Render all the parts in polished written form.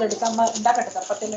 എടുക്കാം ഉണ്ടാക്കട്ടെ തപ്പത്തിൽ.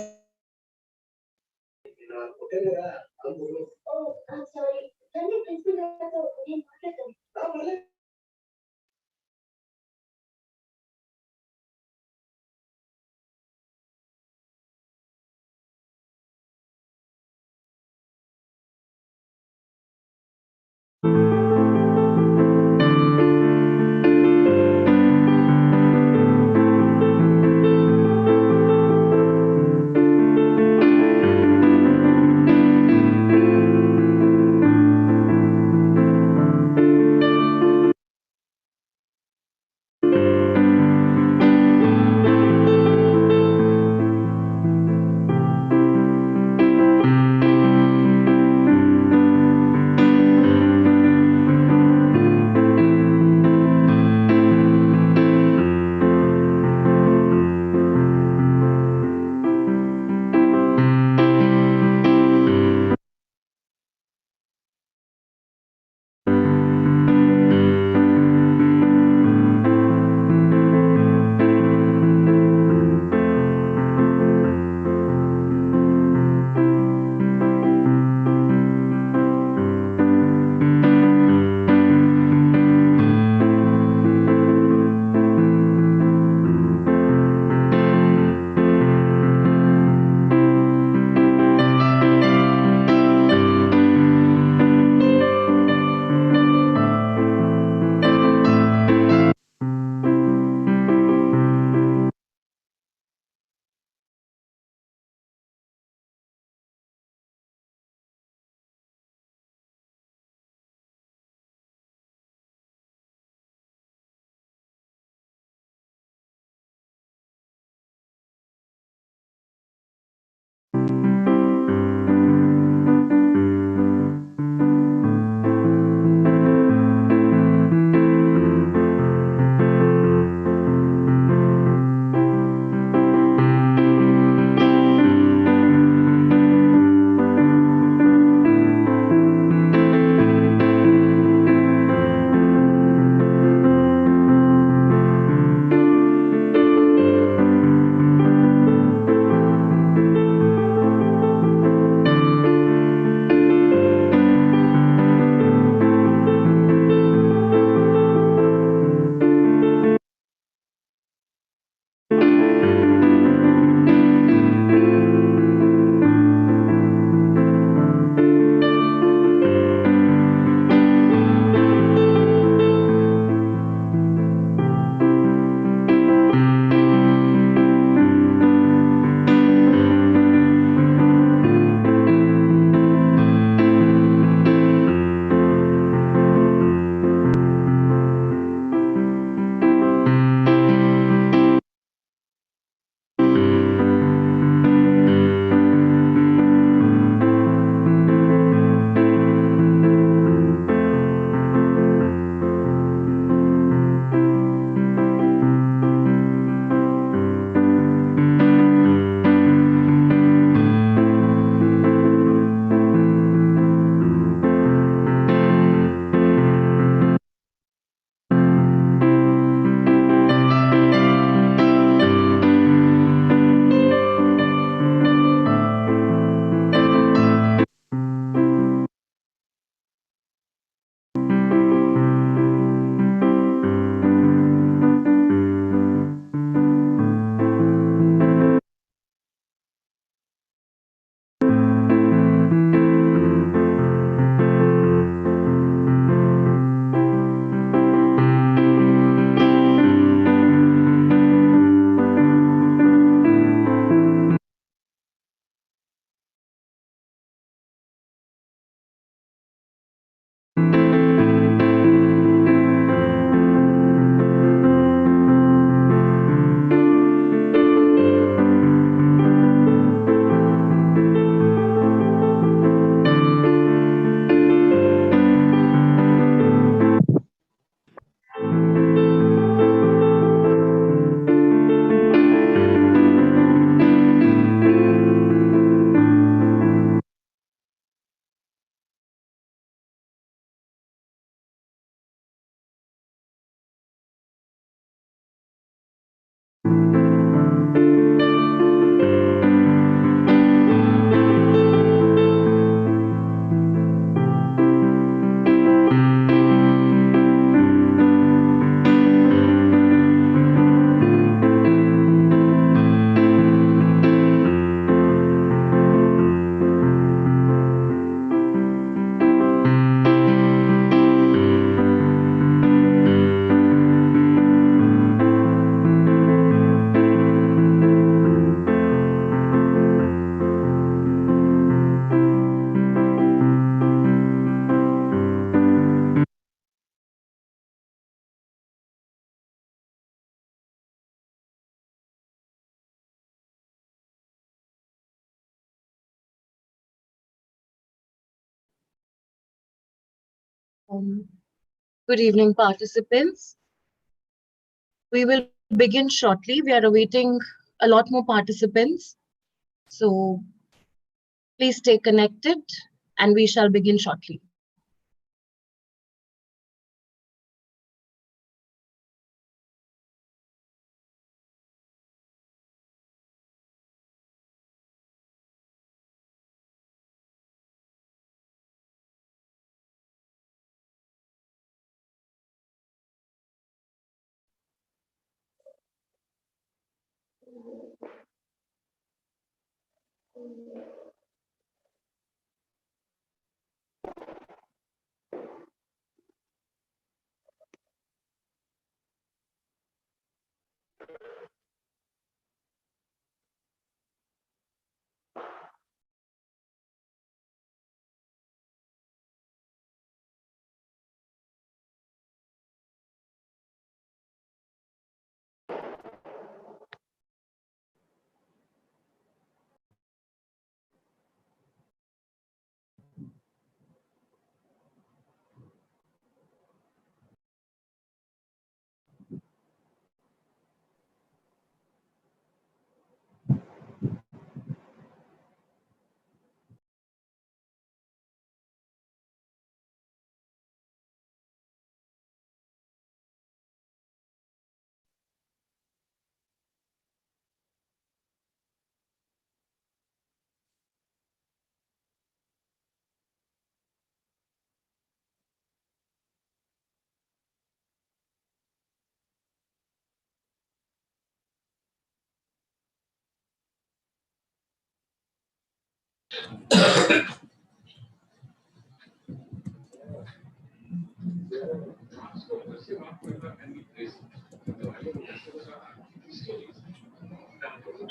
Um, Good evening, participants. We will begin shortly. We are awaiting a lot more participants. So please stay connected and we shall begin shortly.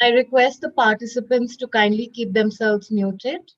I request the participants to kindly keep themselves muted.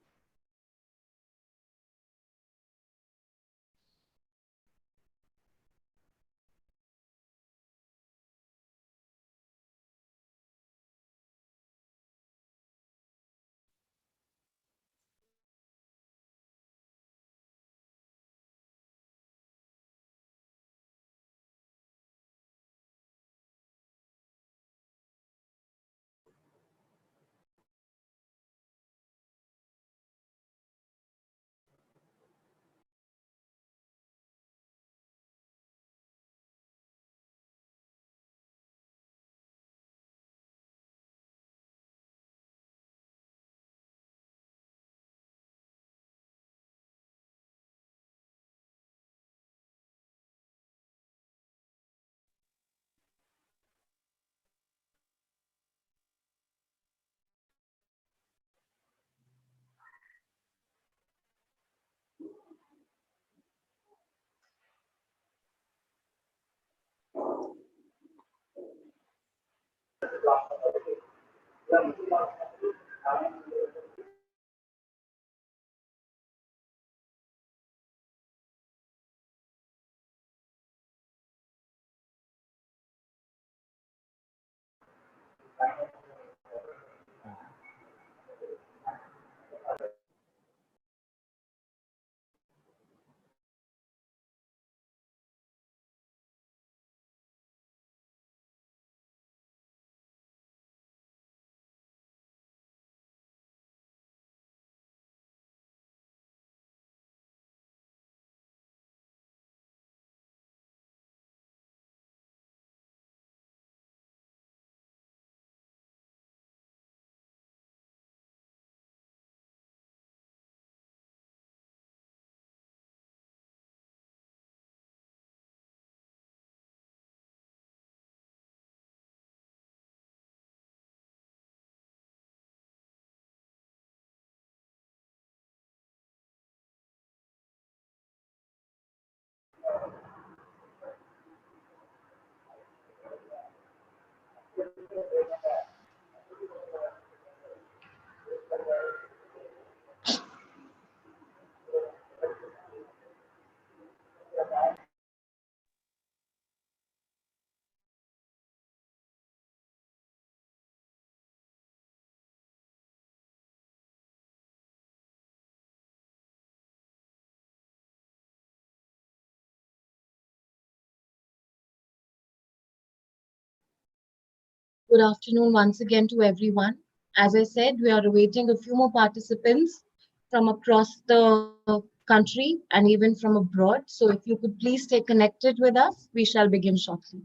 Good afternoon once again to everyone. As I said, we are awaiting a few more participants from across the country and even from abroad. So if you could please stay connected with us, we shall begin shortly.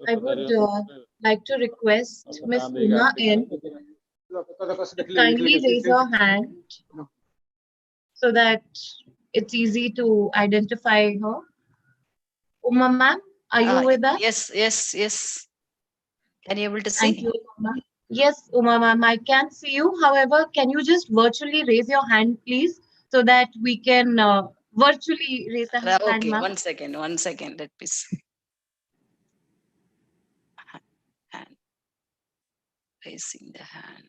I would like to request Miss Uma N to kindly raise her hand so that it's easy to identify her. Uma ma'am, are you with us? Yes, yes, yes. Can you able to Thank see? you, Uma. Yes, Uma ma'am, I can see you. However, can you just virtually raise your hand, please, so that we can virtually raise the hand, Okay, ma'am? one second, one second. Let me see. Hand, raising the hand.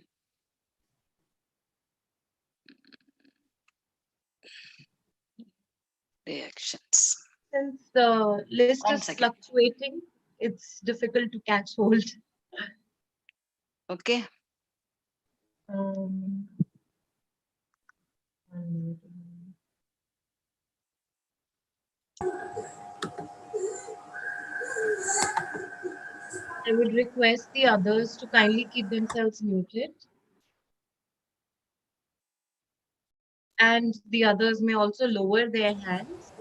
Reactions. Since the list One is second. fluctuating, it's difficult to catch hold. Okay. Um, I would request the others to kindly keep themselves muted, and the others may also lower their hands.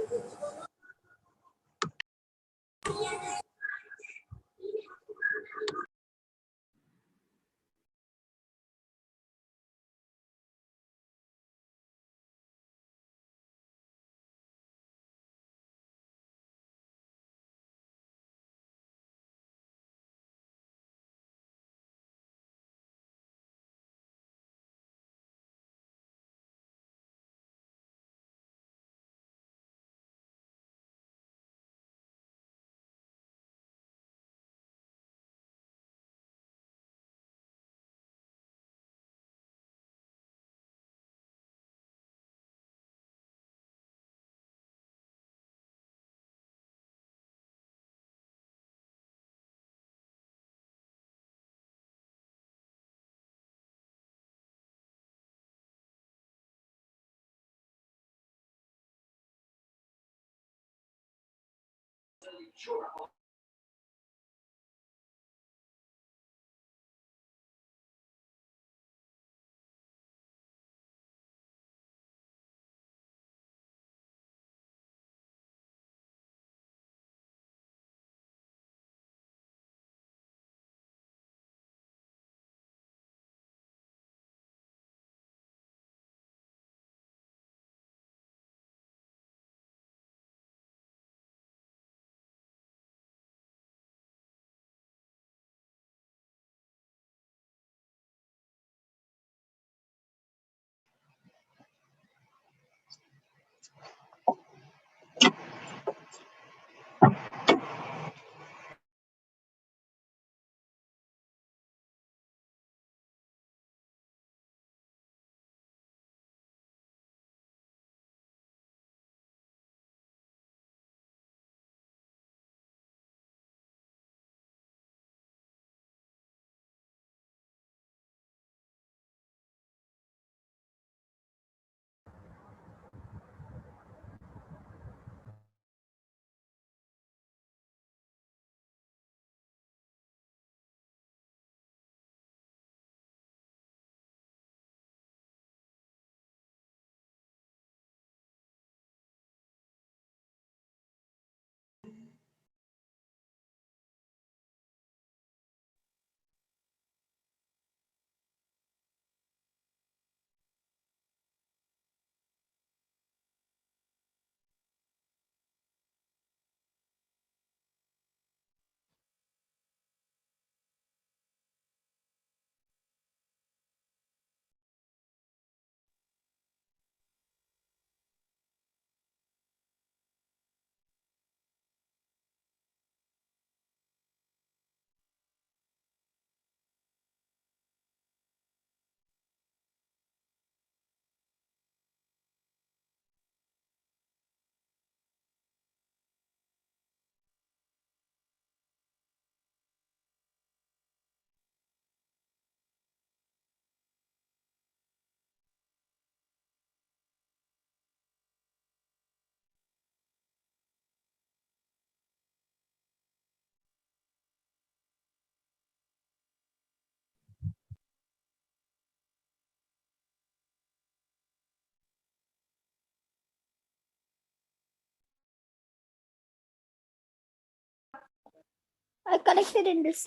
I connected in this.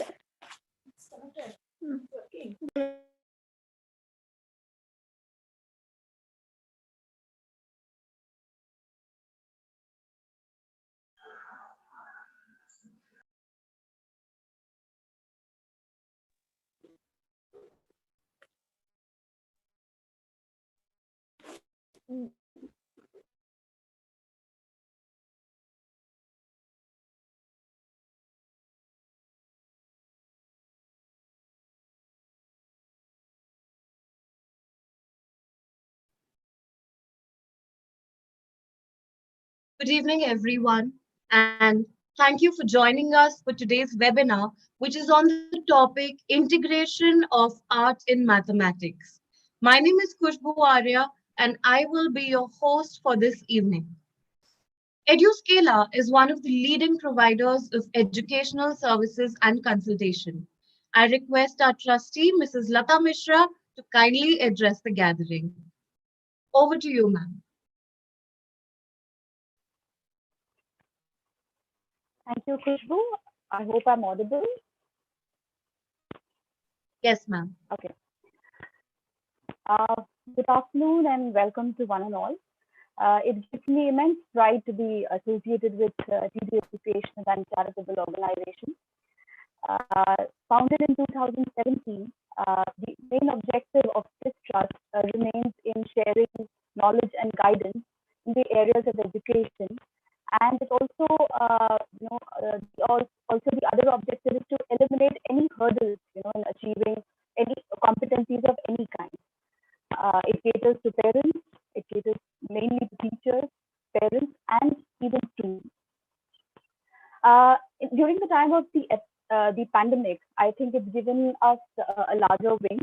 Good evening, everyone, and thank you for joining us for today's webinar, which is on the topic Integration of Art in Mathematics. My name is Khushbu Arya, and I will be your host for this evening. Eduscala is one of the leading providers of educational services and consultation. I request our trustee, Mrs. Lata Mishra, to kindly address the gathering. Over to you, ma'am. Thank you, Khushbu. I hope I'm audible. Yes, ma'am. Okay. Uh, Good afternoon and welcome to one and all. It gives me immense pride to be associated with TD Education and charitable organization. Founded in 2017, the main objective of this trust remains in sharing knowledge and guidance in the areas of education. And it also, also the other objective is to eliminate any hurdles, in achieving any competencies of any kind. It caters to parents, it caters mainly to teachers, parents, and even students. During the time of the pandemic, I think it's given us a larger wing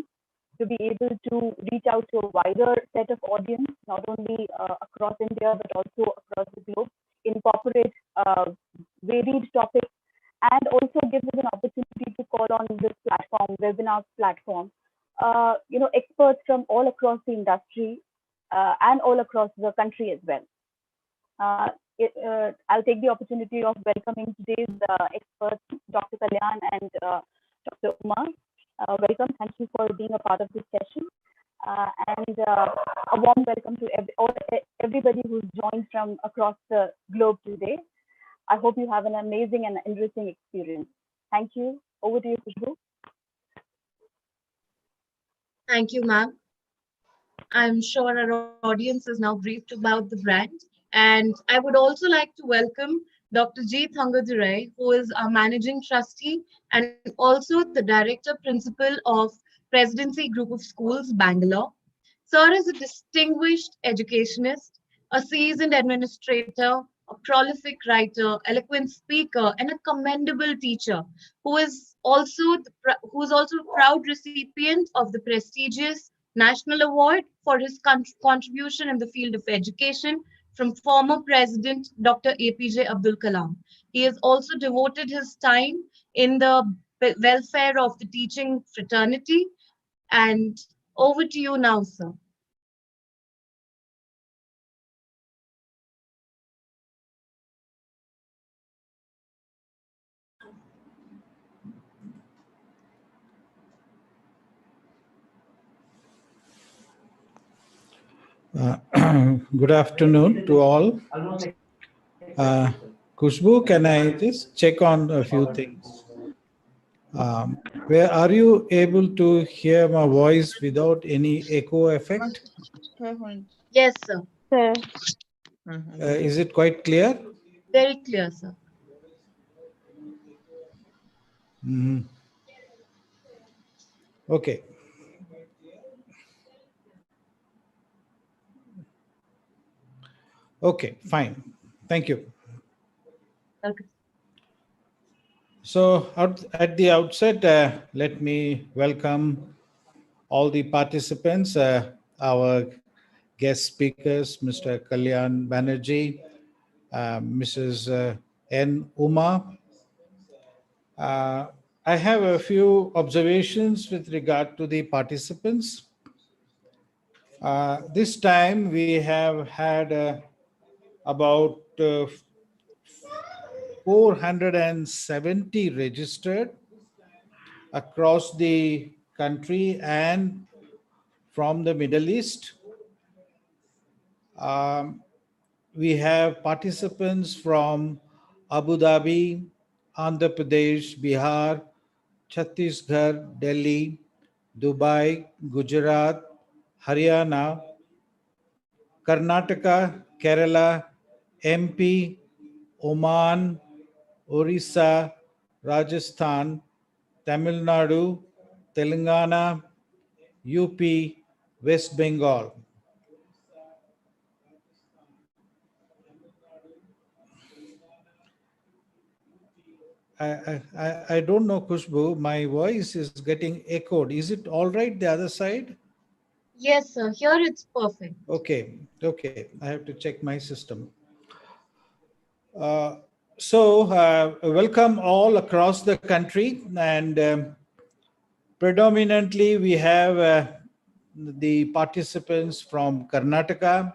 to be able to reach out to a wider set of audience, not only across India, but also across the globe in corporate ways varied topics, and also gives us an opportunity to call on this platform, webinar platform, experts from all across the industry and all across the country as well. I'll take the opportunity of welcoming today's experts, Dr. Kalyan and Dr. Uma. Welcome. Thank you for being a part of this session. And a warm welcome to everybody who's joined from across the globe today. I hope you have an amazing and interesting experience. Thank you. Over to you, Khushbu. Thank you, ma'am. I'm sure our audience is now briefed about the brand. And I would also like to welcome Dr. G. Thangadurai, who is our managing trustee and also the director principal of Presidency Group of Schools, Bangalore. Sir is a distinguished educationist, a seasoned administrator, a prolific writer, eloquent speaker, and a commendable teacher who is also a proud recipient of the prestigious National Award for his contribution in the field of education from former President Dr. APJ Abdul Kalam. He has also devoted his time in the welfare of the teaching fraternity. And over to you now, sir. Good afternoon to all. Khushbu, can I just check on a few things? Where are you able to hear my voice without any echo effect? Yes, sir. Sir. Is it quite clear? Very clear, sir. Okay. Okay, fine. Thank you. Okay. So at the outset, let me welcome all the participants, our guest speakers, Mr. Kalyan Banerjee, Mrs. N. Uma. I have a few observations with regard to the participants. This time we have had about 470 registered across the country and from the Middle East. We have participants from Abu Dhabi, Andhra Pradesh, Bihar, Chhattisgarh, Delhi, Dubai, Gujarat, Haryana, Karnataka, Kerala, MP, Oman, Orissa, Rajasthan, Tamil Nadu, Telangana, UP, West Bengal. I don't know, Khushbu, my voice is getting echoed. Is it all right the other side? Yes, sir. Here it's perfect. Okay, I have to check my system. Welcome all across the country, and predominantly we have the participants from Karnataka.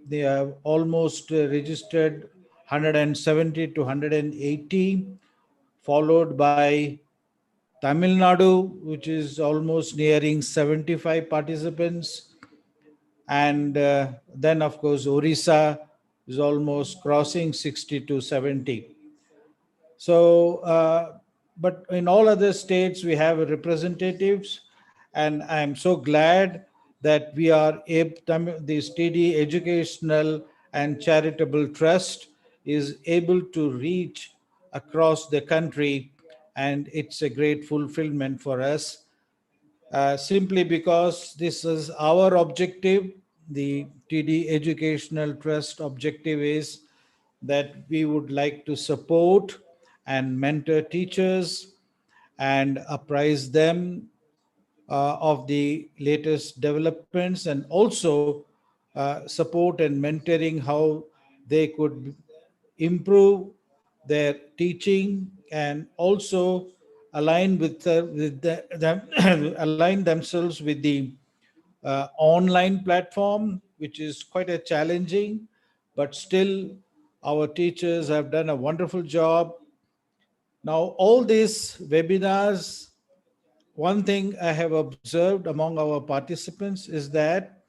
They have almost registered 170 to 180, followed by Tamil Nadu, which is almost nearing 75 participants. And then, of course, Orissa is almost crossing 60 to 70. So, but in all other states, we have representatives. And I'm so glad that we are able, the TD Educational and Charitable Trust is able to reach across the country. And it's a great fulfillment for us. Simply because this is our objective. The TD Educational Trust objective is that we would like to support and mentor teachers and apprise them of the latest developments, and also support and mentoring how they could improve their teaching and also align them align themselves with the online platform, which is quite a challenging, but still our teachers have done a wonderful job. Now, all these webinars, one thing I have observed among our participants is that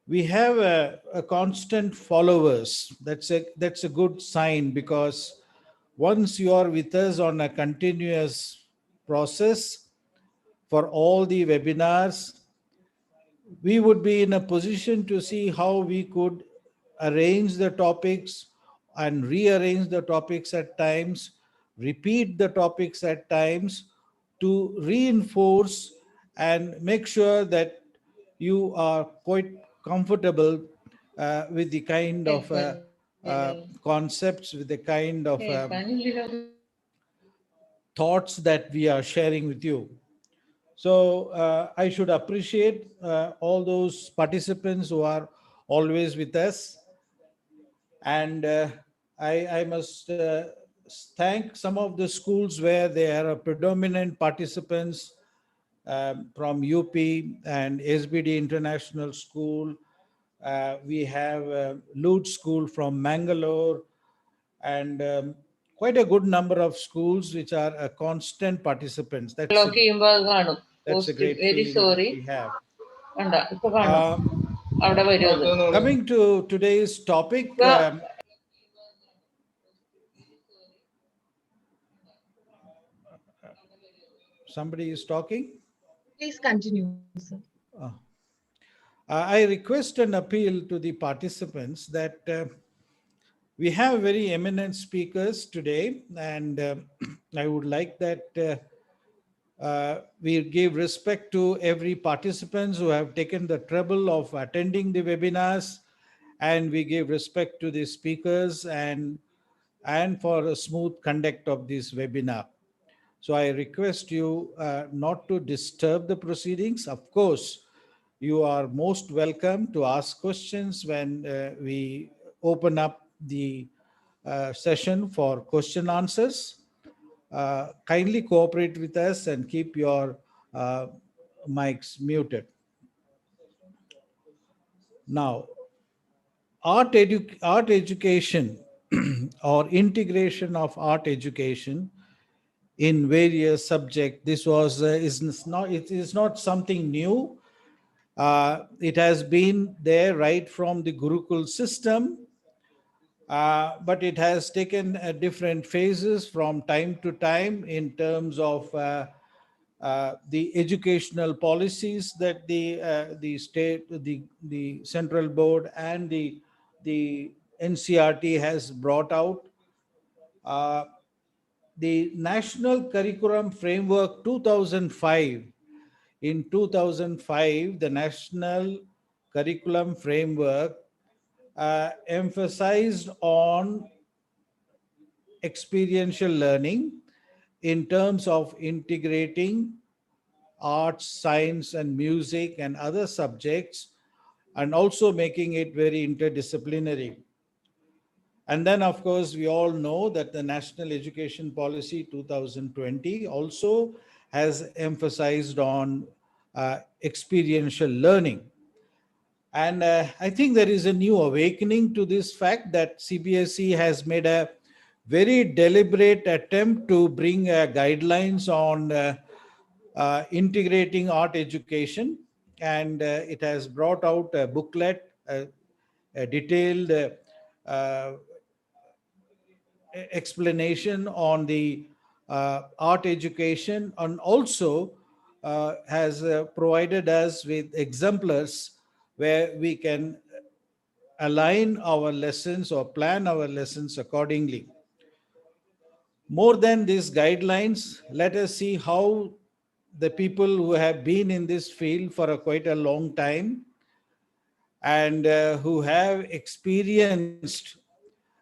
we have a constant followers. That's a good sign, because once you are with us on a continuous process for all the webinars, we would be in a position to see how we could arrange the topics and rearrange the topics at times, repeat the topics at times, to reinforce and make sure that you are quite comfortable with the kind of concepts, with the kind of thoughts that we are sharing with you. So I should appreciate all those participants who are always with us. And I must thank some of the schools where there are predominant participants from UP and SBD International School. We have Lute School from Mangalore, and quite a good number of schools which are constant participants. That's a great Very feeling that sorry. we have. കാണും Uh, അവിടെ വരും അത്. Coming to today's topic, somebody is talking. Please continue, sir. Uh, I request and appeal to the participants that we have very eminent speakers today, and I would like that we give respect to every participants who have taken the trouble of attending the webinars, and we give respect to the speakers and for a smooth conduct of this webinar. So I request you not to disturb the proceedings. Of course, you are most welcome to ask questions when we open up the session for question answers. Kindly cooperate with us and keep your mics muted. Now, art education or integration of art education in various subjects. This was it is not something new. It has been there right from the Gurukul system, but it has taken different phases from time to time in terms of the educational policies that the state, the central board, and the NCRT has brought out. The National Curriculum Framework 2005. In 2005, the National Curriculum Framework emphasized on experiential learning in terms of integrating arts, science, and music and other subjects, and also making it very interdisciplinary. And then, of course, we all know that the National Education Policy 2020 also has emphasized on experiential learning. And I think there is a new awakening to this fact that CBSE has made a very deliberate attempt to bring guidelines on integrating art education. And it has brought out a booklet, a detailed explanation on the art education, and also has provided us with exemplars where we can align our lessons or plan our lessons accordingly. More than these guidelines, let us see how the people who have been in this field for quite a long time and who have experienced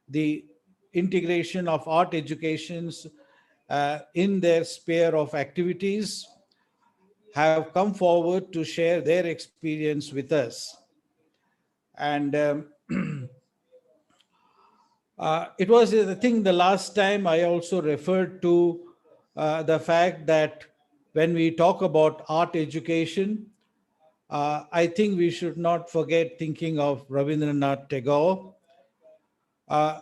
the integration of art educations in their sphere of activities have come forward to share their experience with us. And It was, I think, the last time I also referred to the fact that when we talk about art education, I think we should not forget thinking of Rabindranath Tagore,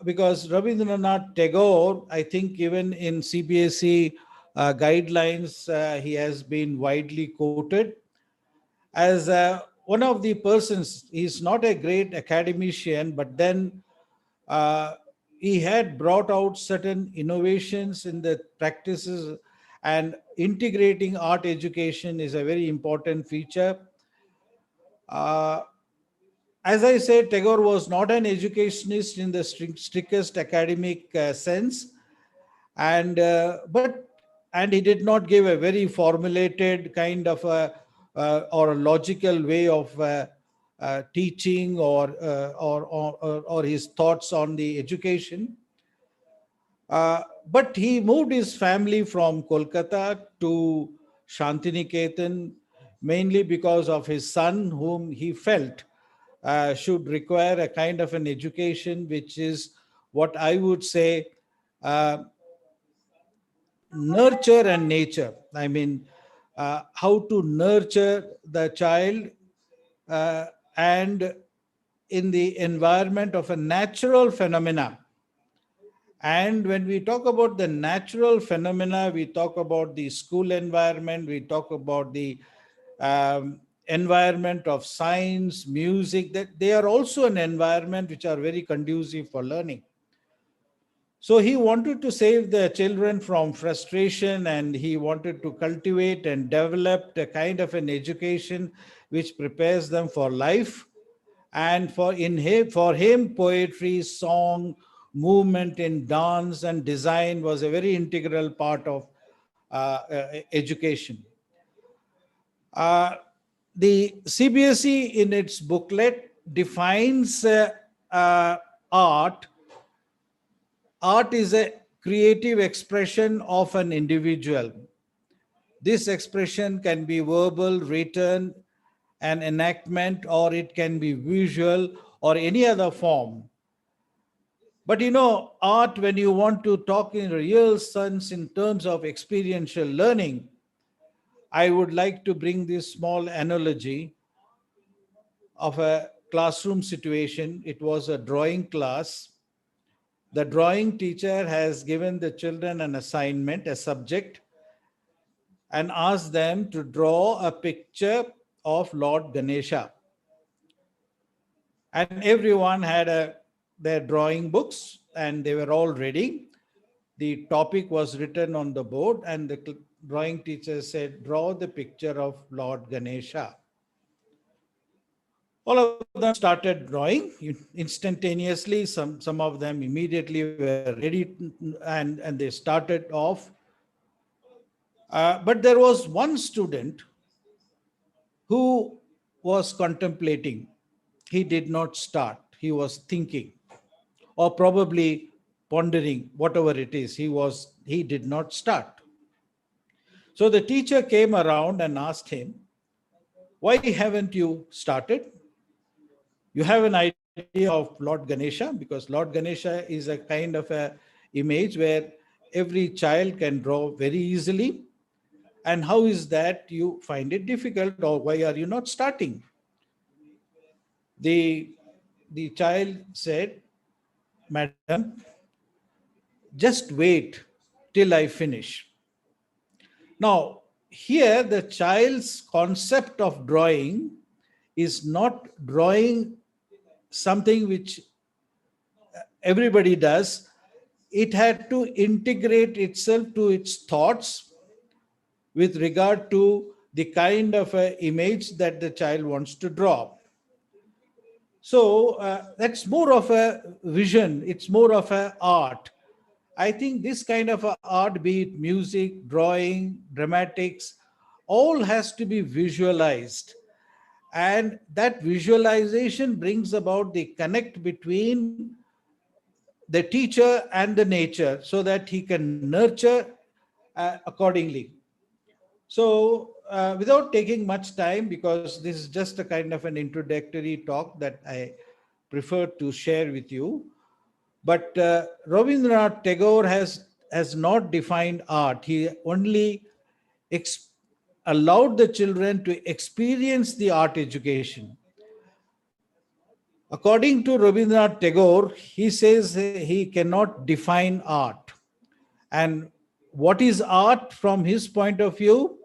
because Rabindranath Tagore, I think even in CBSE guidelines, he has been widely quoted as one of the persons. He's not a great academician, but then uh, he had brought out certain innovations in the practices, and integrating art education is a very important feature. Uh, as I said, Tagore was not an educationist in the strictest academic sense, and he did not give a very formulated kind of a or a logical way of teaching, or his thoughts on the education. But he moved his family from Kolkata to Shantiniketan mainly because of his son, whom he felt should require a kind of an education which is what I would say uh, nurture and nature. I mean, how to nurture the child uh, and in the environment of a natural phenomena. And when we talk about the natural phenomena, we talk about the school environment, we talk about the environment of science, music, that they are also an environment which are very conducive for learning. So he wanted to save the children from frustration, and he wanted to cultivate and develop a kind of an education which prepares them for life. And for him, poetry, song, movement in dance and design was a very integral part of education. Uh, the CBSE in its booklet defines uh, art. Art is a creative expression of an individual. This expression can be verbal, written, an enactment, or it can be visual or any other form. But art, when you want to talk in real sense in terms of experiential learning, I would like to bring this small analogy of a classroom situation. It was a drawing class. The drawing teacher has given the children an assignment, a subject, and asked them to draw a picture of Lord Ganesha. And everyone had their drawing books, and they were all ready. The topic was written on the board, and the drawing teacher said, draw the picture of Lord Ganesha. All of them started drawing instantaneously. Some of them immediately were ready, and they started off. But there was one student who was contemplating. He did not start. He was thinking, or probably pondering, whatever it is. He did not start. So the teacher came around and asked him, why haven't you started? You have an idea of Lord Ganesha, because Lord Ganesha is a kind of a image where every child can draw very easily. And how is that you find it difficult, or why are you not starting? The child said, Madam, just wait till I finish. Now, here the child's concept of drawing is not drawing something which everybody does. It had to integrate itself to its thoughts with regard to the kind of image that the child wants to draw. So that's more of a vision, it's more of a art. I think this kind of a art, be it music, drawing, dramatics, all has to be visualized. And that visualization brings about the connect between the teacher and the nature, so that he can nurture accordingly. So, without taking much time, because this is just a kind of an introductory talk that I prefer to share with you, But Rabindranath Tagore has not defined art. He only ex- allowed the children to experience the art education. According to Rabindranath Tagore, he says he cannot define art. And what is art from his point of view?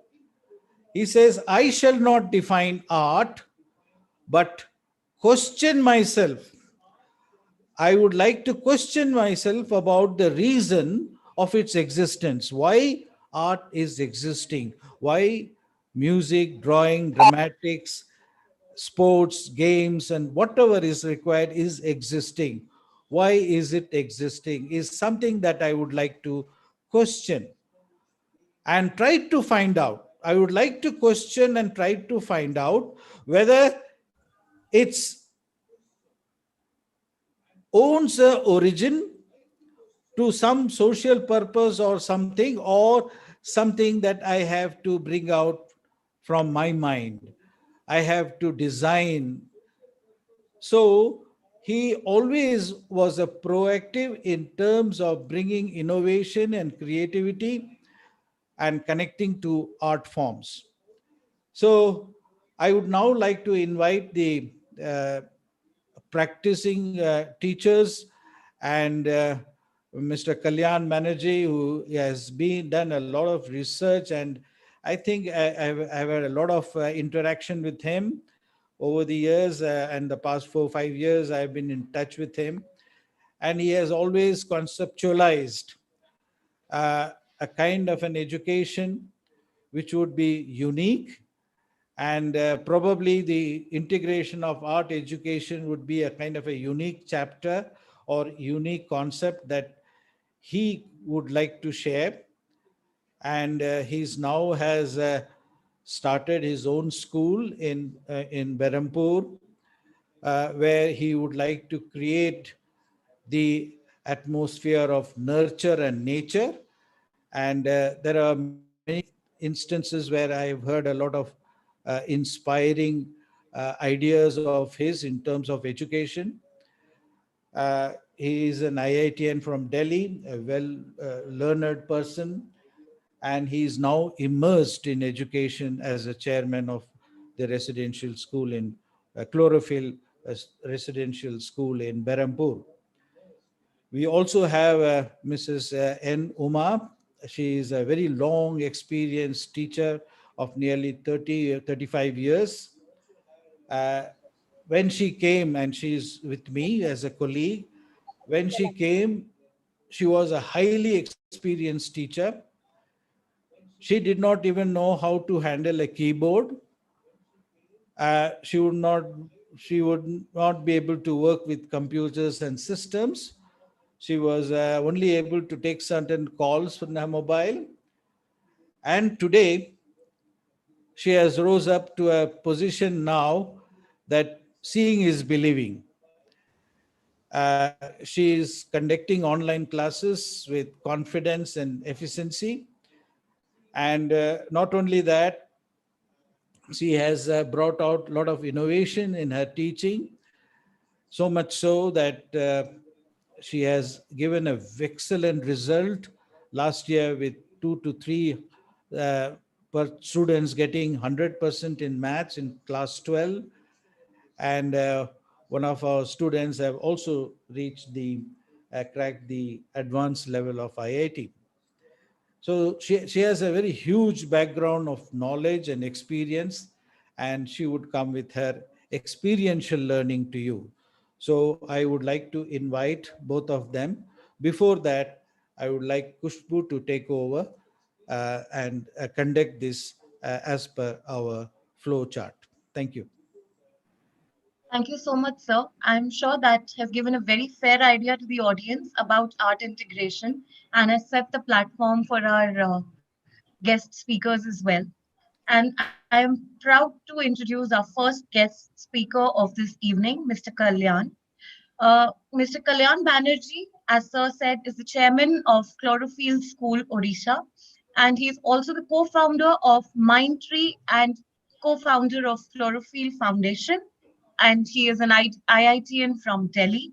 He says, I shall not define art, but question myself. I would like to question myself about the reason of its existence. Why art is existing? Why music, drawing, dramatics, sports, games, and whatever is required is existing? Why is it existing? Is something that I would like to question and try to find out. I would like to question and try to find out whether its owns a origin to some social purpose or something, or something that I have to bring out from my mind. I have to design. So he always was a proactive in terms of bringing innovation and creativity and connecting to art forms. So I would now like to invite the practicing teachers and Mr. Kalyan Banerjee, who has been done a lot of research, and I think I've had a lot of interaction with him over the years, and the past 4 or 5 years I've been in touch with him, and he has always conceptualized uh, a kind of an education which would be unique, and probably the integration of art education would be a kind of a unique chapter or unique concept that he would like to share. And he's now has started his own school in Berhampur, where he would like to create the atmosphere of nurture and nature. And there are many instances where I've heard a lot of inspiring ideas of his in terms of education. He is an IITian from Delhi, a well learned person, and he is now immersed in education as a chairman of the residential school in Chlorophyll Residential School in Berhampur. We also have Mrs. N. Uma. She is a very long experienced teacher of nearly 35 years. Uh, when she came, and she's with me as a colleague, when she came, she was a highly experienced teacher. She did not even know how to handle a keyboard. She would not be able to work with computers and systems. She was only able to take certain calls from her mobile. And today, she has rose up to a position now that seeing is believing. She is conducting online classes with confidence and efficiency. And not only that, she has brought out a lot of innovation in her teaching, so much so that she has given a excellent result last year with 2 to 3 uh, per students getting 100% in maths in class 12. And one of our students have also reached cracked the advanced level of IIT. So she has a very huge background of knowledge and experience, and she would come with her experiential learning to you. So I would like to invite both of them. Before that, I would like Kushbu to take over and conduct this as per our flow chart. Thank you. Thank you so much, sir. I'm sure that has given a very fair idea to the audience about art integration and has set the platform for our guest speakers as well. And I am proud to introduce our first guest speaker of this evening, Mr. Kalyan. Mr. Kalyan Banerjee, as Sir said, is the chairman of Chlorophyll School, Odisha, and he is also the co-founder of Mindtree and co-founder of Chlorophyll Foundation, and he is an IITian from Delhi.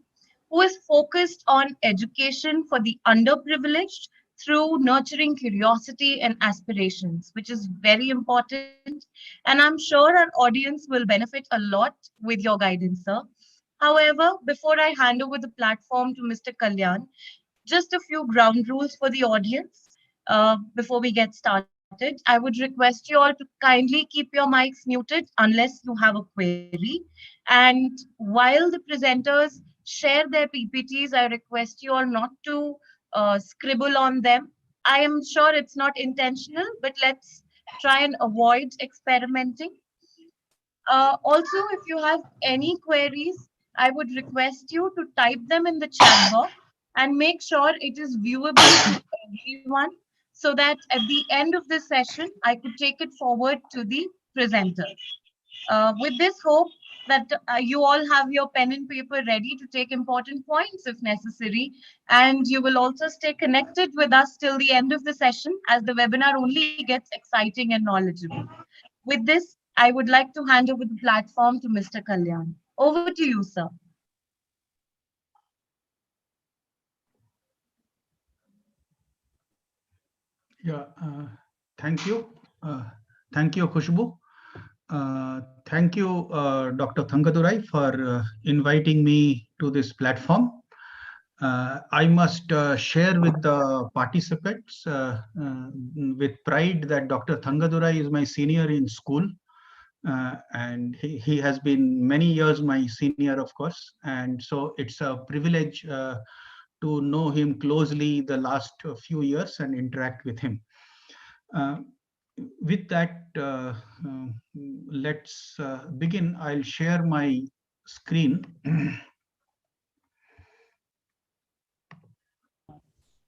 who is focused on education for the underprivileged through nurturing curiosity and aspirations, which is very important. And I'm sure our audience will benefit a lot with your guidance, sir. However, before I hand over the platform to Mr. Kalyan, just a few ground rules for the audience before we get started. I would request you all to kindly keep your mics muted unless you have a query. And while the presenters share their PPTs, I request you all not to scribble on them. I am sure it's not intentional, but let's try and avoid experimenting. Also, if you have any queries, I would request you to type them in the chat box and make sure it is viewable to everyone so that at the end of this session, I could take it forward to the presenter. With this hope that you all have your pen and paper ready to take important points if necessary, and you will also stay connected with us till the end of the session as the webinar only gets exciting and knowledgeable. With this, I would like to hand over the platform to Mr. Kalyan. Over to you, sir. Yeah, thank you. Thank you, Khushbu. Thank you, Dr. Thangadurai, for inviting me to this platform. I must share with the participants with pride that Dr. Thangadurai is my senior in school. And he has been many years my senior, of course. And so it's a privilege to know him closely the last few years and interact with him. With that, let's begin. I'll share my screen. Is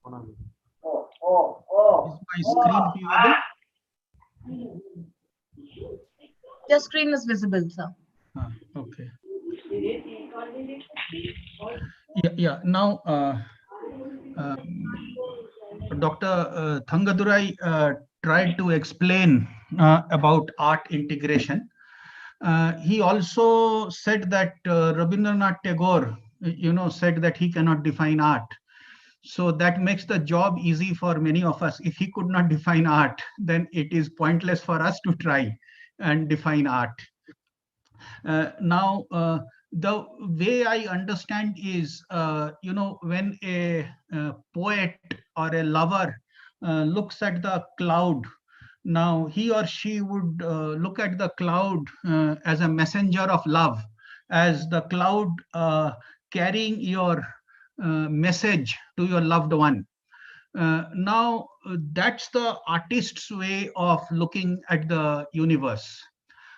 my screen viewable? Your screen is visible, sir. Okay. Yeah. Now, Dr. Thangadurai tried to explain about art integration. He also said that Rabindranath Tagore, said that he cannot define art. So that makes the job easy for many of us. If he could not define art, then it is pointless for us to try and define art. Now, the way I understand is, when a poet or a lover looks at the cloud, now he or she would look at the cloud as a messenger of love, as the cloud carrying your message to your loved one. Now, that's the artist's way of looking at the universe.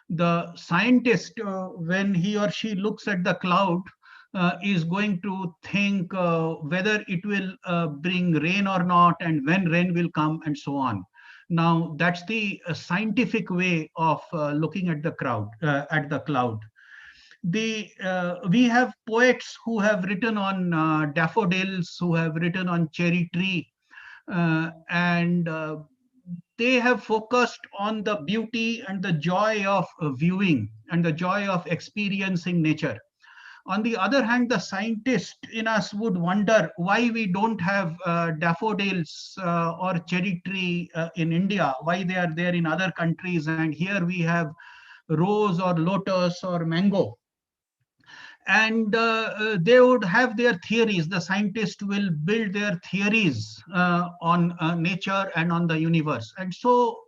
The scientist, when he or she looks at the cloud, is going to think whether it will bring rain or not, and when rain will come, and so on. Now, that's the scientific way of looking at the cloud. We have poets who have written on daffodils, who have written on cherry tree, and they have focused on the beauty and the joy of viewing and the joy of experiencing nature. On the other hand, the scientist in us would wonder why we don't have daffodils or cherry tree in India, why they are there in other countries, and here we have rose or lotus or mango. And they would have their theories. The scientists will build their theories on nature and on the universe. And so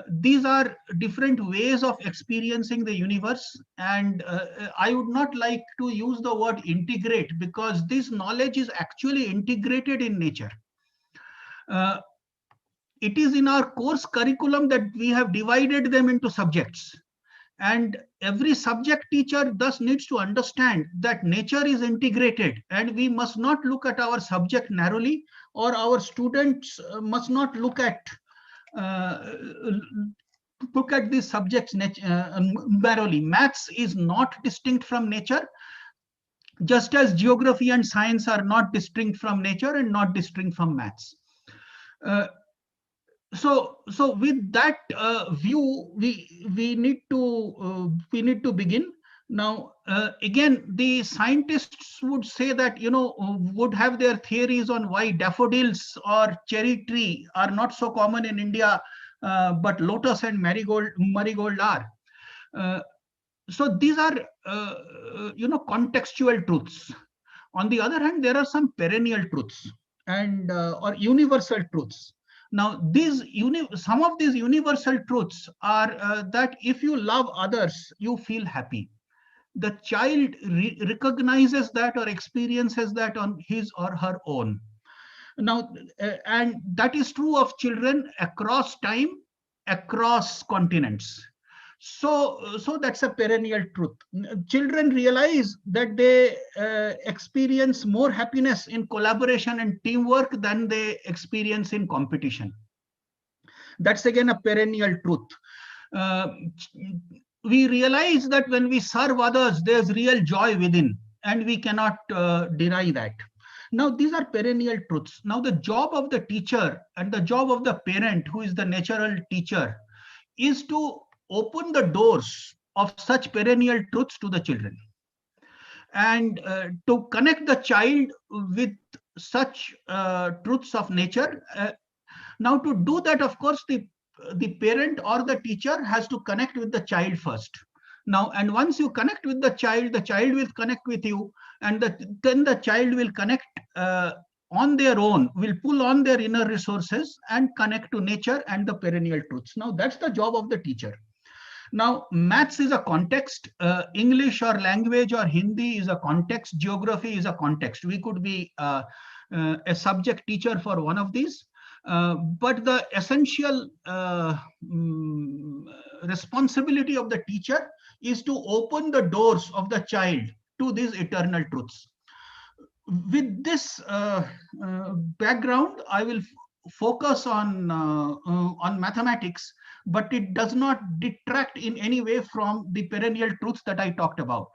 these are different ways of experiencing the universe. And I would not like to use the word integrate, because this knowledge is actually integrated in nature. It is in our course curriculum that we have divided them into subjects. And every subject teacher thus needs to understand that nature is integrated, and we must not look at our subject narrowly, or our students must not look at these subjects narrowly. Maths is not distinct from nature, just as geography and science are not distinct from nature and not distinct from maths. So with that view, we need to begin. Now, again, the scientists would say that, would have their theories on why daffodils or cherry tree are not so common in India, but lotus and marigold are. So these are, contextual truths. On the other hand, there are some perennial truths and or universal truths. Now, some of these universal truths are that if you love others, you feel happy. The child recognizes that or experiences that on his or her own. Now, and that is true of children across time, across continents. So that's a perennial truth. Children realize that they experience more happiness in collaboration and teamwork than they experience in competition. That's again a perennial truth. Uh, we realize that when we serve others, there's real joy within, and we cannot deny that. Now, these are perennial truths. Now, the job of the teacher and the job of the parent, who is the natural teacher, is to open the doors of such perennial truths to the children, and to connect the child with such truths of nature. Now, to do that, of course, the parent or the teacher has to connect with the child first. Now, and once you connect with the child will connect with you, and then the child will connect on their own, will pull on their inner resources and connect to nature and the perennial truths. Now, that's the job of the teacher. Now, maths is a context, English or language or Hindi is a context, geography is a context. We could be a subject teacher for one of these. But the essential responsibility of the teacher is to open the doors of the child to these eternal truths. With this background, I will focus on mathematics, but it does not detract in any way from the perennial truths that I talked about.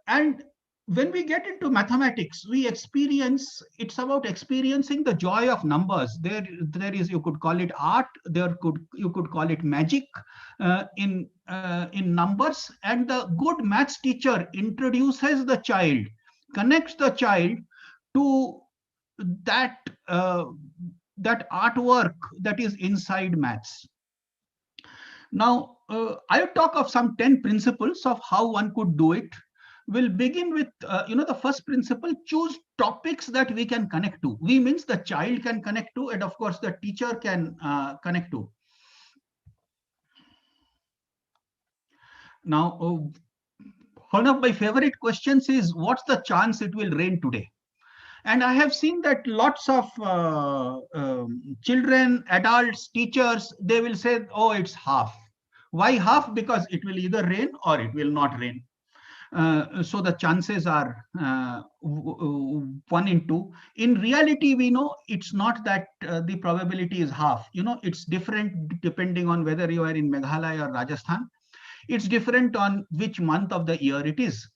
And when we get into mathematics, it's about experiencing the joy of numbers. There is, you could call it art, you could call it magic in numbers. And the good maths teacher introduces the child, connects the child to that artwork that is inside maths. Now, I will talk of some 10 principles of how one could do it. We'll begin with, the first principle: choose topics that we can connect to. We means the child can connect to, and of course the teacher can connect to. Now, one of my favorite questions is, what's the chance it will rain today? And I have seen that lots of children, adults, teachers, they will say, oh, it's half. Why half? Because it will either rain or it will not rain. So the chances are 1 in 2. In reality, we know it's not that the probability is half. It's different depending on whether you are in Meghalaya or Rajasthan. It's different on which month of the year it is.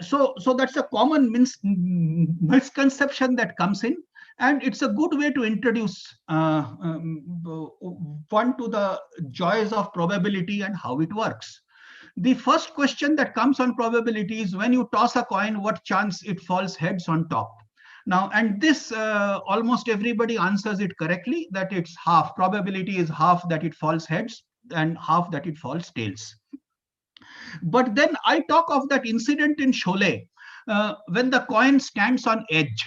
So that's a common misconception that comes in, and it's a good way to introduce one to the joys of probability and how it works. The first question that comes on probability is, when you toss a coin, what chance it falls heads on top? Now, and this almost everybody answers it correctly, that it's half. Probability is half that it falls heads and half that it falls tails. But then I talk of that incident in Sholay, when the coin stands on edge.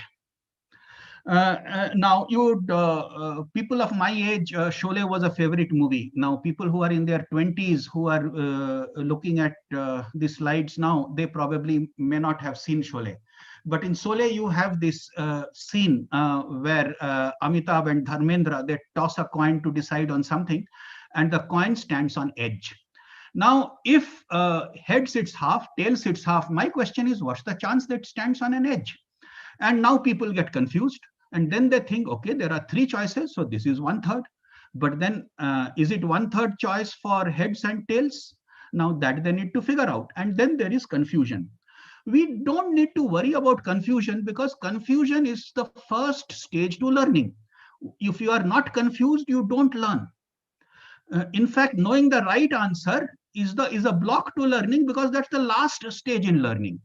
Now, people of my age, Sholay was a favorite movie. Now, people who are in their 20s who are looking at the slides now, they probably may not have seen Sholay. But in Sholay, you have this scene where Amitabh and Dharmendra, they toss a coin to decide on something, and the coin stands on edge. Now, if heads it's half, tails it's half, my question is, what's the chance that stands on an edge? And now people get confused, and then they think, okay, there are 3 choices, so this is 1/3. But then is it 1/3 choice for heads and tails? Now that they need to figure out, and then there is confusion. We don't need to worry about confusion, because confusion is the first stage to learning. If you are not confused, you don't learn. In fact, knowing the right answer is a block to learning, because that's the last stage in learning.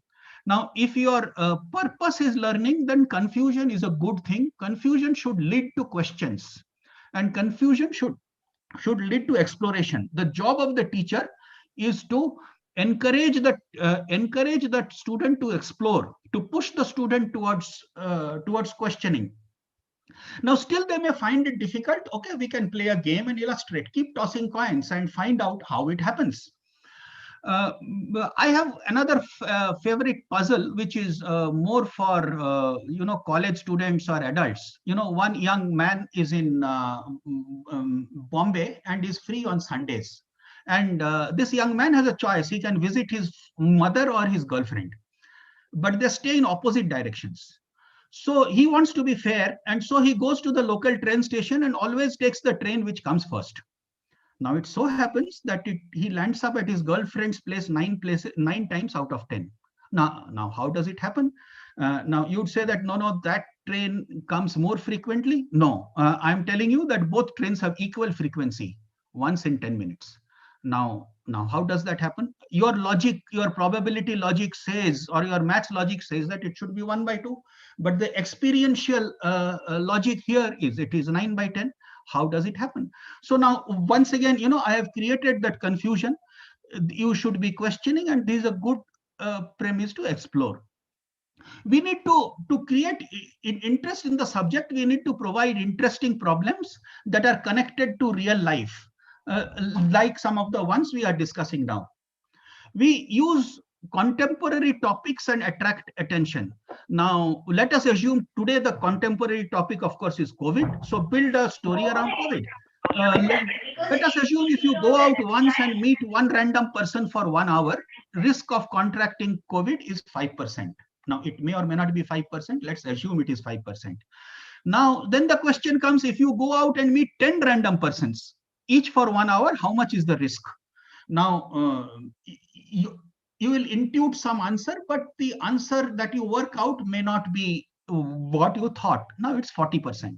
Now, if your purpose is learning, then confusion is a good thing. Confusion should lead to questions, and confusion should lead to exploration. The job of the teacher is to encourage the student to explore, to push the student towards questioning. Now, still they may find it difficult. Okay, we can play a game and illustrate. Keep tossing coins and find out how it happens. Uh, I have another favorite puzzle, which is more for college students or adults. One young man is in Bombay and is free on Sundays, and this young man has a choice. He can visit his mother or his girlfriend, but they stay in opposite directions. So he wants to be fair, and so he goes to the local train station and always takes the train which comes first. Now it so happens that he lands up at his girlfriend's place 9 times out of 10. Now how does it happen? Now you'd say that no, that train comes more frequently. No, I'm telling you that both trains have equal frequency, once in 10 minutes. Now how does that happen? Your logic, your probability logic says, or your maths logic says that it should be 1/2, but the experiential logic here is it is 9/10. How does it happen? So now, once again, I have created that confusion. You should be questioning, and this is a good premise to explore. We need to create interest in the subject. We need to provide interesting problems that are connected to real life, like some of the ones we are discussing now. We use contemporary topics and attract attention. Now, let us assume today the contemporary topic, of course, is COVID. So build a story around COVID. Let us assume if you go out once and meet one random person for 1 hour, risk of contracting COVID is 5%. Now, it may or may not be 5%. Let's assume it is 5%. Now, then the question comes, if you go out and meet 10 random persons, each for 1 hour, how much is the risk? Now, you will intuit some answer, but the answer that you work out may not be what you thought. Now it's 40%.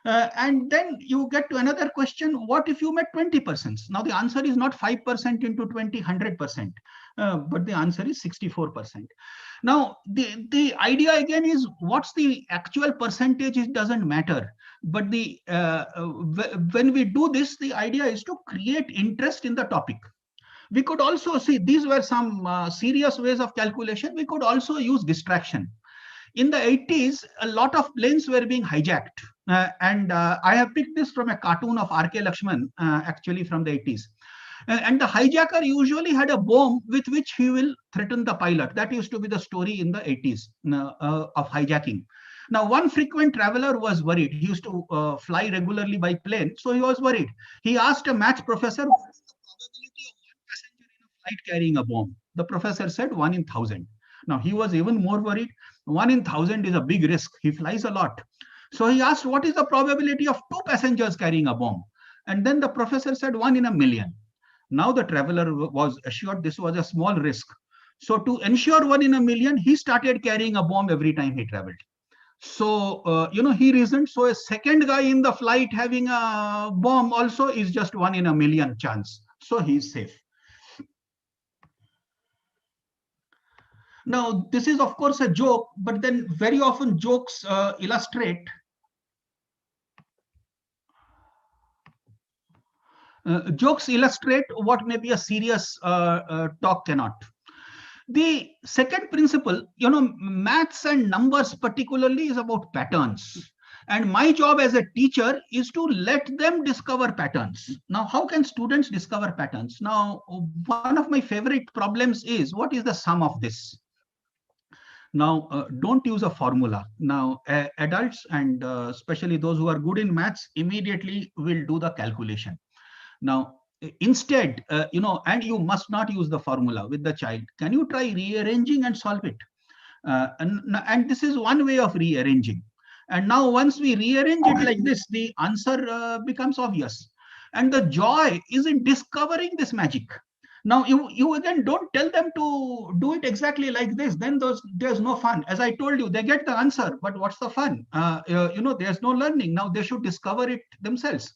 And then you get to another question, what if you met 20 persons? Now the answer is not 5% into 20, 100%, but the answer is 64%. Now the idea again is, what's the actual percentage? It doesn't matter. But when we do this, the idea is to create interest in the topic. We could also see, these were some serious ways of calculation. We could also use distraction. In the 80s, a lot of planes were being hijacked. And I have picked this from a cartoon of R.K. Lakshman, actually from the 80s. And the hijacker usually had a bomb with which he will threaten the pilot. That used to be the story in the 80s of hijacking. Now, one frequent traveler was worried. He used to fly regularly by plane. So he was worried. He asked a maths professor, what is the probability of one passenger in a flight carrying a bomb? The professor said 1 in 1,000. Now, he was even more worried. 1 in 1,000 is a big risk. He flies a lot. So he asked, what is the probability of 2 passengers carrying a bomb? And then the professor said 1 in a million. Now the traveler was assured this was a small risk. So to ensure 1 in a million, he started carrying a bomb every time he traveled. So, he reasoned, so a second guy in the flight having a bomb also is just 1 in a million chance. So he's safe. Now, this is of course a joke, but then very often jokes illustrate. Jokes illustrate what may be a serious talk cannot. The second principle, maths and numbers particularly is about patterns. And my job as a teacher is to let them discover patterns. Now, how can students discover patterns? Now, one of my favorite problems is, what is the sum of this? Now, don't use a formula. Now, adults and especially those who are good in maths immediately will do the calculation. Now, instead, and you must not use the formula with the child. Can you try rearranging and solve it? And this is one way of rearranging. And now once we rearrange it like this, the answer becomes obvious. And the joy is in discovering this magic. Now, you again don't tell them to do it exactly like this. Then there's no fun. As I told you, they get the answer, but what's the fun? There's no learning. Now they should discover it themselves.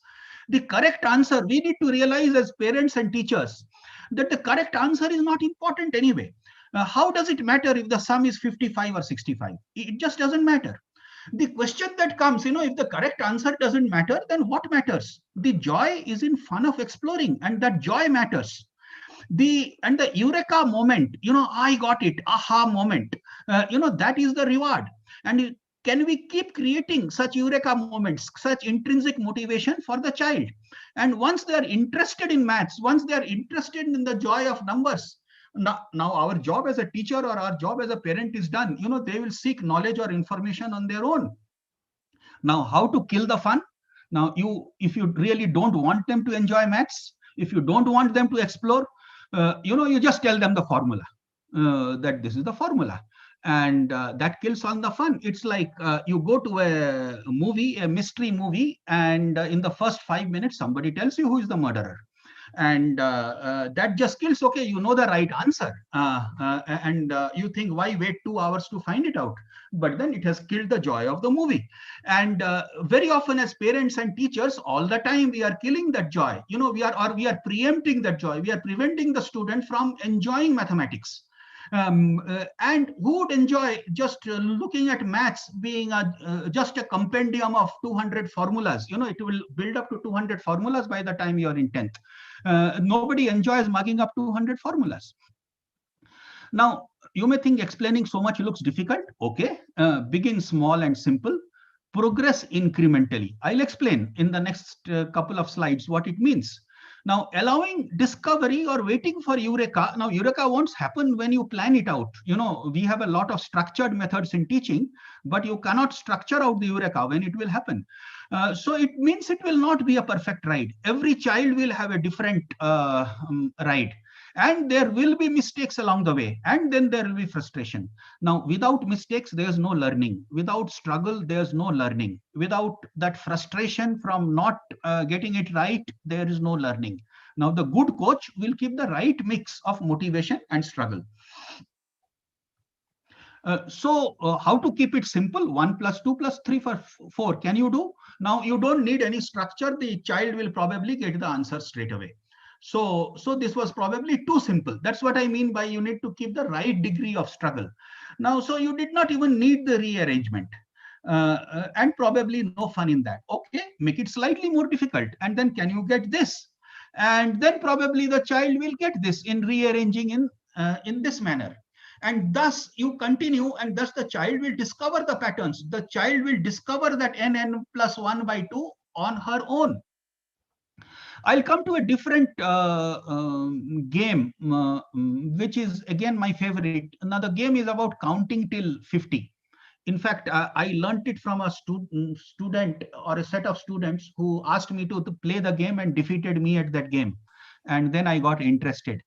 The correct answer, we need to realize as parents and teachers that the correct answer is not important anyway. How does it matter if the sum is 55 or 65? It just doesn't matter. The question that comes, if the correct answer doesn't matter, then what matters? The joy is in fun of exploring, and that joy matters. The eureka moment, I got it, aha moment, that is the reward. And can we keep creating such eureka moments, such intrinsic motivation for the child? And once they are interested in maths, once they are interested in the joy of numbers, now our job as a teacher or our job as a parent is done. They will seek knowledge or information on their own. Now, how to kill the fun? Now, if you really don't want them to enjoy maths, if you don't want them to explore, you just tell them the formula, that this is the formula. And that kills all the fun. It's like you go to a movie, a mystery movie, and in the first 5 minutes, somebody tells you who is the murderer. And that just kills, okay, you know the right answer. And you think, why wait 2 hours to find it out? But then it has killed the joy of the movie. And very often as parents and teachers, all the time we are killing that joy. We are preempting that joy. We are preventing the student from enjoying mathematics. And who would enjoy just looking at maths being just a compendium of 200 formulas? It will build up to 200 formulas by the time you're in 10th. Nobody enjoys mugging up 200 formulas. Now, you may think explaining so much looks difficult. Okay, begin small and simple. Progress incrementally. I'll explain in the next couple of slides what it means. Now, allowing discovery or waiting for eureka. Now, eureka won't happen when you plan it out. We have a lot of structured methods in teaching, but you cannot structure out the eureka when it will happen. So it means it will not be a perfect ride. Every child will have a different ride. And there will be mistakes along the way, and then there will be frustration. Now, without mistakes, there's no learning. Without struggle, there's no learning. Without that frustration from not getting it right, there is no learning. Now, the good coach will keep the right mix of motivation and struggle. So how to keep it simple? 1 + 2 + 3 = 4. Can you do? Now, you don't need any structure. The child will probably get the answer straight away. So this was probably too simple. That's what I mean by you need to keep the right degree of struggle. Now, so you did not even need the rearrangement. And probably no fun in that. Okay, make it slightly more difficult. And then can you get this? And then probably the child will get this in rearranging in this manner. And thus you continue, and thus the child will discover the patterns. The child will discover that n + 1/2 on her own. I'll come to a different game, which is again my favorite. Now, the game is about counting till 50. In fact, I learned it from a student or a set of students who asked me to play the game and defeated me at that game. And then I got interested.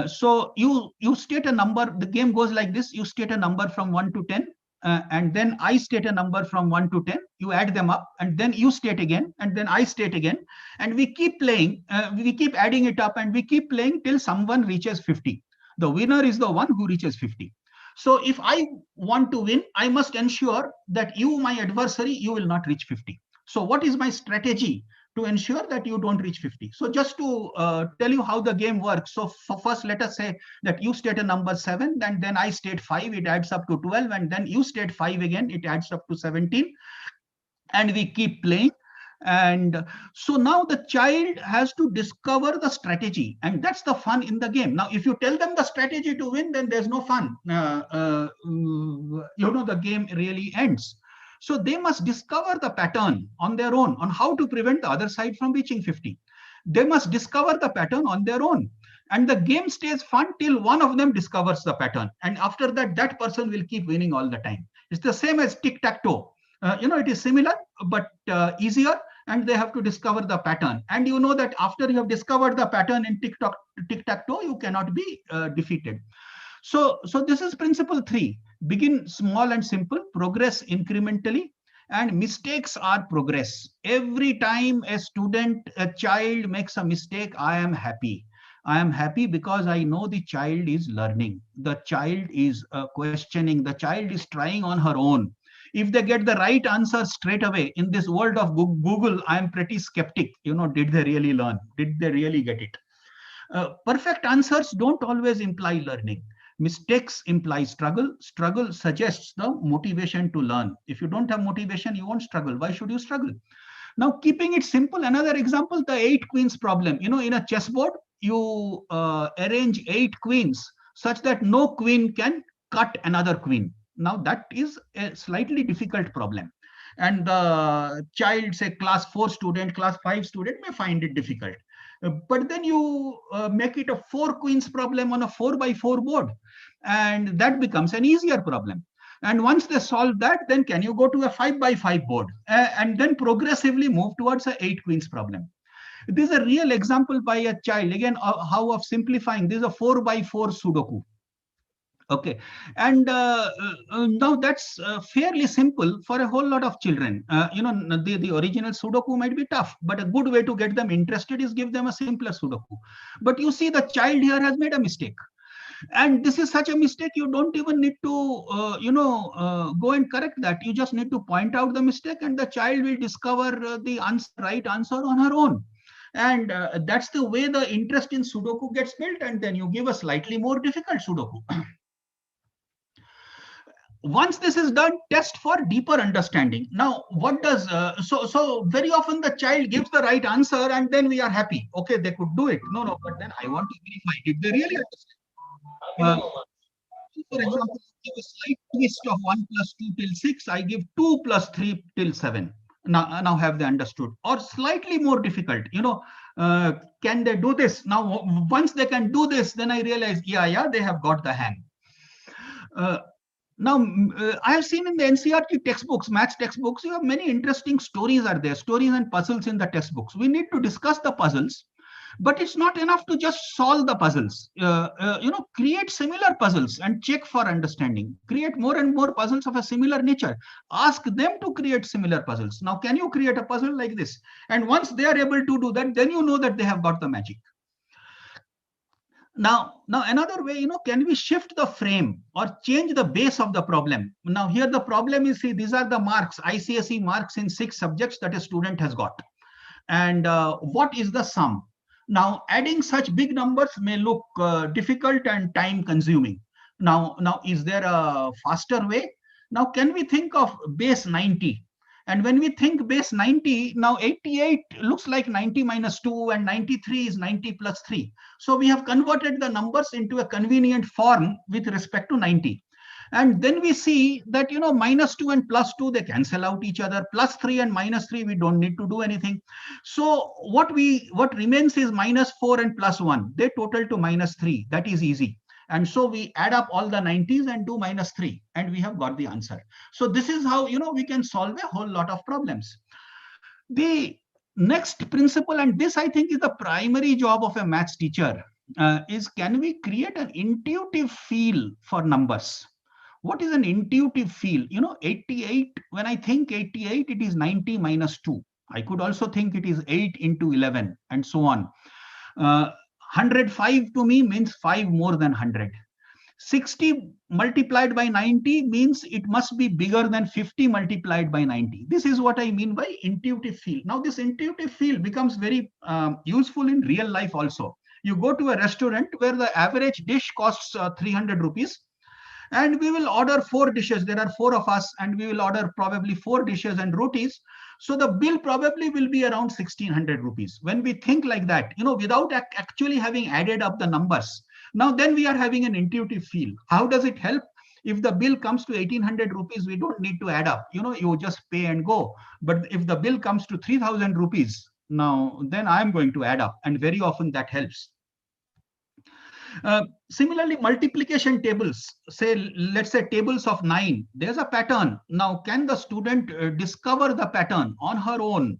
So you state a number. The game goes like this. You state a number from 1 to 10. And then I state a number from 1 to 10. You add them up, and then you state again, and then I state again. And we keep playing. We keep adding it up, and we keep playing till someone reaches 50. The winner is the one who reaches 50. So if I want to win, I must ensure that you, my adversary, you will not reach 50. So what is my strategy to ensure that you don't reach 50? So just to tell you how the game works. So first, let us say that you state a number 7, and then I state 5, it adds up to 12, and then you state 5 again, it adds up to 17. And we keep playing. And so now the child has to discover the strategy, and that's the fun in the game. Now, if you tell them the strategy to win, then there's no fun. The game really ends. So they must discover the pattern on their own on how to prevent the other side from reaching 50. They must discover the pattern on their own. And the game stays fun till one of them discovers the pattern. And after that, that person will keep winning all the time. It's the same as tic-tac-toe. It is similar, but easier. And they have to discover the pattern. And you know that after you have discovered the pattern in tic-tac-toe, you cannot be defeated. So this is principle 3. Begin small and simple, progress incrementally, and mistakes are progress. Every time a child makes a mistake, I am happy. I am happy because I know the child is learning. The child is questioning. The child is trying on her own. If they get the right answer straight away in this world of Google, I am pretty skeptic. Did they really learn? Did they really get it? Perfect answers don't always imply learning. Mistakes imply struggle. Struggle suggests the motivation to learn. If you don't have motivation, you won't struggle. Why should you struggle? Now, keeping it simple, another example, the 8 queens problem. In a chessboard, you arrange 8 queens such that no queen can cut another queen. Now, that is a slightly difficult problem. And the child, say class 4 student, class 5 student may find it difficult. But then you make it a 4 queens problem on a 4x4 board, and that becomes an easier problem. And once they solve that, then can you go to a 5x5 board and then progressively move towards a 8 queens problem. This is a real example by a child. Again, how of simplifying. This is a 4x4 Sudoku. Okay, and now that's fairly simple for a whole lot of children. The original Sudoku might be tough, but a good way to get them interested is give them a simpler Sudoku. But you see, the child here has made a mistake. And this is such a mistake, you don't even need to, go and correct that. You just need to point out the mistake, and the child will discover the right answer on her own. And that's the way the interest in Sudoku gets built, and then you give a slightly more difficult Sudoku. Once this is done, test for deeper understanding. Now, what does so very often the child gives the right answer, and then we are happy. Okay, they could do it. No, but then I want to verify, did they really understand? For example, give a slight twist of 1 plus 2 till 6. I give 2 plus 3 till 7. Now have they understood? Or slightly more difficult, can they do this? Now, once they can do this, then I realize, yeah, they have got the hang. Now, I have seen in the NCERT textbooks, maths textbooks, you have many interesting stories are there, stories and puzzles in the textbooks. We need to discuss the puzzles, but it's not enough to just solve the puzzles. Create similar puzzles and check for understanding. Create more and more puzzles of a similar nature. Ask them to create similar puzzles. Now, can you create a puzzle like this? And once they are able to do that, then you know that they have got the magic. Now another way, can we shift the frame or change the base of the problem? Now here the problem is, see, these are the marks, ICSE marks in 6 subjects that a student has got. And what is the sum? Now adding such big numbers may look difficult and time consuming. Now is there a faster way? Now can we think of base 90? And when we think base 90, now 88 looks like 90 minus 2, and 93 is 90 plus 3. So we have converted the numbers into a convenient form with respect to 90. And then we see that, minus 2 and plus 2, they cancel out each other. Plus 3 and minus 3, we don't need to do anything. So what remains is minus 4 and plus 1. They total to minus 3. That is easy. And so we add up all the 90s and do minus 3, and we have got the answer. So this is how, we can solve a whole lot of problems. The next principle, and this I think is the primary job of a maths teacher, is can we create an intuitive feel for numbers? What is an intuitive feel? 88, when I think 88, it is 90 minus 2. I could also think it is 8 into 11 and so on. 105 to me means 5 more than 100. 60 multiplied by 90 means it must be bigger than 50 multiplied by 90. This is what I mean by intuitive feel. Now this intuitive feel becomes very useful in real life also. You go to a restaurant where the average dish costs 300 rupees. And we will order 4 dishes. There are 4 of us, and we will order probably 4 dishes and rotis. So the bill probably will be around 1600 rupees. When we think like that, without actually having added up the numbers, now then we are having an intuitive feel. How does it help? If the bill comes to 1800 rupees, we don't need to add up. You just pay and go. But if the bill comes to 3000 rupees, now then I'm going to add up. And very often that helps. Similarly, multiplication tables, let's say tables of 9, there's a pattern. Now, can the student discover the pattern on her own?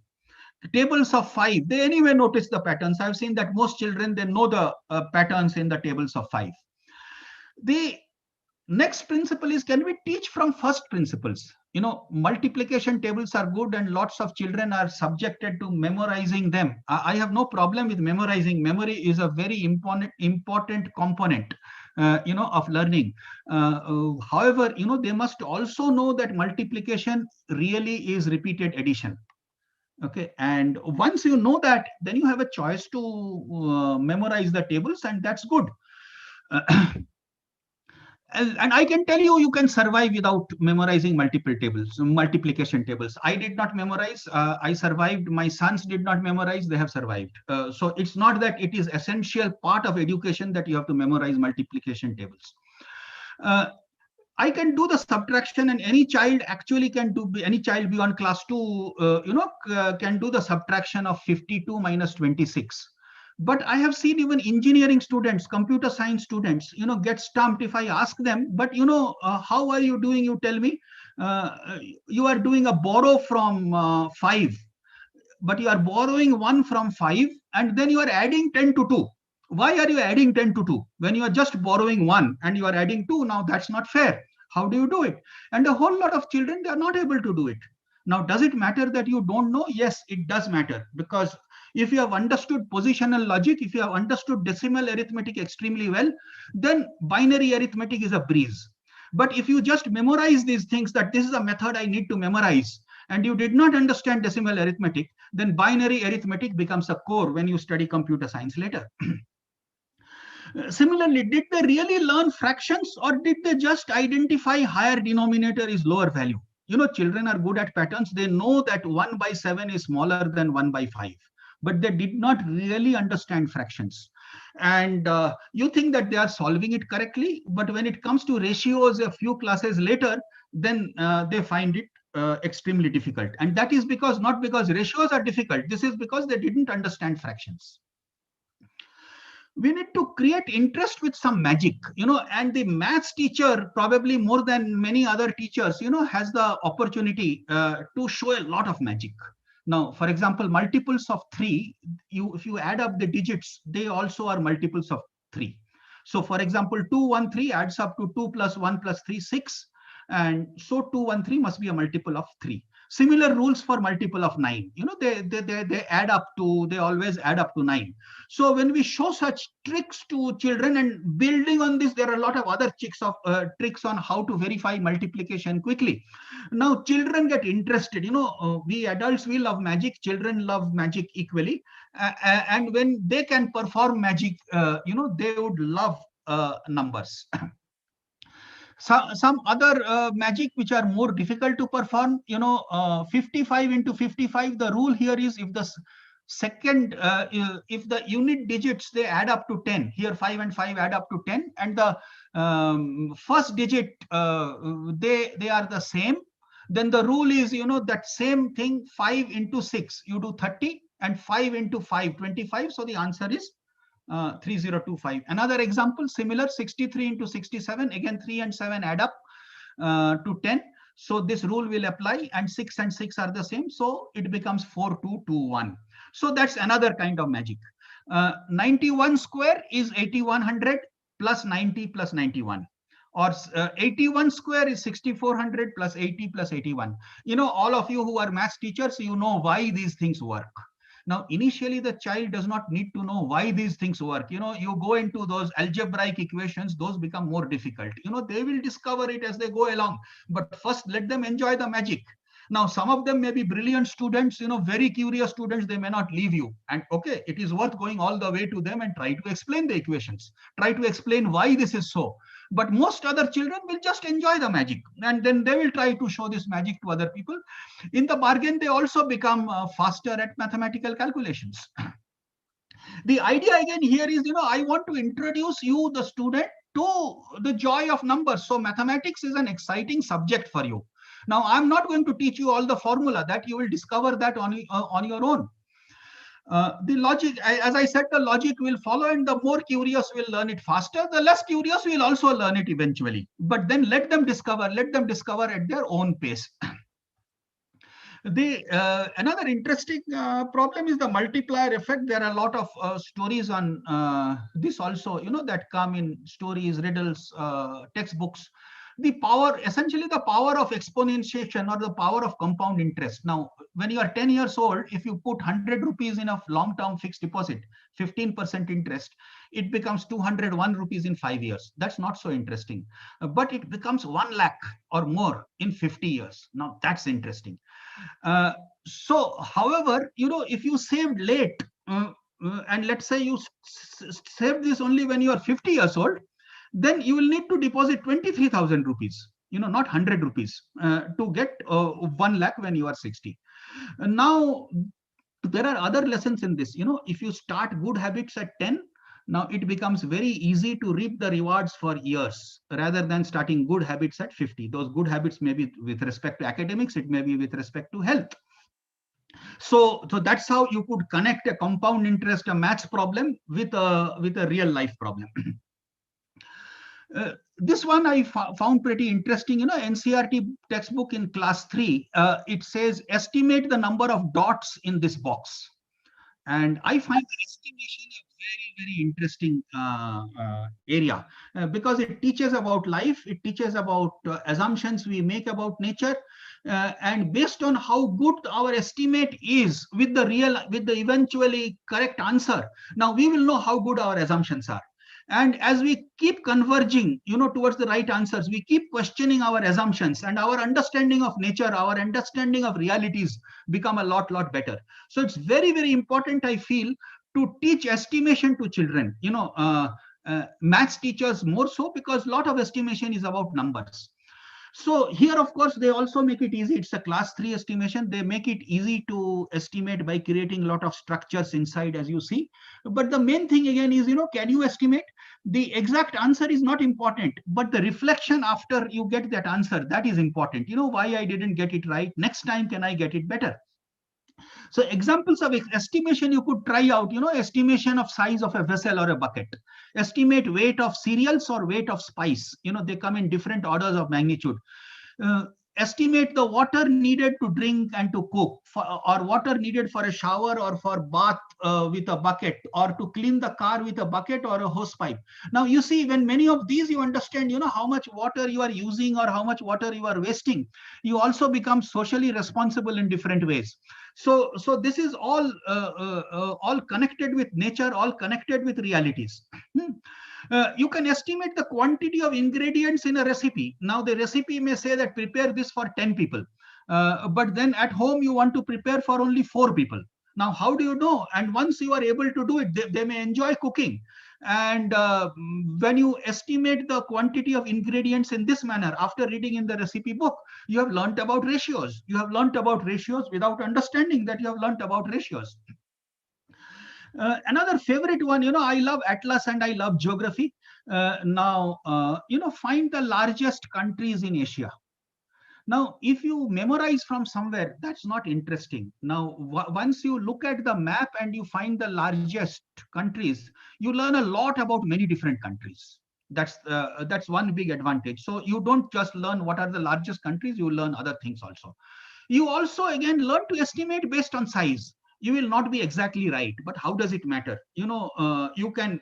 Tables of 5, they anyway notice the patterns. I've seen that most children, they know the patterns in the tables of 5. The next principle is, can we teach from first principles? Multiplication tables are good, and lots of children are subjected to memorizing them. I have no problem with memorizing. Memory is a very important component, of learning. However, they must also know that multiplication really is repeated addition. Okay, and once you know that, then you have a choice to memorize the tables, and that's good. And I can tell you, you can survive without memorizing multiple tables, multiplication tables. I did not memorize. I survived. My sons did not memorize. They have survived. So it's not that it is essential part of education that you have to memorize multiplication tables. I can do the subtraction, and any child actually can do. Any child beyond class 2, can do the subtraction of 52 minus 26. But I have seen even engineering students, computer science students, get stumped if I ask them. But how are you doing? You tell me. You are doing a borrow from 5, but you are borrowing 1 from 5, and then you are adding 10 to 2. Why are you adding 10 to 2 when you are just borrowing 1 and you are adding 2? Now that's not fair. How do you do it? And a whole lot of children, they are not able to do it. Now, does it matter that you don't know? Yes, it does matter, because if you have understood positional logic, if you have understood decimal arithmetic extremely well, then binary arithmetic is a breeze. But if you just memorize these things, that this is a method I need to memorize, and you did not understand decimal arithmetic, then binary arithmetic becomes a core when you study computer science later. Similarly, did they really learn fractions, or did they just identify higher denominator is lower value? Children are good at patterns. They know that 1 by 7 is smaller than 1 by 5, but they did not really understand fractions. And you think that they are solving it correctly, but when it comes to ratios a few classes later, then they find it extremely difficult. And that is because, not because ratios are difficult, this is because they didn't understand fractions. We need to create interest with some magic, and the maths teacher, probably more than many other teachers, has the opportunity to show a lot of magic. Now, for example, multiples of 3, if you add up the digits, they also are multiples of 3. So, for example, 213 adds up to 2 plus 1 plus 3, 6. And so 213 must be a multiple of 3. Similar rules for multiple of 9. They add up to, they always add up to 9. So when we show such tricks to children, and building on this, there are a lot of other tricks on how to verify multiplication quickly. Now children get interested. We adults, we love magic. Children love magic equally. And when they can perform magic, they would love numbers. Some other magic which are more difficult to perform, 55 into 55, the rule here is if the second, if the unit digits, they add up to 10, here 5 and 5 add up to 10, and the first digit, they are the same, then the rule is, that same thing, 5 into 6, you do 30, and 5 into 5, 25. So the answer is 3025. Another example, similar, 63 into 67, again 3 and 7 add up to 10. So this rule will apply, and 6 and 6 are the same. So it becomes 4221. So that's another kind of magic. 91 square is 8100 plus 90 plus 91. Or 81 square is 6400 plus 80 plus 81. All of you who are math teachers, you know why these things work. Now, initially, the child does not need to know why these things work. You go into those algebraic equations, those become more difficult. They will discover it as they go along. But first, let them enjoy the magic. Now, some of them may be brilliant students, very curious students, they may not leave you. And okay, it is worth going all the way to them and try to explain the equations. Try to explain why this is so. But most other children will just enjoy the magic, and then they will try to show this magic to other people. In the bargain, they also become faster at mathematical calculations. The idea again here is, I want to introduce you, the student, to the joy of numbers. So mathematics is an exciting subject for you. Now, I'm not going to teach you all the formula. That you will discover that on your own. The logic, as I said, the logic will follow, and the more curious will learn it faster. The less curious will also learn it eventually. But then let them discover at their own pace. Another interesting problem is the multiplier effect. There are a lot of stories on this also, that come in stories, riddles, textbooks. Essentially the power of exponentiation, or the power of compound interest. Now, when you are 10 years old, if you put 100 rupees in a long-term fixed deposit, 15% interest, it becomes 201 rupees in 5 years. That's not so interesting. But it becomes 1 lakh or more in 50 years. Now that's interesting. So, however, if you saved late, and let's say you saved this only when you are 50 years old, then you will need to deposit 23,000 rupees, not 100 rupees, to get 1 lakh when you are 60. Now, there are other lessons in this. If you start good habits at 10, now it becomes very easy to reap the rewards for years rather than starting good habits at 50. Those good habits may be with respect to academics, it may be with respect to health. So that's how you could connect a compound interest, a maths problem with a real life problem. This one I found pretty interesting. NCERT textbook in class 3, it says estimate the number of dots in this box. And I find the estimation a very, very interesting area, because it teaches about life, it teaches about assumptions we make about nature, and based on how good our estimate is with the eventually correct answer, now we will know how good our assumptions are. And as we keep converging, towards the right answers, we keep questioning our assumptions, and our understanding of nature, our understanding of realities become a lot better. So it's very, very important, I feel, to teach estimation to children. Maths teachers more so, because a lot of estimation is about numbers. So here, of course, they also make it easy. It's a class 3 estimation. They make it easy to estimate by creating a lot of structures inside, as you see. But the main thing again is, can you estimate? The exact answer is not important, but the reflection after you get that answer, that is important. Why I didn't get it right? Next time, can I get it better? So examples of estimation you could try out, estimation of size of a vessel or a bucket, estimate weight of cereals or weight of spice. They come in different orders of magnitude. Estimate the water needed to drink and to cook, or water needed for a shower or for bath with a bucket, or to clean the car with a bucket or a hose pipe. Now you see, when many of these you understand, how much water you are using or how much water you are wasting, you also become socially responsible in different ways. So this is all connected with nature, all connected with realities. You can estimate the quantity of ingredients in a recipe. Now the recipe may say that prepare this for 10 people, but then at home you want to prepare for only 4 people. Now how do you know? And once you are able to do it, they may enjoy cooking. And when you estimate the quantity of ingredients in this manner, after reading in the recipe book, you have learnt about ratios. You have learnt about ratios without understanding that you have learnt about ratios. Another favorite one, I love Atlas and I love geography. Find the largest countries in Asia. Now, if you memorize from somewhere, that's not interesting. Now, once you look at the map and you find the largest countries, you learn a lot about many different countries. That's one big advantage. So you don't just learn what are the largest countries, you learn other things also. You also, again, learn to estimate based on size. You will not be exactly right, but how does it matter? You can,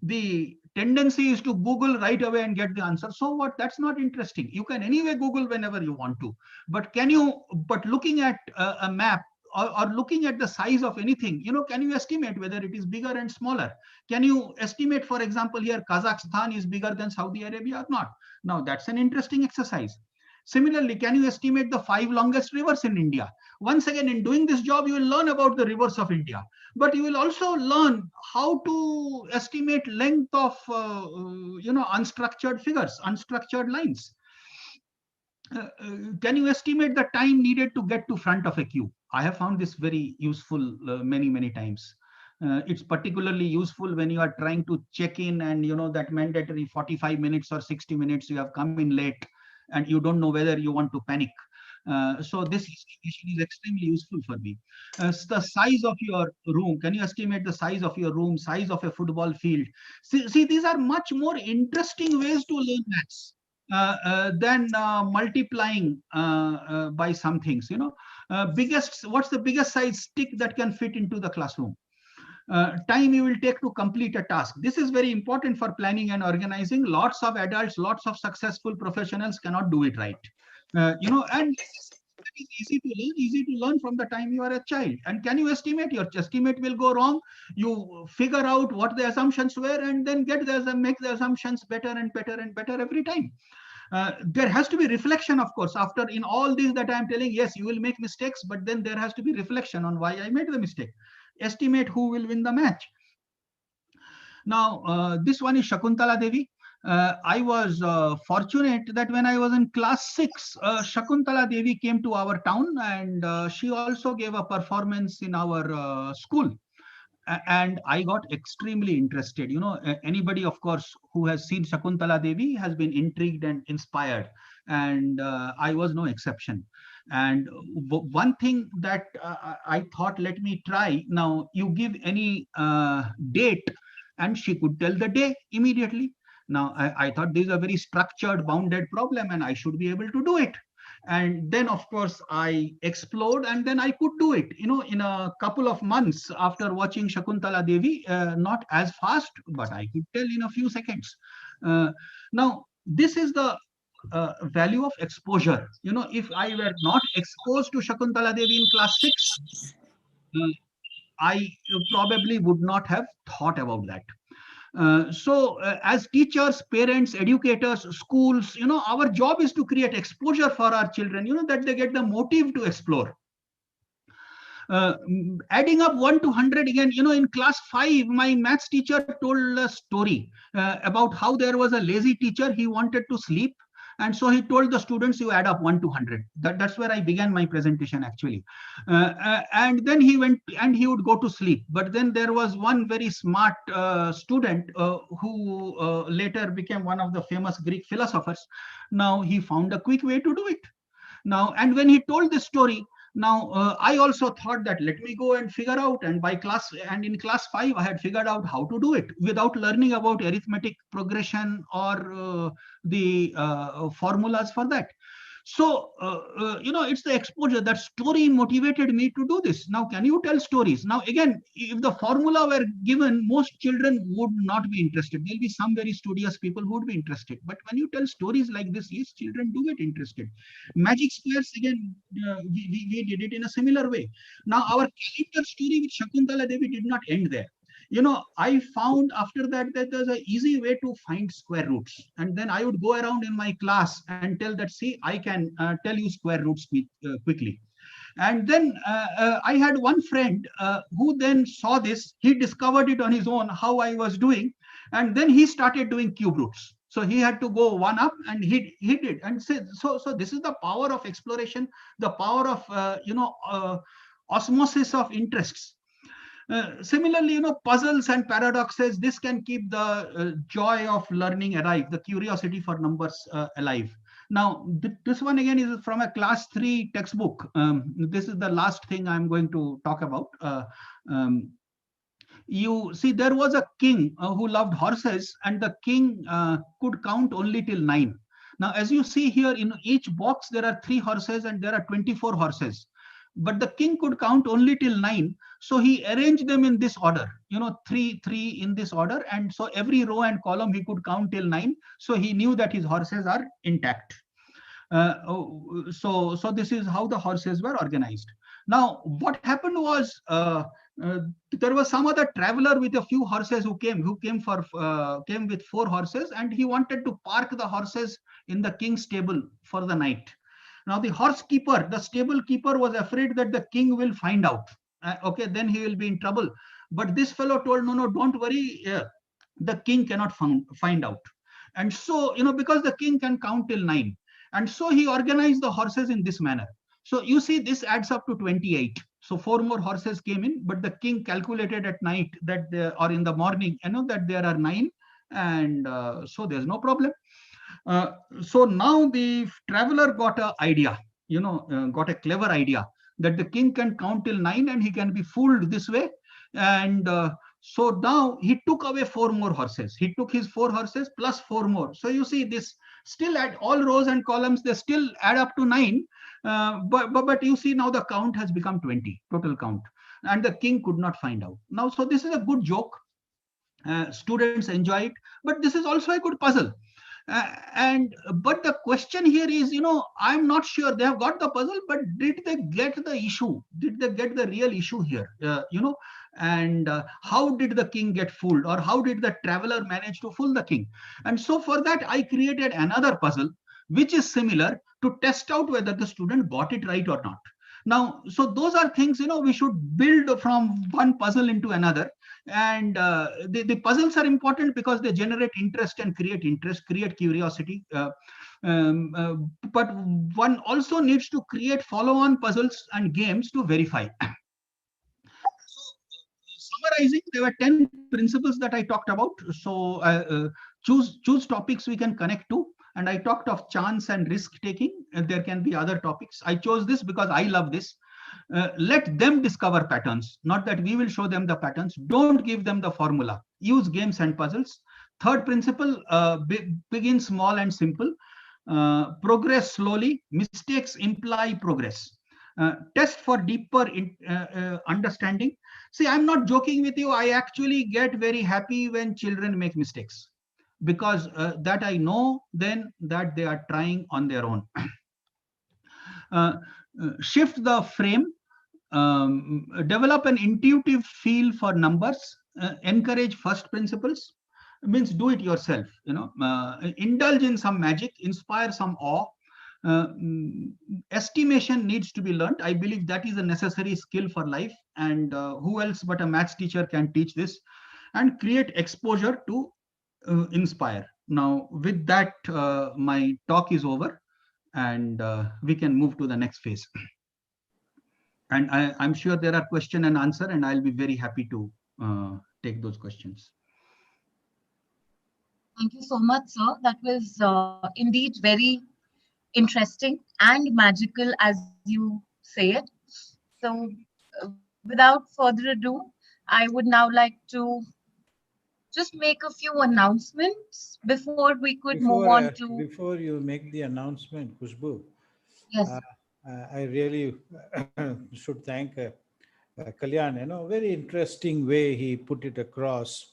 the tendency is to Google right away and get the answer. So what? That's not interesting. You can anyway Google whenever you want to, but looking at a map or looking at the size of anything, can you estimate whether it is bigger and smaller? Can you estimate, for example, here Kazakhstan is bigger than Saudi Arabia or not? Now that's an interesting exercise. Similarly, can you estimate the 5 longest rivers in India? Once again, in doing this job, you will learn about the rivers of India, but you will also learn how to estimate length of, unstructured figures, unstructured lines. Can you estimate the time needed to get to front of a queue? I have found this very useful many times. It's particularly useful when you are trying to check in and, that mandatory 45 minutes or 60 minutes you have come in late, and you don't know whether you want to panic. So this estimation is extremely useful for me. The size of your room. Can you estimate the size of your room, size of a football field? See, these are much more interesting ways to learn maths than multiplying by some things. What's the biggest size stick that can fit into the classroom? Time you will take to complete a task. This is very important for planning and organizing. Lots of adults, lots of successful professionals cannot do it right. And is easy to learn from the time you are a child. And can you estimate? Your estimate will go wrong. You figure out what the assumptions were and then make the assumptions better and better and better every time. There has to be reflection, of course, after in all this that I'm telling. Yes, you will make mistakes, but then there has to be reflection on why I made the mistake. Estimate who will win the match. Now, this one is Shakuntala Devi. I was fortunate that when I was in class 6, Shakuntala Devi came to our town, and she also gave a performance in our school. And I got extremely interested. You know, anybody, of course, who has seen Shakuntala Devi has been intrigued and inspired, and I was no exception. And one thing that I thought, let me try. Now, you give any date, and she could tell the day immediately. Now, I thought this is a very structured, bounded problem, and I should be able to do it. And then, of course, I explored, and then I could do it, you know, in a couple of months after watching Shakuntala Devi. Not as fast, but I could tell in a few seconds. Now, this is the value of exposure. You know, if I were not exposed to Shakuntala Devi in class 6, I probably would not have thought about that. As teachers, parents, educators, schools, you know, our job is to create exposure for our children, you know, that they get the motive to explore. Adding up 1 to 100 again, you know, in class 5, my maths teacher told a story about how there was a lazy teacher. He wanted to sleep. And so he told the students, you add up 1 to 100. That's where I began my presentation, actually. And then he went and he would go to sleep. But then there was one very smart student who later became one of the famous Greek philosophers. Now, he found a quick way to do it. Now, and when he told this story, now I also thought that let me go and figure out, and in class 5 I had figured out how to do it without learning about arithmetic progression or the formulas for that. So, you know, it's the exposure. That story motivated me to do this. Now, can you tell stories? Now, again, if the formula were given, most children would not be interested. There'll be some very studious people who would be interested. But when you tell stories like this, yes, children do get interested. Magic squares, again, we did it in a similar way. Now, our calendar story with Shakuntala Devi did not end there. You know, I found after that there's an easy way to find square roots. And then I would go around in my class and tell that, see, I can tell you square roots quickly. And then I had one friend who then saw this. He discovered it on his own, how I was doing. And then he started doing cube roots. So he had to go one up, and he did. And said, so this is the power of exploration, the power of, you know, osmosis of interests. Similarly, you know, puzzles and paradoxes, this can keep the joy of learning alive, the curiosity for numbers alive. Now, this one again is from a class 3 textbook. This is the last thing I'm going to talk about. You see, there was a king who loved horses, and the king could count only till 9. Now, as you see here, in each box, there are 3 horses and there are 24 horses. But the king could count only till 9. So he arranged them in this order, you know, 3, 3 in this order. And so every row and column he could count till 9. So he knew that his horses are intact. So this is how the horses were organized. Now, what happened was there was some other traveler with a few horses who came with 4 horses, and he wanted to park the horses in the king's stable for the night. Now, the horsekeeper, the stable keeper, was afraid that the king will find out. Okay, then he will be in trouble. But this fellow told, no, don't worry, the king cannot find out. And so, you know, because the king can count till 9. And so he organized the horses in this manner. So you see, this adds up to 28. So 4 more horses came in, but the king calculated at night that or in the morning, you know, that there are 9. And so there's no problem. So now the traveler got an idea, you know, got a clever idea that the king can count till 9 and he can be fooled this way. And so now he took away 4 more horses. He took his 4 horses plus 4 more. So you see, this still at all rows and columns, they still add up to 9. But you see, now the count has become 20, total count. And the king could not find out. Now, so this is a good joke. Students enjoy it. But this is also a good puzzle. But the question here is, I'm not sure they have got the puzzle, but did they get the issue? Did they get the real issue here? And how did the king get fooled, or how did the traveler manage to fool the king? And so for that, I created another puzzle, which is similar, to test out whether the student got it right or not. Now, so those are things, we should build from one puzzle into another. And the puzzles are important because they generate interest and create curiosity. But one also needs to create follow-on puzzles and games to verify. So, summarizing, there were 10 principles that I talked about. So choose topics we can connect to. And I talked of chance and risk taking, and there can be other topics. I chose this because I love this. Let them discover patterns, not that we will show them the patterns. Don't give them the formula. Use games and puzzles. Third principle, begin small and simple. Progress slowly. Mistakes imply progress. Test for deeper understanding. See, I'm not joking with you. I actually get very happy when children make mistakes, because that I know then that they are trying on their own. Shift the frame. Develop an intuitive feel for numbers. Encourage first principles. Means do it yourself. Indulge in some magic. Inspire some awe. Estimation needs to be learned. I believe that is a necessary skill for life, and who else but a maths teacher can teach this? And create exposure to inspire. Now, with that, my talk is over, and we can move to the next phase. And I'm sure there are question and answer, and I'll be very happy to take those questions. Thank you so much, sir. That was indeed very interesting and magical, as you say it. So, without further ado, I would now like to just make a few announcements before we could move on to. Before you make the announcement, Khushbu, Yes. uh, I really should thank Kalyan. Very interesting way he put it across.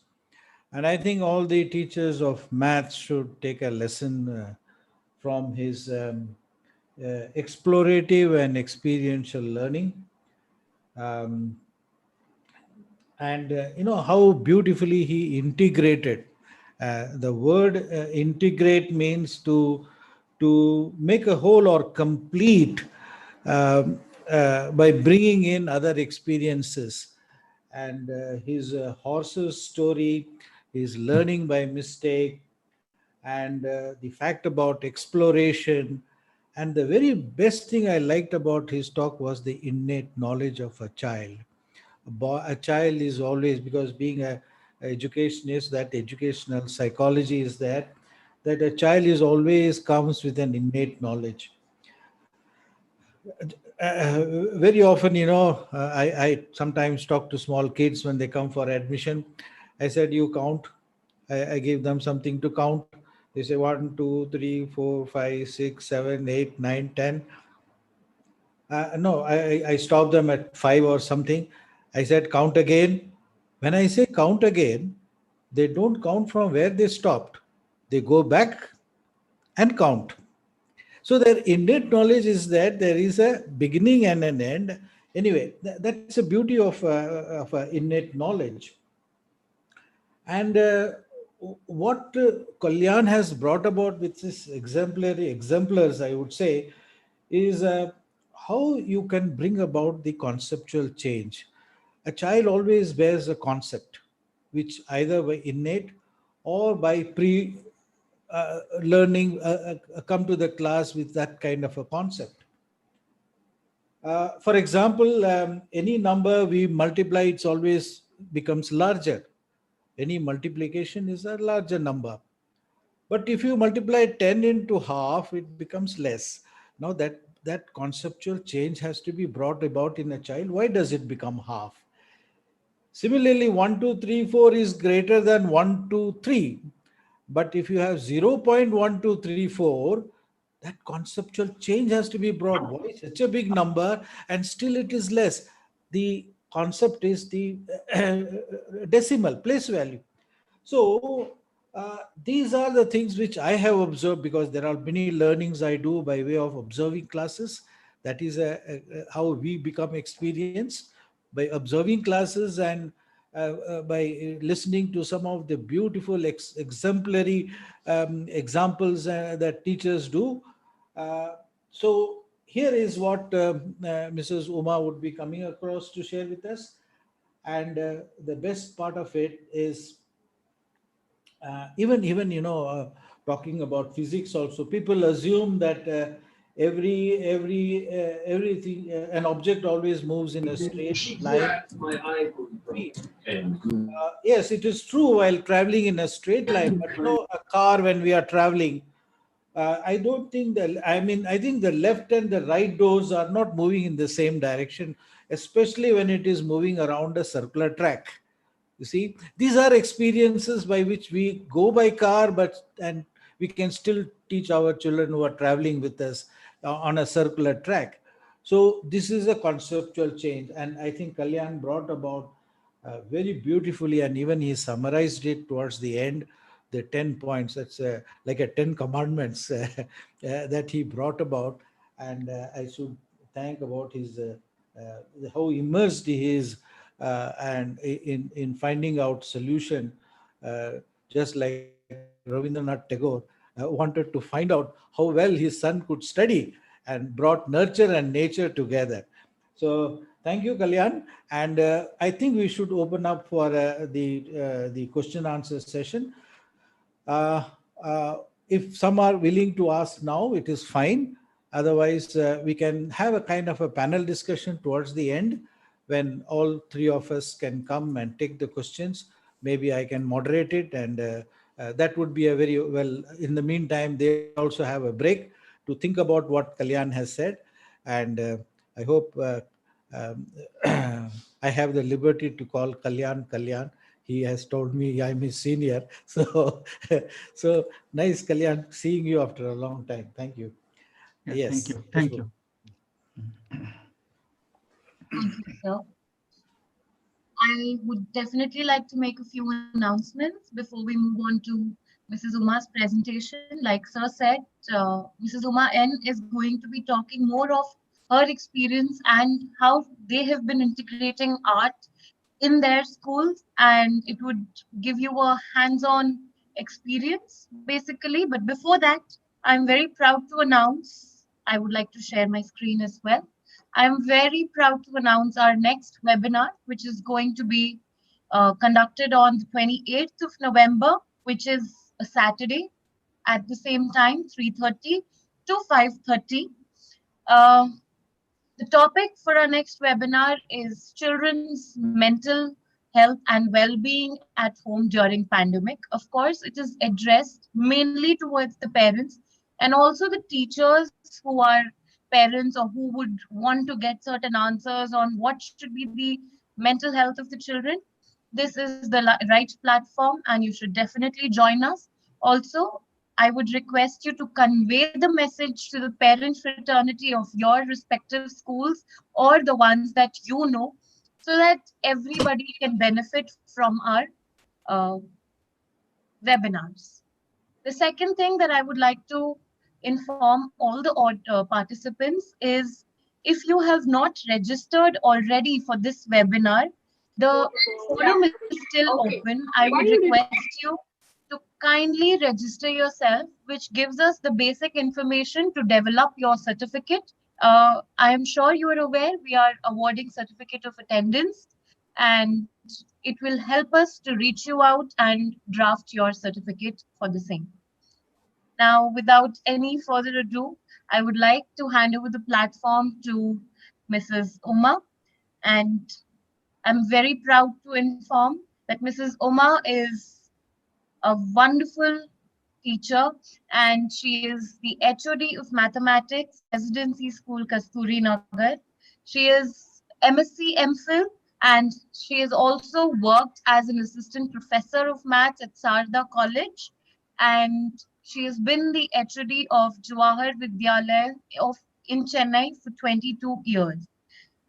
And I think all the teachers of maths should take a lesson from his explorative and experiential learning. Um, and how beautifully he integrated. The word integrate means to make a whole or complete, by bringing in other experiences. And his horse's story, his learning by mistake, and the fact about exploration. And the very best thing I liked about his talk was the innate knowledge of a child. A child is always, because being a educationist, that educational psychology is that a child is always comes with an innate knowledge. Very often, I sometimes talk to small kids when they come for admission. I said, you count. I give them something to count. They say 1, 2, 3, 4, 5, 6, 7, 8, 9, 10. No, I stopped them at 5 or something. I said, count again. When I say count again, they don't count from where they stopped. They go back and count. So their innate knowledge is that there is a beginning and an end. Anyway, that's the beauty of innate knowledge. And what Kalyan has brought about with this exemplars, I would say, is how you can bring about the conceptual change. A child always bears a concept, which either by innate or by learning, come to the class with that kind of a concept. For example, any number we multiply, it's always becomes larger. Any multiplication is a larger number. But if you multiply 10 into half, it becomes less. Now that conceptual change has to be brought about in a child. Why does it become half? Similarly, 1, 2, 3, 4 is greater than 1, 2, 3. But if you have 0.1234, that conceptual change has to be brought. Why such a big number and still it is less? The concept is the decimal place value. So These are the things which I have observed, because there are many learnings I do by way of observing classes. That is how we become experienced, by observing classes, and by listening to some of the beautiful exemplary examples that teachers do. Uh, so here is what Mrs. Uma would be coming across to share with us. And the best part of it is, even talking about physics also, people assume that everything, an object always moves in a straight line. Yes, it is true while traveling in a straight line, but a car, when we are traveling, I don't think I think the left and the right doors are not moving in the same direction, especially when it is moving around a circular track. You see, these are experiences by which we go by car, and we can still teach our children who are traveling with us on a circular track. So this is a conceptual change, and I think Kalyan brought about very beautifully, and even he summarized it towards the end, the 10 points. That's like a 10 commandments that he brought about. And I should thank about his how immersed he is and in finding out solution, just like Rabindranath Tagore wanted to find out how well his son could study, and brought nurture and nature together. So thank you, Kalyan. And I think we should open up for the question answer session. Uh, uh, if some are willing to ask now, it is fine. Otherwise, we can have a kind of a panel discussion towards the end, when all three of us can come and take the questions. Maybe I can moderate it, and that would be a very well. In the meantime, they also have a break to think about what Kalyan has said. And I hope um, I have the liberty to call Kalyan Kalyan. He has told me I'm his senior. So, so nice, Kalyan, seeing you after a long time. Thank you. Yeah, thank Yes. you. Thank you. Thank you, sir. I would definitely like to make a few announcements before we move on to Mrs. Uma's presentation. Like Sir said, Mrs. Uma N is going to be talking more of her experience and how they have been integrating art in their schools, and it would give you a hands-on experience basically. But before that, I'm very proud to announce, I would like to share my screen as well. I'm very proud to announce our next webinar, which is going to be conducted on the 28th of November, which is a Saturday, at the same time, 3:30 to 5:30. Uh, the topic for our next webinar is children's mental health and well-being at home during pandemic. Of course, it is addressed mainly towards the parents and also the teachers who are parents or who would want to get certain answers on what should be the mental health of the children. This is the right platform and you should definitely join us. Also, I would request you to convey the message to the parent fraternity of your respective schools or the ones that you know, so that everybody can benefit from our uh, webinars. The second thing that I would like to inform all the participants is, if you have not registered already for this webinar, the forum is still open. I would request you to kindly register yourself, which gives us the basic information to develop your certificate. I am sure you are aware we are awarding certificate of attendance, and it will help us to reach you out and draft your certificate for the same. Now, without any further ado, I would like to hand over the platform to Mrs. Uma, and I'm very proud to inform that Mrs. Uma is a wonderful teacher, and she is the HOD of Mathematics, Residency School, Kasturi Nagar. She is MSc MPhil, and she has also worked as an assistant professor of maths at Sarda College, and she has been the HOD of Jawahar Vidyalaya of in Chennai for 22 years.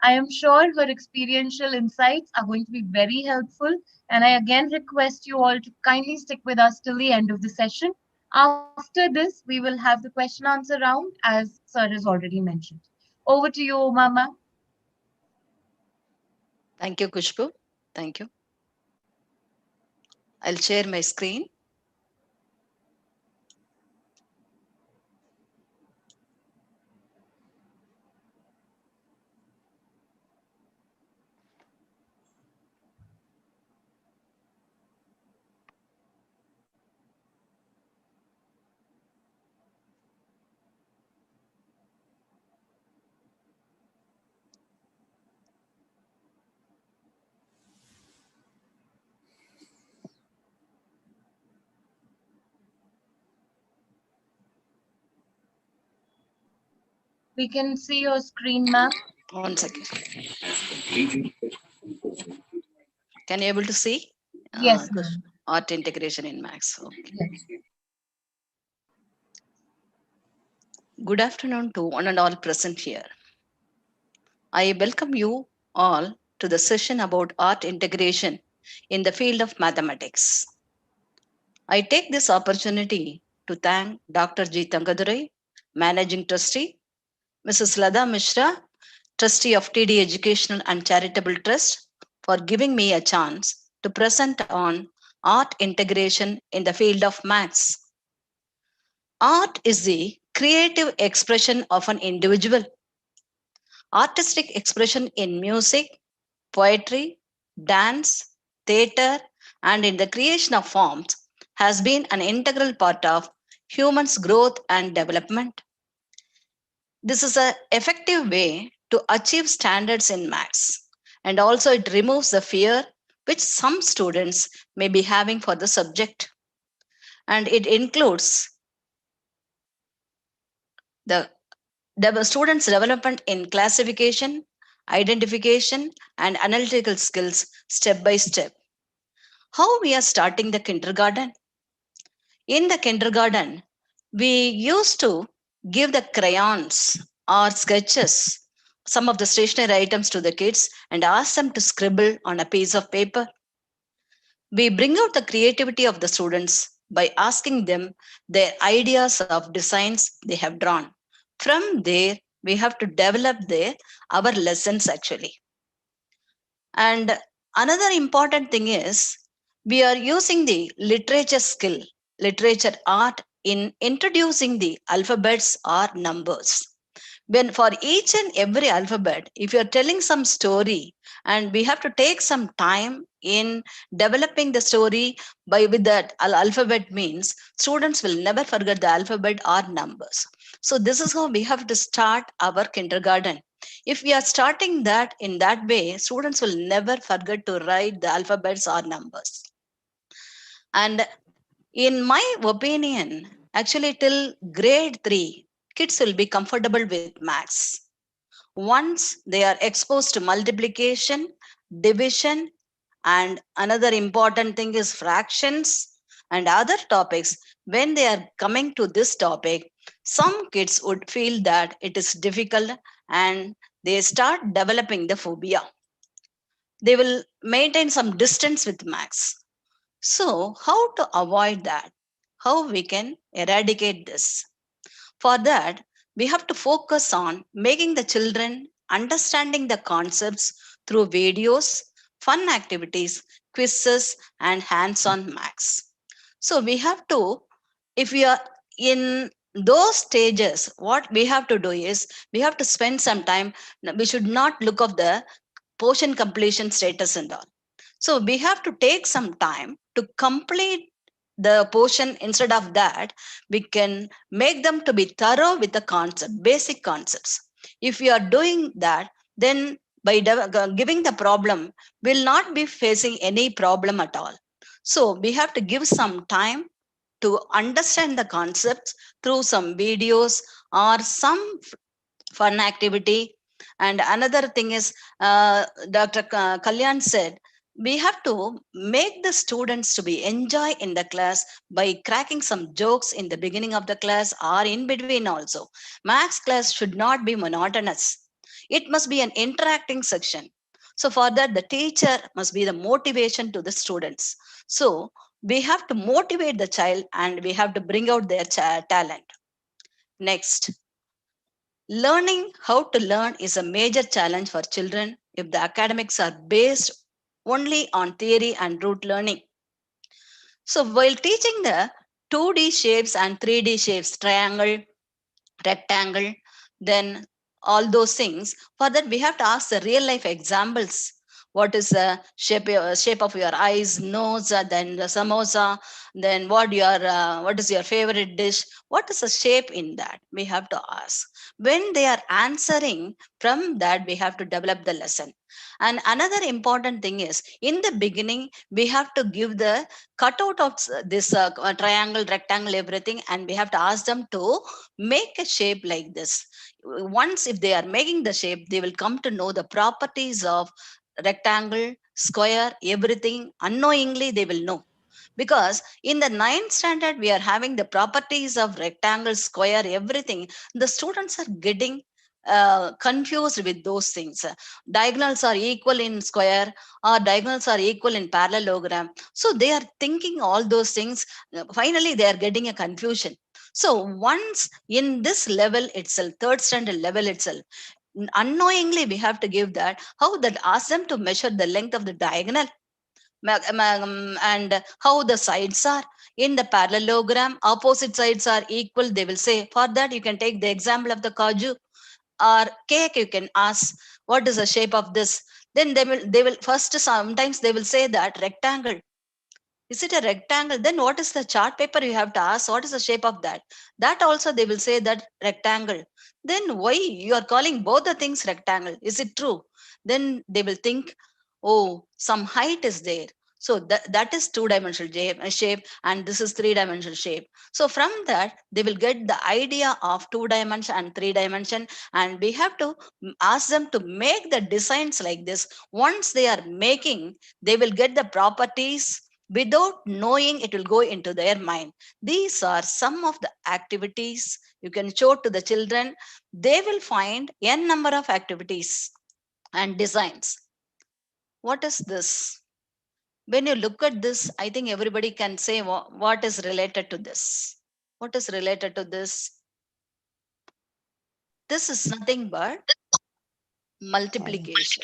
I am sure her experiential insights are going to be very helpful. And I again request you all to kindly stick with us till the end of the session. After this, we will have the question answer round, as Sir has already mentioned. Over to you, Mama. Thank you, Kushbu. Thank you. I'll share my screen. We can see your screen, ma'am. One second. Can you able to see? Yes, ma'am. Art integration in Max. Okay. Yes. Good afternoon to one and all present here. I welcome you all to the session about art integration in the field of mathematics. I take this opportunity to thank Dr. G. Tangadurai, Managing Trustee, Mrs. Lada Mishra, Trustee of TD Educational and Charitable Trust, for giving me a chance to present on art integration in the field of maths. Art is the creative expression of an individual. Artistic expression in music, poetry, dance, theatre, and in the creation of forms has been an integral part of humans' growth and development. This is an effective way to achieve standards in maths, and also it removes the fear which some students may be having for the subject. And it includes the students' development in classification, identification, and analytical skills step by step. How we are starting the kindergarten? In the kindergarten, we used to give the crayons or sketches, some of the stationery items to the kids and ask them to scribble on a piece of paper. We bring out the creativity of the students by asking them their ideas of designs they have drawn. From there, we have to develop our lessons actually. And another important thing is we are using the literature skill, literature art in introducing the alphabets or numbers. When for each and every alphabet, if you're telling some story, and we have to take some time in developing the story by with that alphabet means students will never forget the alphabet or numbers. So this is how we have to start our kindergarten. If we are starting that in that way, students will never forget to write the alphabets or numbers. And in my opinion, actually till grade 3, kids will be comfortable with maths. Once they are exposed to multiplication, division, and another important thing is fractions and other topics, when they are coming to this topic, some kids would feel that it is difficult and they start developing the phobia. They will maintain some distance with maths. So, how to avoid that? How we can eradicate this? For that, we have to focus on making the children understanding the concepts through videos, fun activities, quizzes, and hands-on maths. So we have to, if we are in those stages, what we have to do is we have to spend some time. We should not look of the portion completion status and all. So we have to take some time to complete the portion. Instead of that, we can make them to be thorough with the concept, basic concepts. If we are doing that, then by giving the problem, we'll not be facing any problem at all. So we have to give some time to understand the concepts through some videos or some fun activity. And another thing is, Dr. Kalyan said, we have to make the students to be enjoy in the class by cracking some jokes in the beginning of the class or in between also. Maths class should not be monotonous. It must be an interacting section. So for that, the teacher must be the motivation to the students. So we have to motivate the child and we have to bring out their talent. Next, learning how to learn is a major challenge for children if the academics are based only on theory and rote learning. So while teaching the 2D shapes and 3D shapes, triangle, rectangle, then all those things, for that we have to ask the real life examples. What is the shape of your eyes, nose, then the samosa, then what is your favorite dish, what is the shape in that, we have to ask. When they are answering, from that we have to develop the lesson. And another important thing is, in the beginning we have to give the cutout of this triangle, rectangle, everything, and we have to ask them to make a shape like this. Once if they are making the shape, they will come to know the properties of rectangle, square, everything. Unknowingly they will know, because in the ninth standard we are having the properties of rectangle, square, everything. The students are getting confused with those things. Diagonals are equal in square, or diagonals are equal in parallelogram, so they are thinking all those things. Finally they are getting a confusion. So once in this level itself, third standard level itself, unknowingly we have to give that, how that, ask them to measure the length of the diagonal, and how the sides are. In the parallelogram, opposite sides are equal, they will say. For that you can take the example of the kaju or cake. You can ask, what is the shape of this? Then they will first, sometimes they will say that rectangle. Is it a rectangle? Then what is the chart paper? You have to ask, what is the shape of that? That also they will say that rectangle. Then why you are calling both the things rectangle? Is it true? Then they will think, oh, some height is there. So that is two-dimensional shape, and this is three-dimensional shape. So from that, they will get the idea of two-dimension and three-dimension, and we have to ask them to make the designs like this. Once they are making, they will get the properties. Without knowing, it will go into their mind. These are some of the activities you can show to the children. They will find n number of activities and designs. What is this? When you look at this, I think everybody can say what is related to this. What is related to this? This is nothing but multiplication,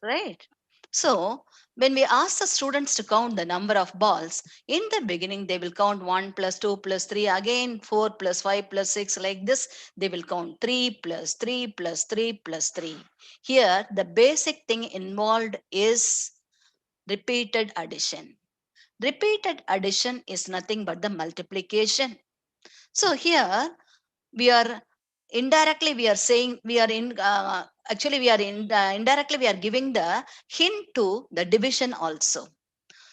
right? So when we ask the students to count the number of balls, in the beginning they will count 1 plus 2 plus 3, again 4 plus 5 plus 6, like this. They will count 3 plus 3 plus 3 plus 3. Here the basic thing involved is repeated addition. Repeated addition is nothing but the multiplication. So here we are indirectly we are saying, we are in actually we are in indirectly we are giving the hint to the division also.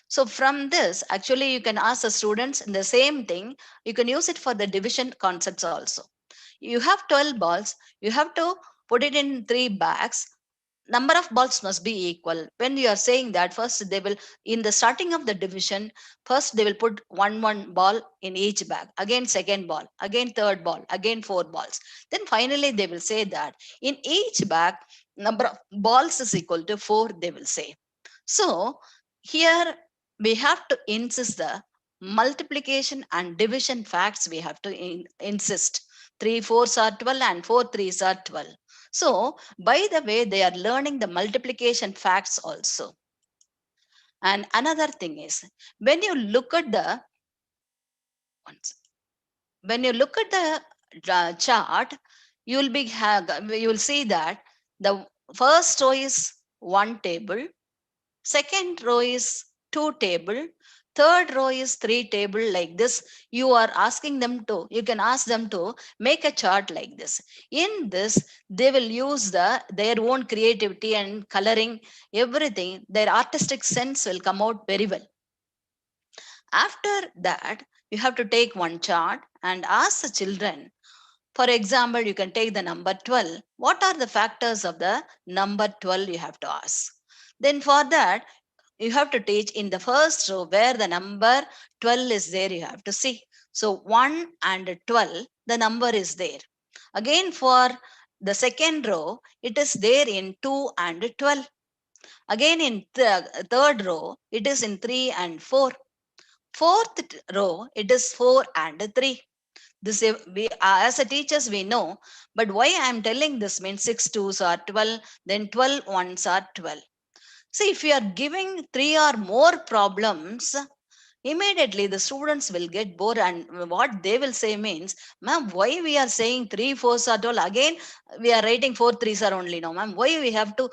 So from this, actually you can ask the students the same thing. You can use it for the division concepts also. You have 12 balls, you have to put it in 3 bags. Number of balls must be equal. When you are saying that, first they will, in the starting of the division, first they will put one ball in each bag, again second ball, again third ball, again 4 balls. Then finally they will say that in each bag number of balls is equal to 4, they will say. So here we have to insist the multiplication and division facts. We have to insist. 3 fours are 12 and 4 threes are 12. So by the way, they are learning the multiplication facts also. And another thing is, when you look at the when you look at the chart, you will you will see that the first row is 1 table, second row is 2 table, third row is 3 table, like this. You are asking them to, you can ask them to make a chart like this. In this they will use their own creativity and coloring, everything. Their artistic sense will come out very well. After that, you have to take one chart and ask the children. For example, you can take the number 12. What are the factors of the number 12? You have to ask. Then for that, you have to teach in the first row where the number 12 is there, you have to see. So 1 and 12, the number is there. Again, for the second row, it is there in 2 and 12. Again in the third row, it is in 3 and 4. Fourth row, it is 4 and 3. This we as a teachers we know, but why I am telling this means 6 twos are 12, then 12 ones are 12. See, if you are giving 3 or more problems, immediately the students will get bored, and what they will say means, ma'am, why we are saying 3 fours are 12? Again, we are writing 4 threes are only now, ma'am. Why we have to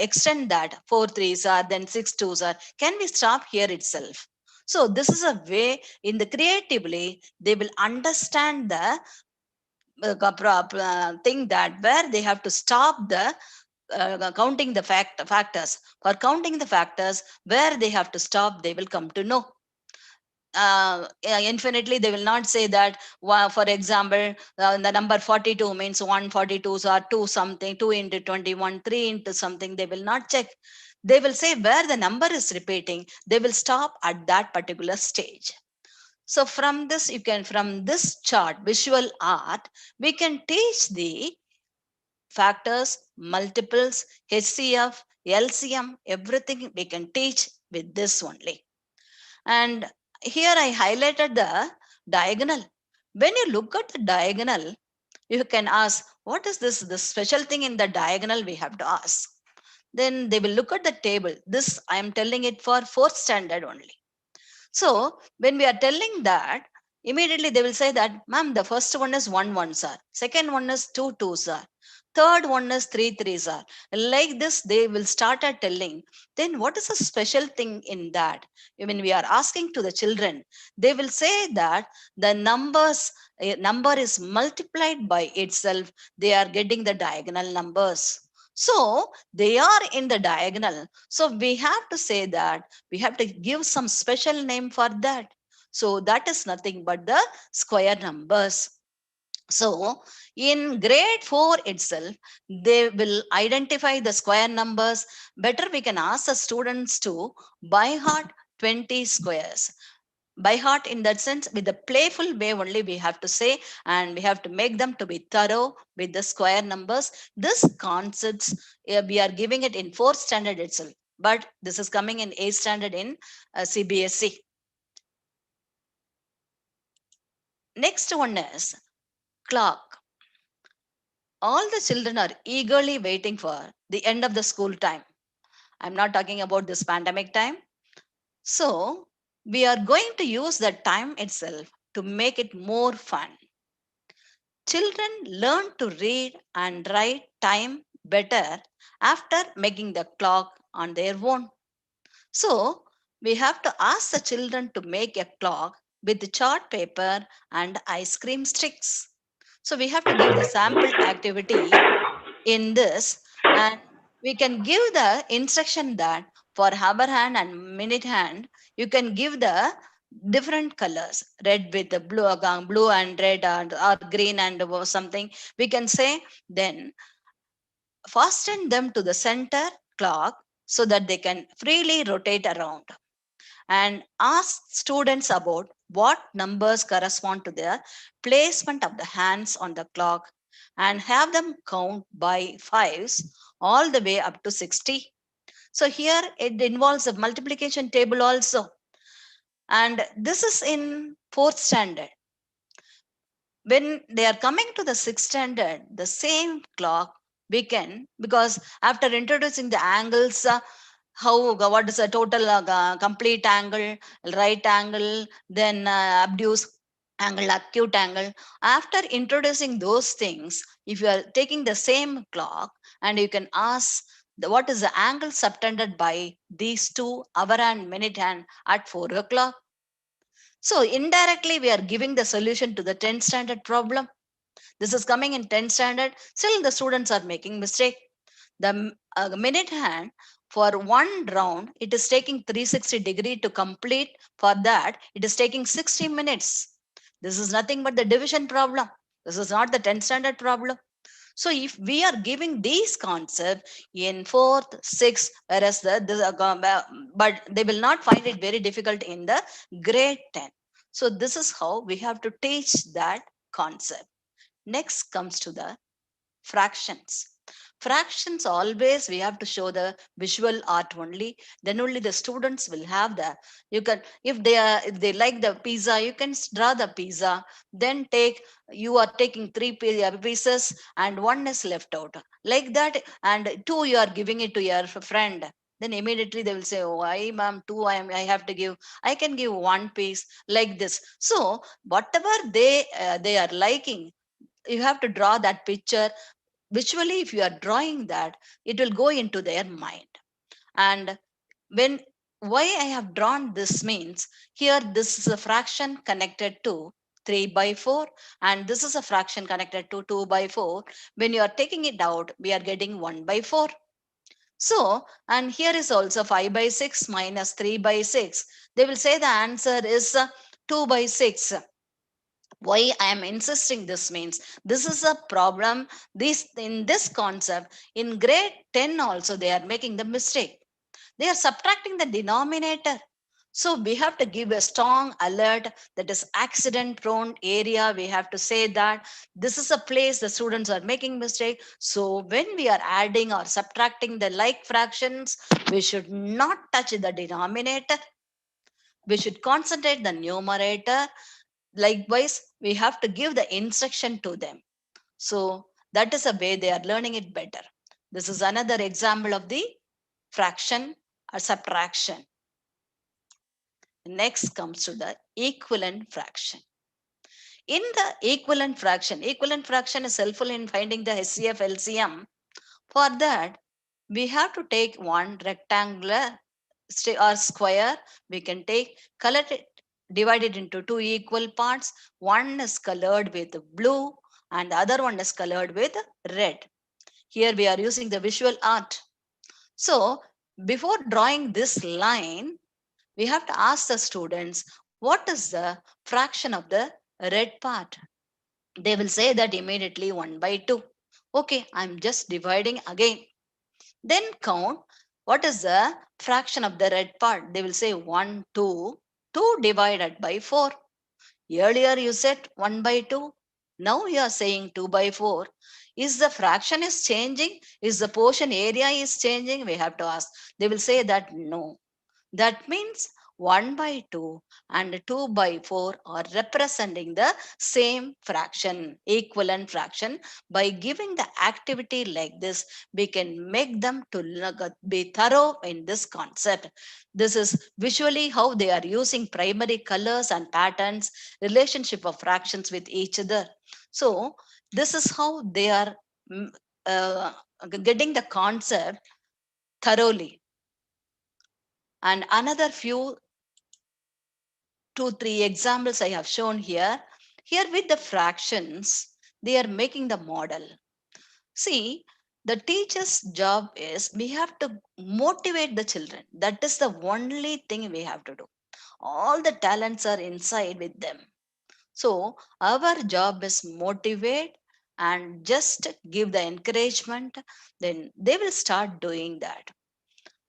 extend that 4 threes are, then 6 twos are? Can we stop here itself? So this is a way in the creatively they will understand the thing that where they have to stop the counting the factors. For counting the factors, where they have to stop, they will come to know. Infinitely they will not say that, for example, the number 42 means 142s or 2 something, 2 into 21, 3 into something. They will not check. They will say where the number is repeating, they will stop at that particular stage. So from this, you can, from this chart, visual art, we can teach the factors, multiples, HCF, LCM, everything we can teach with this only. And here I highlighted the diagonal. When you look at the diagonal, you can ask, what is this? The special thing in the diagonal we have to ask. Then they will look at the table. This I am telling it for 4th standard only. So when we are telling that, immediately they will say that, ma'am, the first one is 1 1s are, second one is 2 2s are, third one is 3 3s are. Like this, they will start at telling. Then what is a special thing in that? When we are asking to the children, they will say that the numbers, a number is multiplied by itself. They are getting the diagonal numbers. So they are in the diagonal. So we have to say that we have to give some special name for that. So that is nothing but the square numbers. So in grade 4 itself, they will identify the square numbers. Better we can ask the students to by heart 20 squares. By heart in that sense, with the playful way only we have to say, and we have to make them to be thorough with the square numbers. This concepts, we are giving it in 4th standard itself, but this is coming in 8th standard in CBSE. Next one is clock. All the children are eagerly waiting for the end of the school time. I'm not talking about this pandemic time. So we are going to use the time itself to make it more fun. Children learn to read and write time better after making the clock on their own. So we have to ask the children to make a clock with chart paper and ice cream sticks. So we have to give the sample activity in this, and we can give the instruction that for hour hand and minute hand, you can give the different colors, red with the blue, blue and red, or green and something. We can say then fasten them to the center clock so that they can freely rotate around, and ask students about what numbers correspond to their placement of the hands on the clock, and have them count by fives all the way up to 60. So here it involves a multiplication table also. And this is in 4th standard. When they are coming to the 6th standard, the same clock we can, because after introducing the angles, how, what is a total complete angle, right angle, then obtuse angle, acute angle. After introducing those things, if you are taking the same clock, and you can ask what is the angle subtended by these two hour and minute hand at 4 o'clock. So indirectly we are giving the solution to the 10th standard problem. This is coming in 10th standard. Still the students are making mistake. The minute hand, for one round, it is taking 360 to complete. For that, it is taking 60 minutes. This is nothing but the division problem. This is not the 10th standard problem. So if we are giving these concepts in 4th, 6th, whereas but they will not find it very difficult in the grade 10. So this is how we have to teach that concept. Next comes to the fractions. Fractions always we have to show the visual art only. Then only the students will have the. You can if they like the pizza, you can draw the pizza. Then you are taking three pieces and one is left out like that, and two you are giving it to your friend. Then immediately they will say, "Oh, ma'am, two I have to give. I can give one piece like this." So whatever they are liking, you have to draw that picture visually. If you are drawing that, it will go into their mind. And when why I have drawn this means, here this is a fraction connected to 3 by 4, and this is a fraction connected to 2 by 4. When you are taking it out, we are getting 1 by 4. So, and here is also 5 by 6 minus 3 by 6. They will say the answer is 2 by 6. Why I am insisting this means, this is a problem. This in this concept in grade 10 also they are making the mistake. They are subtracting the denominator. So we have to give a strong alert that is accident prone area. We have to say that this is a place the students are making mistake. So when we are adding or subtracting the like fractions, we should not touch the denominator. We should concentrate the numerator. Likewise, we have to give the instruction to them. So that is a way they are learning it better. This is another example of the fraction or subtraction. Next comes to the equivalent fraction. In the equivalent fraction is helpful in finding the HCF LCM. For that, we have to take one rectangular or square. We can take, color it, divide it into two equal parts. One is colored with blue and the other one is colored with red. Here we are using the visual art. So before drawing this line, we have to ask the students, what is the fraction of the red part? They will say that immediately 1 by 2. Okay, I'm just dividing again. Then count what is the fraction of the red part. They will say 1, 2, 2 divided by 4. Earlier you said 1 by 2. Now you are saying 2 by 4. Is the fraction is changing? Is the portion area is changing? We have to ask. They will say that no. That means 1 by 2 and 2 by 4 are representing the same fraction, equivalent fraction. By giving the activity like this, we can make them to be thorough in this concept. This is visually how they are using primary colors and patterns, relationship of fractions with each other. So this is how they are mm, uh, getting the concept thoroughly. And another few 2, 3 examples I have shown here. Here with the fractions, they are making the model. See, the teacher's job is we have to motivate the children. That is the only thing we have to do. All the talents are inside with them. So our job is motivate and just give the encouragement. Then they will start doing that.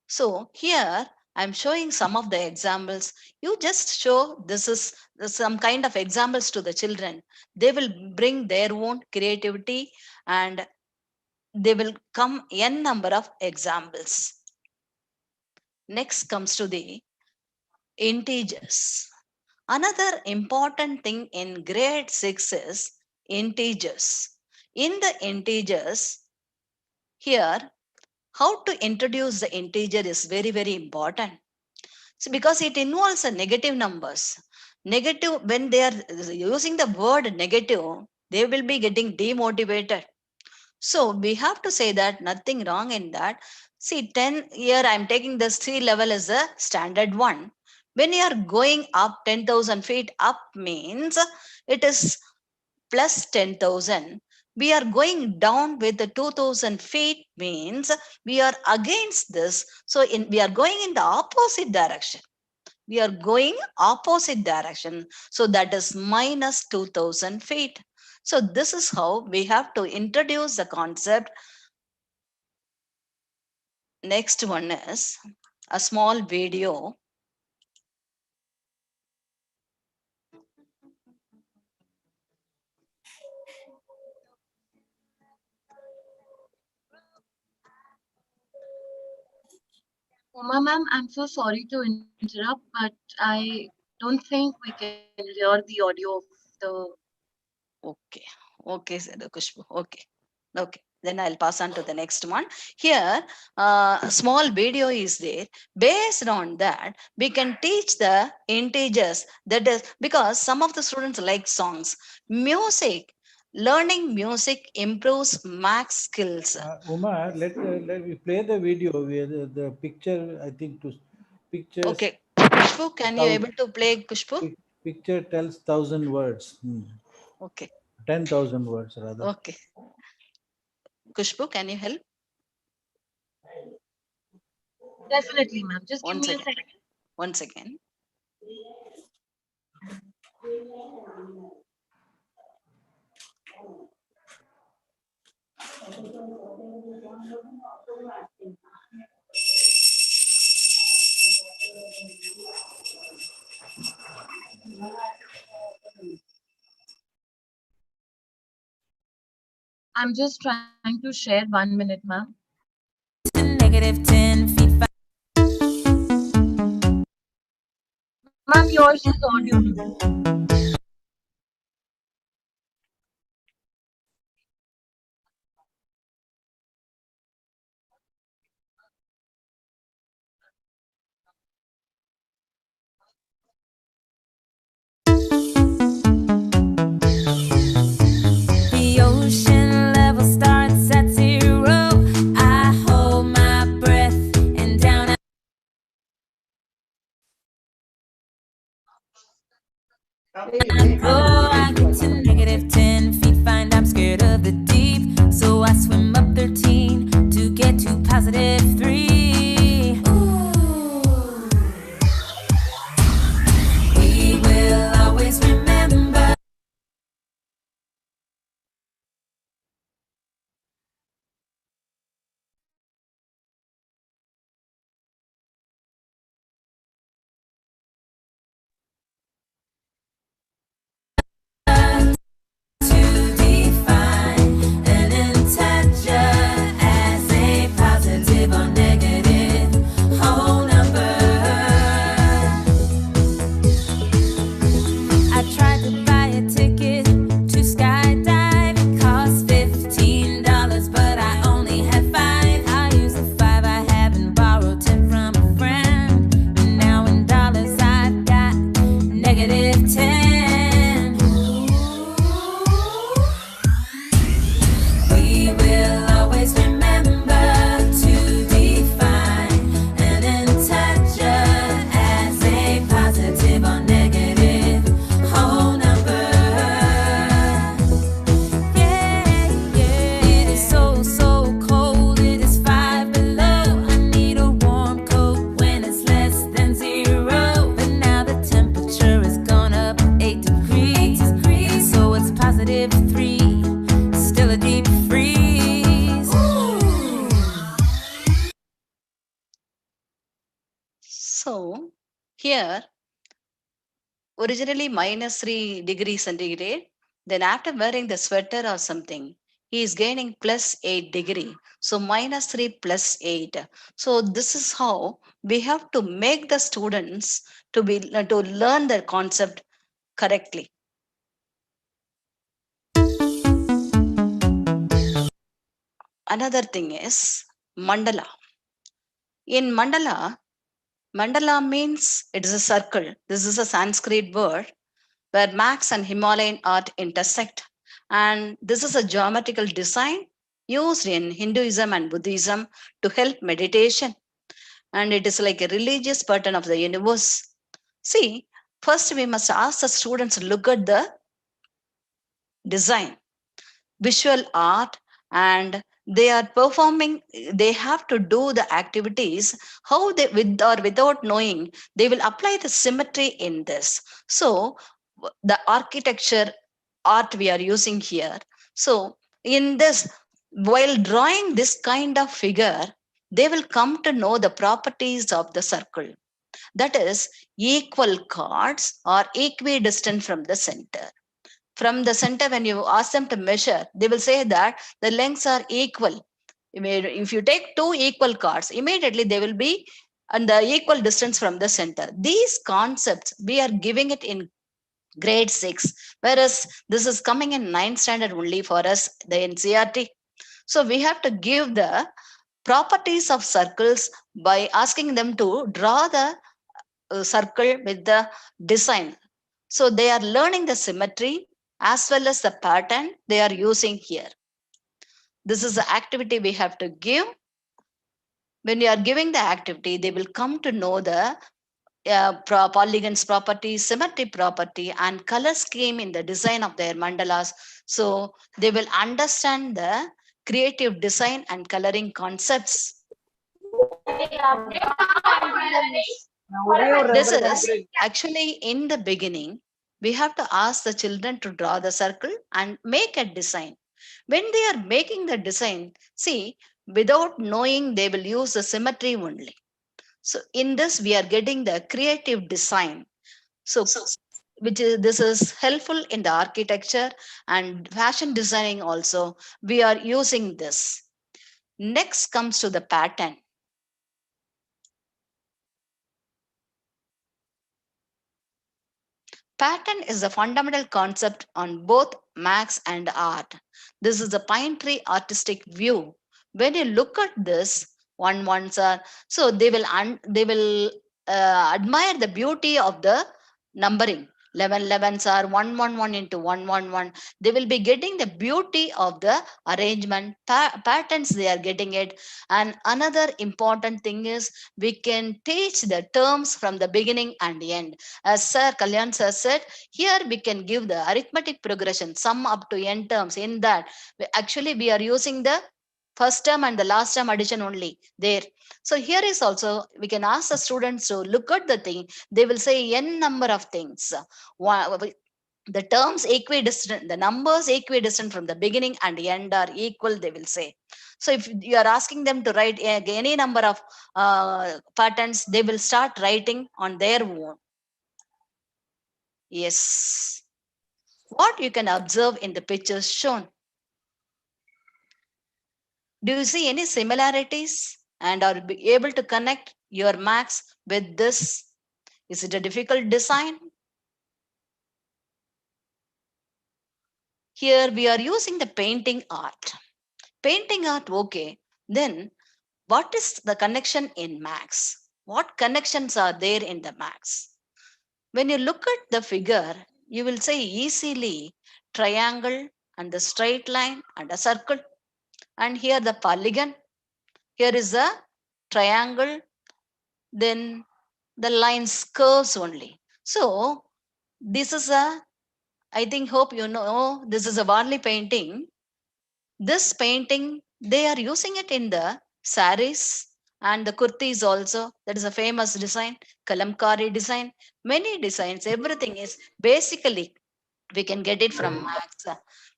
So here I'm showing some of the examples. You just show this is some kind of examples to the children. They will bring their own creativity and they will come n number of examples. Next comes to the integers. Another important thing in grade 6 is integers. In the integers, here how to introduce the integer is very, very important. So because it involves a negative numbers. Negative, when they are using the word negative, they will be getting demotivated. So we have to say that nothing wrong in that. See, 10 here I'm taking the sea level as a standard one. When you are going up 10,000 feet up means it is plus 10,000. We are going down with the 2,000 feet means we are against this. So we are going in the opposite direction. We are going opposite direction. So that is minus 2,000 feet. So this is how we have to introduce the concept. Next one is a small video. Uma ma'am, I'm so sorry to interrupt, but I don't think we can hear the audio of the. Okay, okay, said Kushbu. Okay, okay. Then I'll pass on to the next one. Here, a small video is there. Based on that, we can teach the integers. That is because some of the students like songs, music. Learning music improves math skills. Uma, let me play the video where the picture, I think, to pictures, Okay, Kushbu, can you able to play Kushbu? picture tells 1,000 words, Okay, 10,000 words rather. okay. Kushbu, can you help? Definitely, ma'am. Just give Once me a again, second. once again. I'm just trying to share 1 minute, ma'am. -10 feet. Ma'am, yours is audio. The ocean level starts at 0. I hold my breath and down I go. I get to -10 feet. Find I'm scared of the deep, so I swim up 13 to get to +3. Ooh. We will always remember. To define an integer as a positive or negative whole number. I tried to buy a ticket to skydive. It cost $15, but I only had 5. I used the 5 I have and borrowed 10 from a friend. And now in dollars I've got -10. We will always remember to define an integer as a positive or negative whole number. Yeah, yeah. It is so, so cold. It is 5 below. I need a warm coat when it's less than 0. But now the temperature has gone up 8 degrees. So it's +3. Still a deep freeze. So here, originally -3 degrees centigrade. Then after wearing the sweater or something, he is gaining +8 degree. So -3 +8. So this is how we have to make the students to learn the concept correctly. Another thing is mandala. In mandala means it is a circle. This is a Sanskrit word where Max and Himalayan art intersect. And this is a geometrical design used in Hinduism and Buddhism to help meditation. And it is like a religious pattern of the universe. See, first we must ask the students to look at the design, visual art, and they are performing, they have to do the activities how they, with or without knowing, they will apply the symmetry in this. So the architecture art we are using here. So in this, while drawing this kind of figure, they will come to know the properties of the circle. That is, equal chords are equidistant from the center. From the center, when you ask them to measure, they will say that the lengths are equal. If you take two equal chords, immediately they will be and the equal distance from the center. These concepts, we are giving it in grade 6, whereas this is coming in 9th standard only for us, the NCRT. So we have to give the properties of circles by asking them to draw the circle with the design. So they are learning the symmetry as well as the pattern they are using here. This is the activity we have to give. When you are giving the activity, they will come to know the polygons property, symmetry property, and color scheme in the design of their mandalas. So they will understand the creative design and coloring concepts. This is actually in the beginning, we have to ask the children to draw the circle and make a design. When they are making the design, see, without knowing, they will use the symmetry only. So in this, we are getting the creative design. So which is, this is helpful in the architecture and fashion designing also. We are using this. Next comes to the pattern. Pattern is a fundamental concept on both maths and art. This is a pine tree artistic view. When you look at this, one ones are so they will admire the beauty of the numbering. 11 elevens are 111 into 111. They will be getting the beauty of the arrangement patterns. They are getting it. And another important thing is we can teach the terms from the beginning and end. As Sir Kalyan sir said, here we can give the arithmetic progression, sum up to n terms. In that, actually we are using the first term and the last term addition only there. So here is also, we can ask the students to look at the thing. They will say n number of things. The terms equidistant, the numbers equidistant from the beginning and end are equal, they will say. So if you are asking them to write any number of patterns, they will start writing on their own. Yes. What you can observe in the pictures shown. Do you see any similarities and are able to connect your max with this? Is it a difficult design? Here we are using the painting art. Painting art, okay. Then what is the connection in max? What connections are there in the max? When you look at the figure, you will say easily triangle and the straight line and a circle. And here the polygon. Here is a triangle. Then the lines curves only. So this is a, I think, hope you know, this is a Varley painting. This painting, they are using it in the saris and the kurtis also. That is a famous design, kalamkari design. Many designs, everything is basically, we can get it from Max.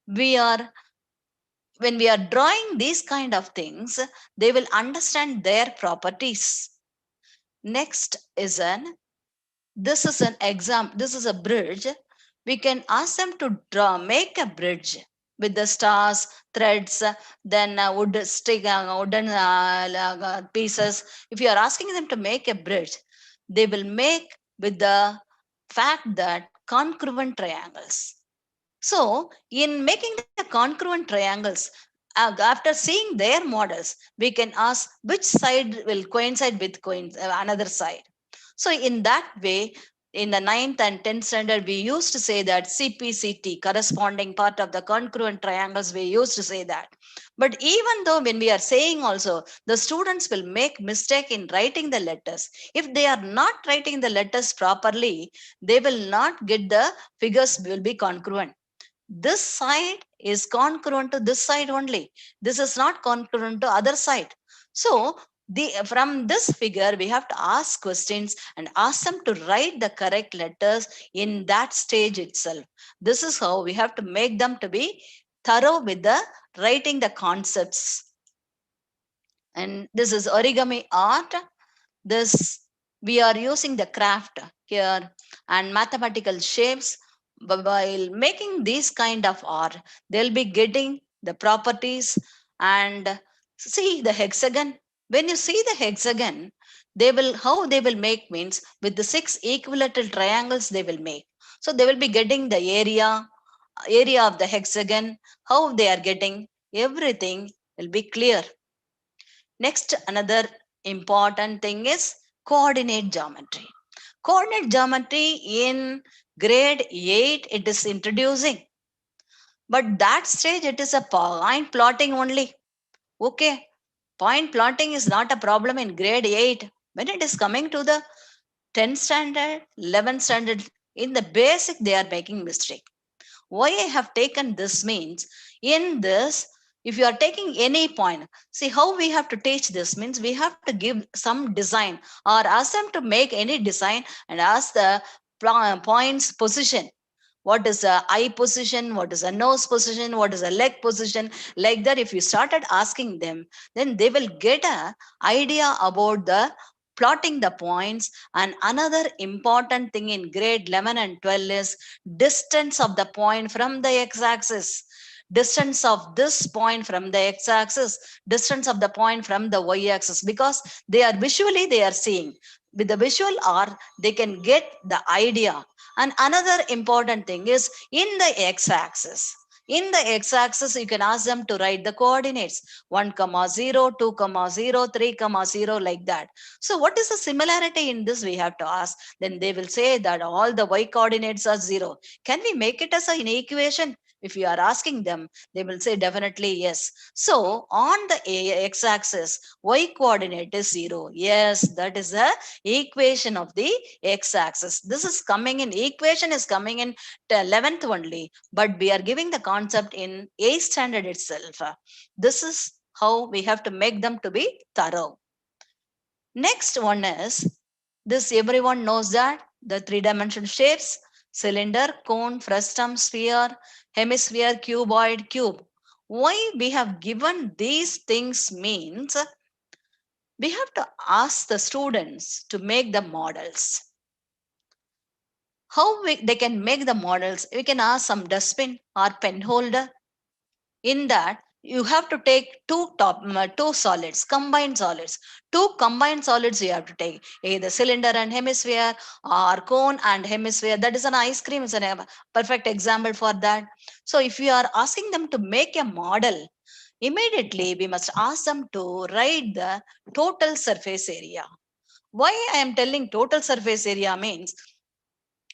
We are, when we are drawing these kind of things, they will understand their properties. Next is this is an example, this is a bridge. We can ask them to make a bridge with the stars, threads, then wood stick, wooden pieces. If you are asking them to make a bridge, they will make with the fact that congruent triangles. So in making the congruent triangles, after seeing their models, we can ask which side will coincide with another side. So in that way, in the 9th and 10th standard, we used to say that CPCT, corresponding part of the congruent triangles, we used to say that. But even though when we are saying also, the students will make mistake in writing the letters. If they are not writing the letters properly, they will not get the figures will be congruent. This side is congruent to this side only. This is not congruent to other side. So from this figure, we have to ask questions and ask them to write the correct letters in that stage itself. This is how we have to make them to be thorough with the writing the concepts. And this is origami art. This, we are using the craft here and mathematical shapes. But while making these kind of art, they'll be getting the properties. And see the hexagon. When you see the hexagon, they will, how they will make means with the 6 equilateral triangles they will make. So they will be getting the area of the hexagon, how they are getting, everything will be clear. Next, another important thing is coordinate geometry. Coordinate geometry in grade 8 it is introducing, but that stage it is a point plotting only. Okay, point plotting is not a problem in grade 8. When it is coming to the 10th standard, 11th standard, in the basic they are making mistake. Why I have taken this means, in this, if you are taking any point, see how we have to teach this means we have to give some design or ask them to make any design and ask the points position. What is a eye position, what is a nose position, what is a leg position, like that. If you started asking them, then they will get a idea about the plotting the points. And another important thing in grade 11 and 12 is distance of the point from the x-axis, distance of this point from the x-axis, distance of the point from the y-axis, because they are visually they are seeing. With the visual or they can get the idea. And another important thing is in the x-axis. In the x-axis, you can ask them to write the coordinates 1, 0, 2, 0, 3, 0, like that. So what is the similarity in this? We have to ask. Then they will say that all the y coordinates are 0. Can we make it as an equation? If you are asking them, they will say definitely yes. So on the x-axis, y coordinate is 0. Yes, that is the equation of the x-axis. This is coming in, equation is coming in 11th only, but we are giving the concept in 8th standard itself. This is how we have to make them to be thorough. Next one is this, everyone knows that the three-dimensional shapes: cylinder, cone, frustum, sphere, hemisphere, cuboid, cube. Why we have given these things means we have to ask the students to make the models. How they can make the models? We can ask some dustbin or pen holder. In that, you have to take two solids, combined solids. Two combined solids you have to take, either cylinder and hemisphere or cone and hemisphere. That is an ice cream, is a perfect example for that. So if you are asking them to make a model, immediately we must ask them to write the total surface area. Why I am telling total surface area means,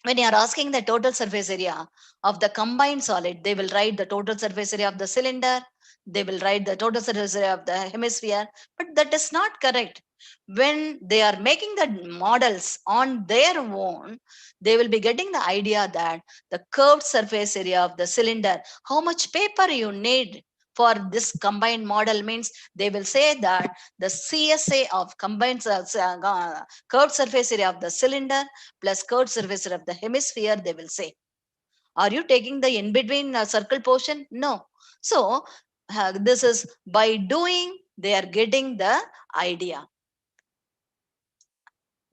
when you are asking the total surface area of the combined solid, they will write the total surface area of the cylinder, they will write the total surface area of the hemisphere, but that is not correct. When they are making the models on their own, they will be getting the idea that the curved surface area of the cylinder, how much paper you need for this combined model means, they will say that the CSA of combined curved surface area of the cylinder plus curved surface area of the hemisphere, they will say. Are you taking the in between circle portion? No. So this is by doing, they are getting the idea.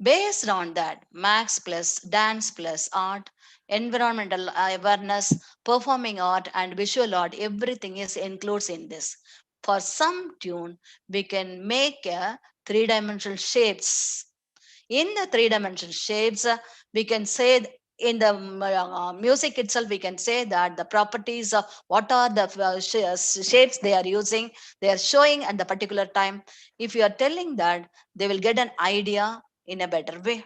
Based on that, max plus dance plus art, environmental awareness, performing art, and visual art, everything is includes in this. For some tune, we can make a three-dimensional shapes. In the three-dimensional shapes, we can say in the music itself, we can say that the properties of what are the shapes they are using, they are showing at the particular time. If you are telling that, they will get an idea in a better way.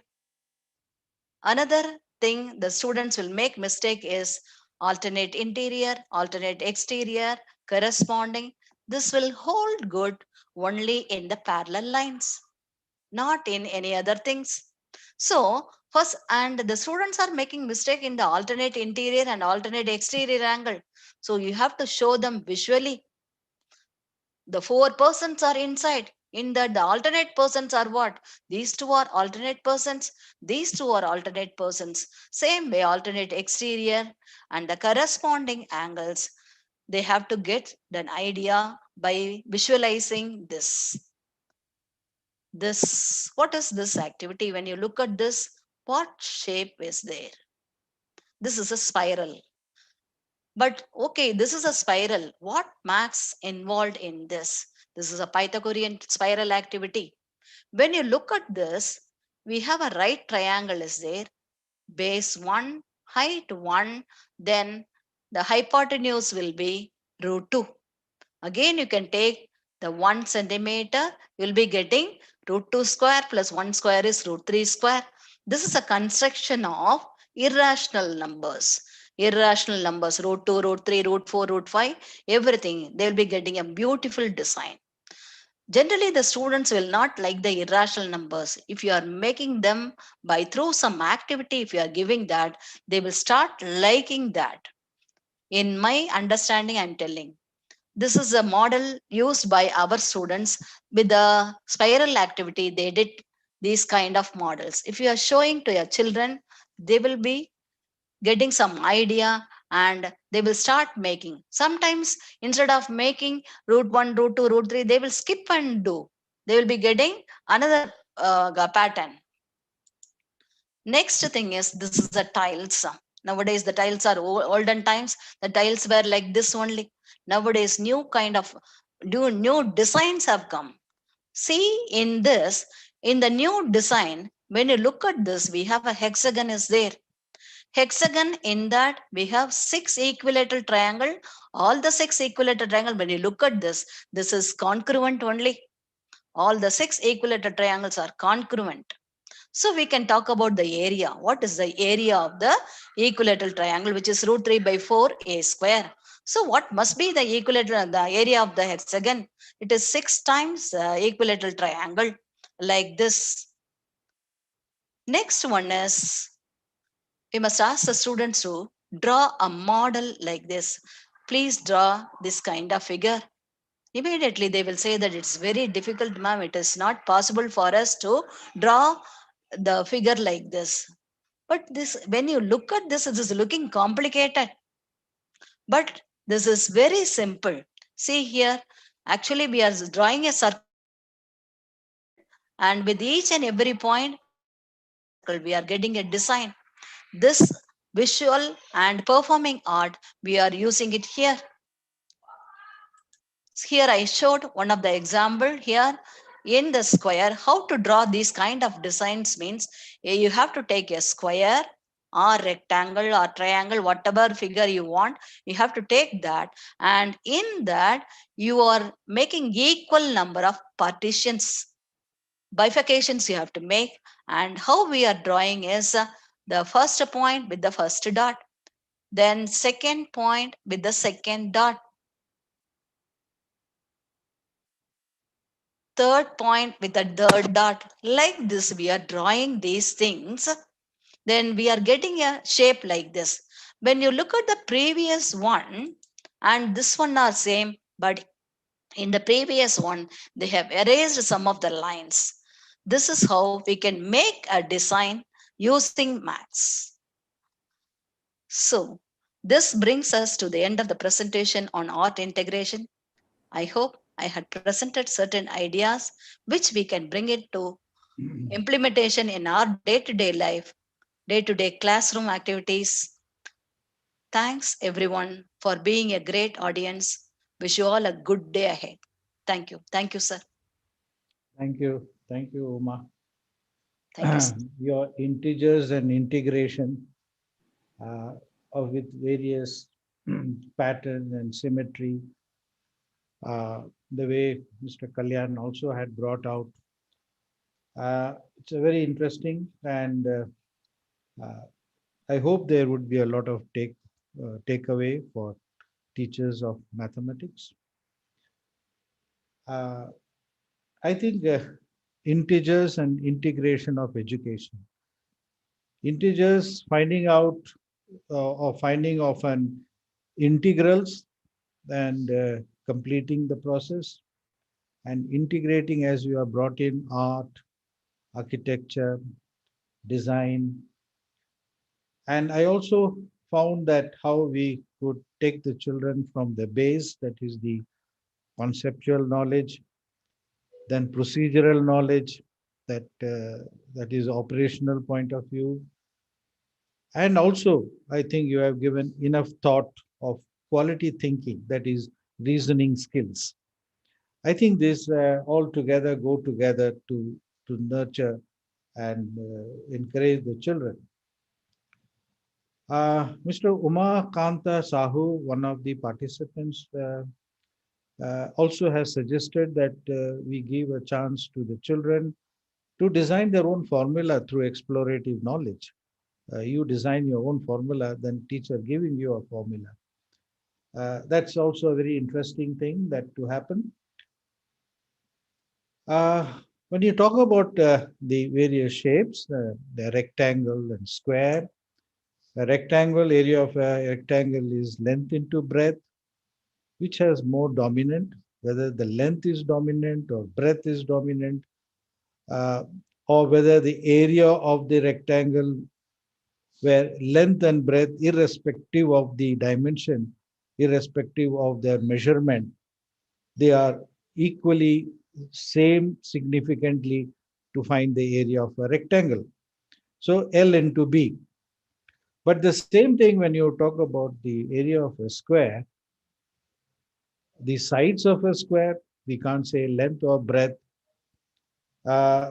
Another thing the students will make mistake is alternate interior, alternate exterior, corresponding. This will hold good only in the parallel lines, not in any other things. So first, and the students are making mistake in the alternate interior and alternate exterior angle. So you have to show them visually. The four persons are inside. In that, the alternate persons are what? These two are alternate persons. These two are alternate persons. Same way, alternate exterior and the corresponding angles. They have to get an idea by visualizing this. This, what is this activity? When you look at this, what shape is there? This is a spiral. But okay, this is a spiral. What maths involved in this? This is a Pythagorean spiral activity. When you look at this, we have a right triangle is there, base 1, height 1, then the hypotenuse will be root 2. Again, you can take the 1 centimeter, you will be getting root 2 square plus 1 square is root 3 square. This is a construction of irrational numbers. Irrational numbers, root 2, root 3, root 4, root 5, everything. They will be getting a beautiful design. Generally, the students will not like the irrational numbers. If you are making them by through some activity, if you are giving that, they will start liking that. In my understanding, I'm telling. This is a model used by our students with the spiral activity. They did these kind of models. If you are showing to your children, they will be getting some idea and they will start making. Sometimes instead of making root 1, root 2, root 3, they will skip and do. They will be getting another pattern. Next thing is this is the tiles. Nowadays the tiles are olden times. The tiles were like this only. Nowadays new kind of new designs have come. See in this, in the new design, when you look at this, we have a hexagon is there. Hexagon, in that we have 6 equilateral triangle. All the 6 equilateral triangle, when you look at this is congruent only. All the 6 equilateral triangles are congruent. So we can talk about the area. What is the area of the equilateral triangle, which is root 3 by 4 a square. So what must be the equilateral, the area of the hexagon? It is 6 times equilateral triangle like this. Next one is, we must ask the students to draw a model like this. Please draw this kind of figure. Immediately they will say that it's very difficult, ma'am. It is not possible for us to draw the figure like this. But this, when you look at this, it is looking complicated. But this is very simple. See here, actually we are drawing a circle, and with each and every point, we are getting a circle, we are getting a design. This visual and performing art, we are using it here. Here I showed one of the example here in the square. How to draw these kind of designs means you have to take a square or rectangle or triangle, whatever figure you want. You have to take that, and in that you are making equal number of partitions, bifurcations you have to make. And how we are drawing is the first point with the first dot, then second point with the second dot, third point with a third dot. Like this we are drawing these things, then we are getting a shape like this. When you look at the previous one and this one are same, but in the previous one they have erased some of the lines. This is how we can make a design using maths. So this brings us to the end of the presentation on art integration. I hope I had presented certain ideas which we can bring it to implementation in our day-to-day life, day-to-day classroom activities. Thanks everyone for being a great audience. Wish you all a good day ahead. Thank you. Thank you, sir. Thank you. Thank you, Uma. Thank you, sir. Your integers and integration with various patterns and symmetry, the way Mr. Kalyan also had brought out. It's a very interesting, and I hope there would be a lot of takeaway for teachers of mathematics. I think integers and integration of education. Integers, finding out or finding of an integrals and completing the process, and integrating as you have brought in art, architecture, design. And I also found that how we could take the children from the base, that is the conceptual knowledge, then procedural knowledge, that is operational point of view. And also, I think you have given enough thought of quality thinking, that is reasoning skills. I think this all together go together to nurture and encourage the children. Mr. Uma Kanta Sahu, one of the participants, also has suggested that we give a chance to the children to design their own formula through explorative knowledge. You design your own formula, then teacher giving you a formula. That's also a very interesting thing that to happen. When you talk about the various shapes, the rectangle and square, a rectangle area of a rectangle is length into breadth, which has more dominant, whether the length is dominant or breadth is dominant, uh, or whether the area of the rectangle where length and breadth, irrespective of the dimension, irrespective of their measurement, they are equally same significantly to find the area of a rectangle. So L into B. But the same thing when you talk about the area of a square, the sides of a square, we can't say length or breadth. Uh,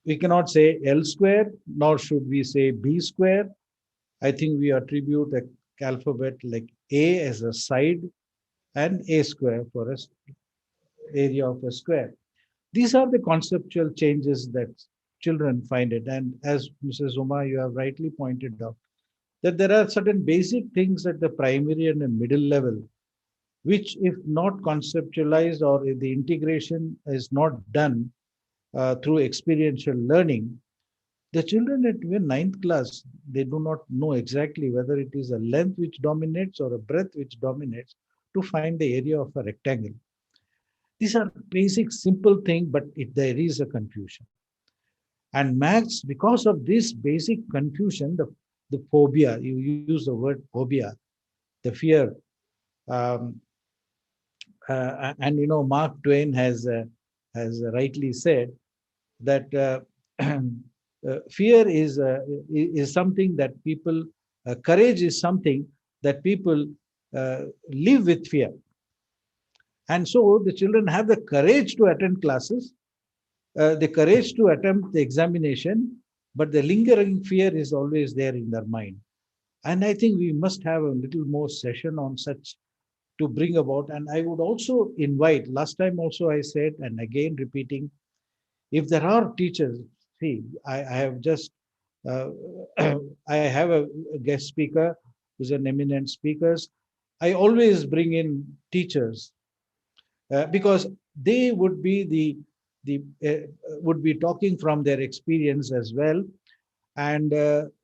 we cannot say L square, nor should we say B square. I think we attribute a alphabet like A as a side and A square for a area of a square. These are the conceptual changes that children find it. And as Mrs. Uma, you have rightly pointed out, that there are certain basic things at the primary and the middle level, which if not conceptualized or if the integration is not done through experiential learning, the children at even ninth class, they do not know exactly whether it is a length which dominates or a breadth which dominates to find the area of a rectangle. These are basic, simple things, but there is a confusion. And maths, because of this basic confusion, the phobia, you use the word phobia, the fear, um, and you know, Mark Twain has rightly said that fear is something that people, courage is something that people live with fear. And so the children have the courage to attend classes, the courage to attempt the examination, but the lingering fear is always there in their mind. And I think we must have a little more session on such to bring about. And I would also invite, last time also I said, and again repeating, if there are teachers, see, I have just, uh, I have a guest speaker who's an eminent speaker. I always bring in teachers because they would be the would be talking from their experience as well. And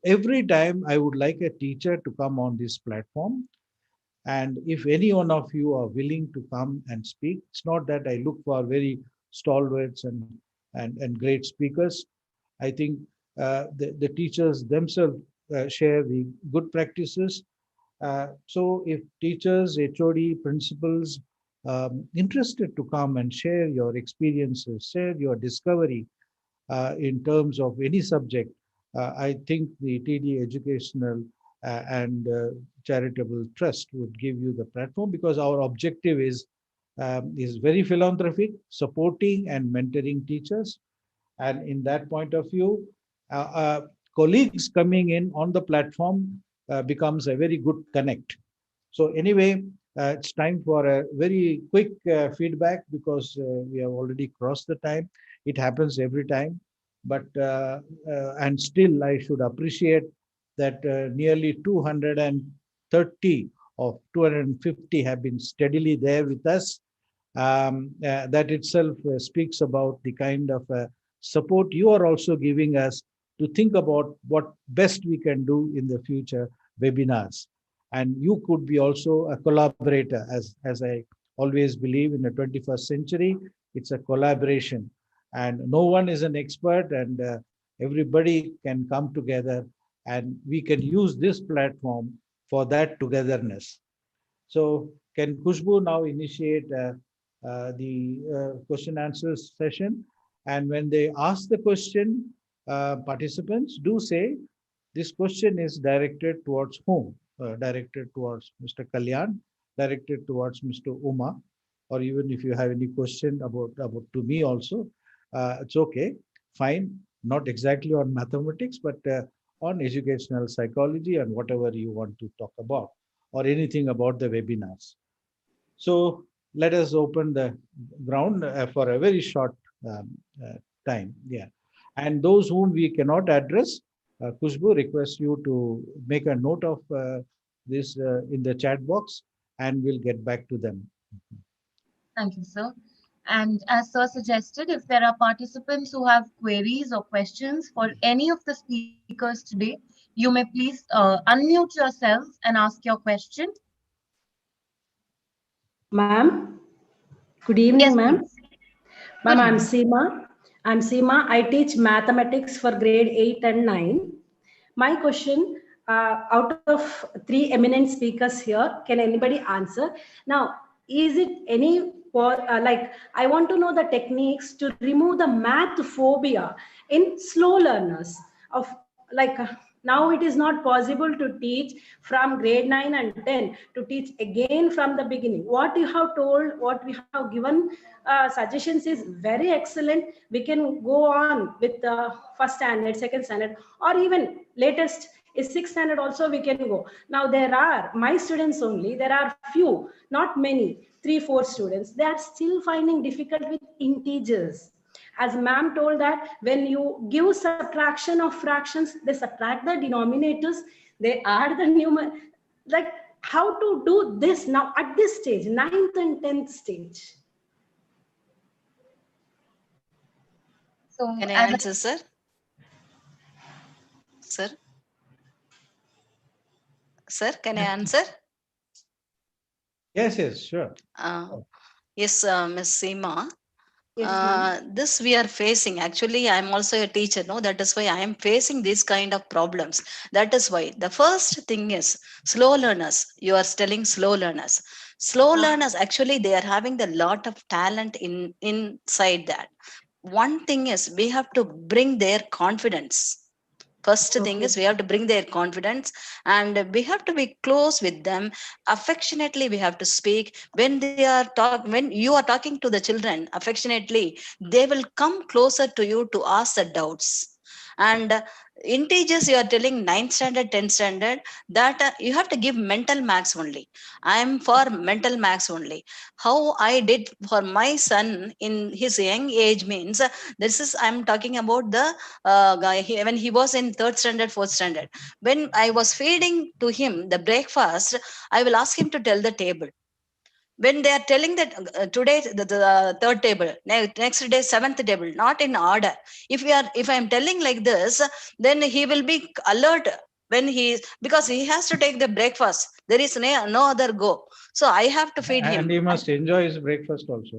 every time I would like a teacher to come on this platform. And if any one of you are willing to come and speak, it's not that I look for very stalwarts and great speakers. I think the teachers themselves share the good practices. So if teachers, HOD, principals interested to come and share your experiences, share your discovery in terms of any subject, I think the TD Educational and Charitable Trust would give you the platform, because our objective is very philanthropic, supporting and mentoring teachers. And in that point of view, colleagues coming in on the platform becomes a very good connect. So anyway, it's time for a very quick feedback, because we have already crossed the time. It happens every time. But and still I should appreciate that nearly 230 of 250 have been steadily there with us. That itself speaks about the kind of support you are also giving us to think about what best we can do in the future webinars. And you could be also a collaborator, as I always believe in the 21st century, it's a collaboration. And no one is an expert, and everybody can come together, and we can use this platform for that togetherness. So can Kushbu now initiate the question answer session? And when they ask the question, participants do say, this question is directed towards whom? Directed towards Mr. Kalyan, directed towards Mr. Uma. or even if you have any question about to me also, it's okay, fine. Not exactly on mathematics, but on educational psychology and whatever you want to talk about, or anything about the webinars. So let us open the ground for a very short um, time. Yeah. And those whom we cannot address, Kushbu requests you to make a note of this in the chat box, and we'll get back to them. Thank you, sir. And as sir suggested, if there are participants who have queries or questions for any of the speakers today, you may please unmute yourselves and ask your question. Ma'am, good Yes, evening, ma'am. please. Good Ma'am, I'm evening. Seema. I'm Seema. I teach mathematics for grade 8 and 9. My question, out of three eminent speakers here, can anybody answer? Now, is it any, like, I want to know the techniques to remove the math phobia in slow learners of, like, now it is not possible to teach from grade 9 and 10 to teach again from the beginning. What you have told, what we have given suggestions is very excellent. We can go on with the first standard, second standard, or even latest is sixth standard also we can go. Now there are my students only, there are few, not many, 3-4 students, they are still finding difficult with integers. As ma'am told that when you give subtraction of fractions, they subtract the denominators, they add the numerator. Like, how to do this now at this stage, 9th and 10th stage? So, Can I as answer, sir? Sir? Sir, can I answer? Yes, yes, sure. Yes, Miss Seema. Yes, ma'am. This we are facing. Actually, I'm also a teacher. No, that is why I am facing these kind of problems. That is why the first thing is slow learners. You are telling slow learners. Slow learners, actually, they are having the lot of talent inside that. One thing is we have to bring their confidence. First thing Okay. is we have to bring their confidence, and we have to be close with them. Affectionately we have to speak. When they are when you are talking to the children affectionately, they will come closer to you to ask the doubts. And integers, you are telling 9th standard, 10th standard, that you have to give mental max only. I am for mental max only. How I did for my son in his young age means, this is I'm talking about the guy when he was in 3rd standard, 4th standard. When I was feeding to him the breakfast, I will ask him to tell the table. When they are telling that today the third table, next day seventh table, not in order. If I am telling like this, then he will be alert when he is, because he has to take the breakfast. There is no other go. So I have to feed And him. he must enjoy his breakfast also.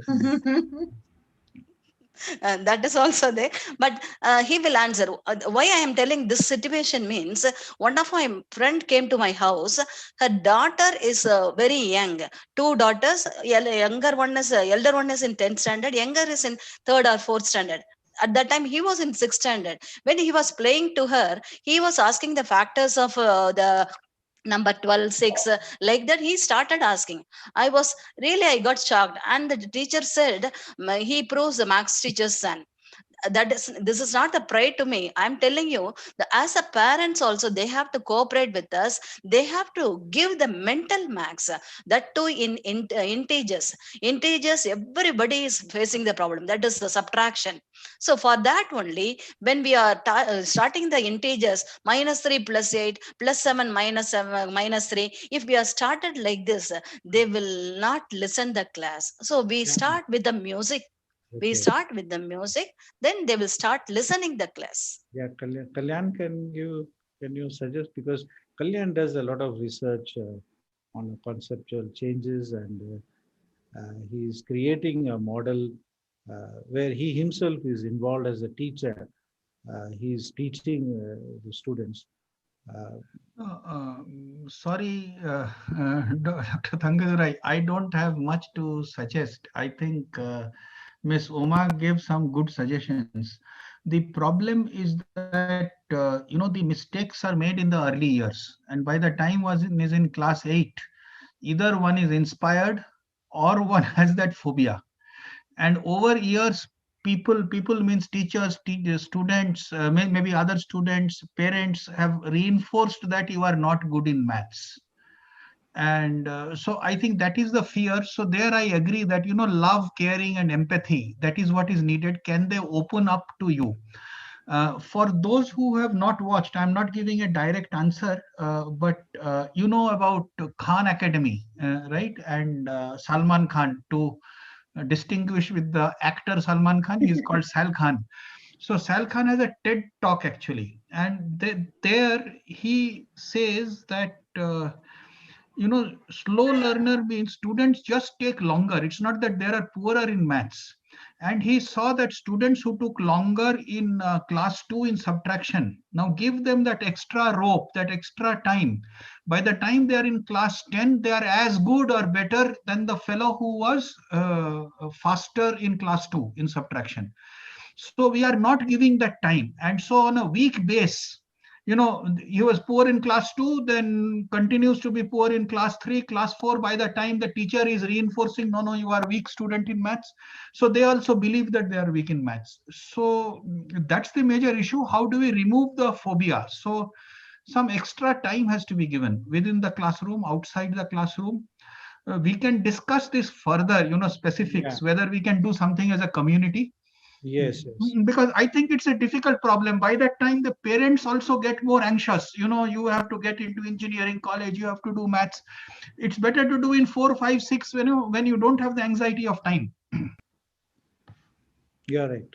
That is also there, but he will answer. Why I am telling this situation means, one of my friend came to my house. Her daughter is very young. Two daughters, younger one is elder one is in 10th standard, younger is in 3rd or 4th standard. At that time he was in 6th standard. When he was playing to her, he was asking the factors of the number 12, 6, like that he started asking. I was really, I got shocked, and the teacher said, he proves the max teacher's son. That is, this is not a pride to me. I'm telling you that as a parents also, they have to cooperate with us. They have to give the mental max, that too in integers. Everybody is facing the problem, that is the subtraction. So for that only, when we are starting the integers, -3 plus 8 plus 7 minus 7 minus 3, if we are started like this, they will not listen the class. So we Yeah. start with the music. We Okay. start with the music, then they will start listening the class. Yeah, Kalyan, can you suggest, because Kalyan does a lot of research on conceptual changes, and he is creating a model where he himself is involved as a teacher. He is teaching the students. Uh, Sorry, Dr. Thangadurai, I don't have much to suggest. I think Ms. Oma gave some good suggestions. The problem is that the mistakes are made in the early years, and by the time is in class 8, either one is inspired or one has that phobia. And over years, people means teachers, students, maybe other students, parents have reinforced that you are not good in maths. And so I think that is the fear. So there I agree that, love, caring and empathy, that is what is needed. Can they open up to you? For those who have not watched, I'm not giving a direct answer, but you know about Khan Academy, right? And Salman Khan, to distinguish with the actor Salman Khan, he's called Sal Khan. So Sal Khan has a TED talk actually, and there he says that slow learner means students just take longer. It's not that they are poorer in maths. And he saw that students who took longer in class 2 in subtraction, now give them that extra rope, that extra time. By the time they are in class 10, they are as good or better than the fellow who was faster in class 2 in subtraction. So we are not giving that time. And so on a weak base, he was poor in class 2, then continues to be poor in class 3, class 4. By the time the teacher is reinforcing, no, you are a weak student in maths. So they also believe that they are weak in maths. So that's the major issue. How do we remove the phobia? So some extra time has to be given within the classroom, outside the classroom. We can discuss this further, specifics, whether we can do something as a community. Yes. Because I think it's a difficult problem. By that time, the parents also get more anxious. You have to get into engineering college, you have to do maths. It's better to do in 4, 5, 6 when you don't have the anxiety of time. You're right.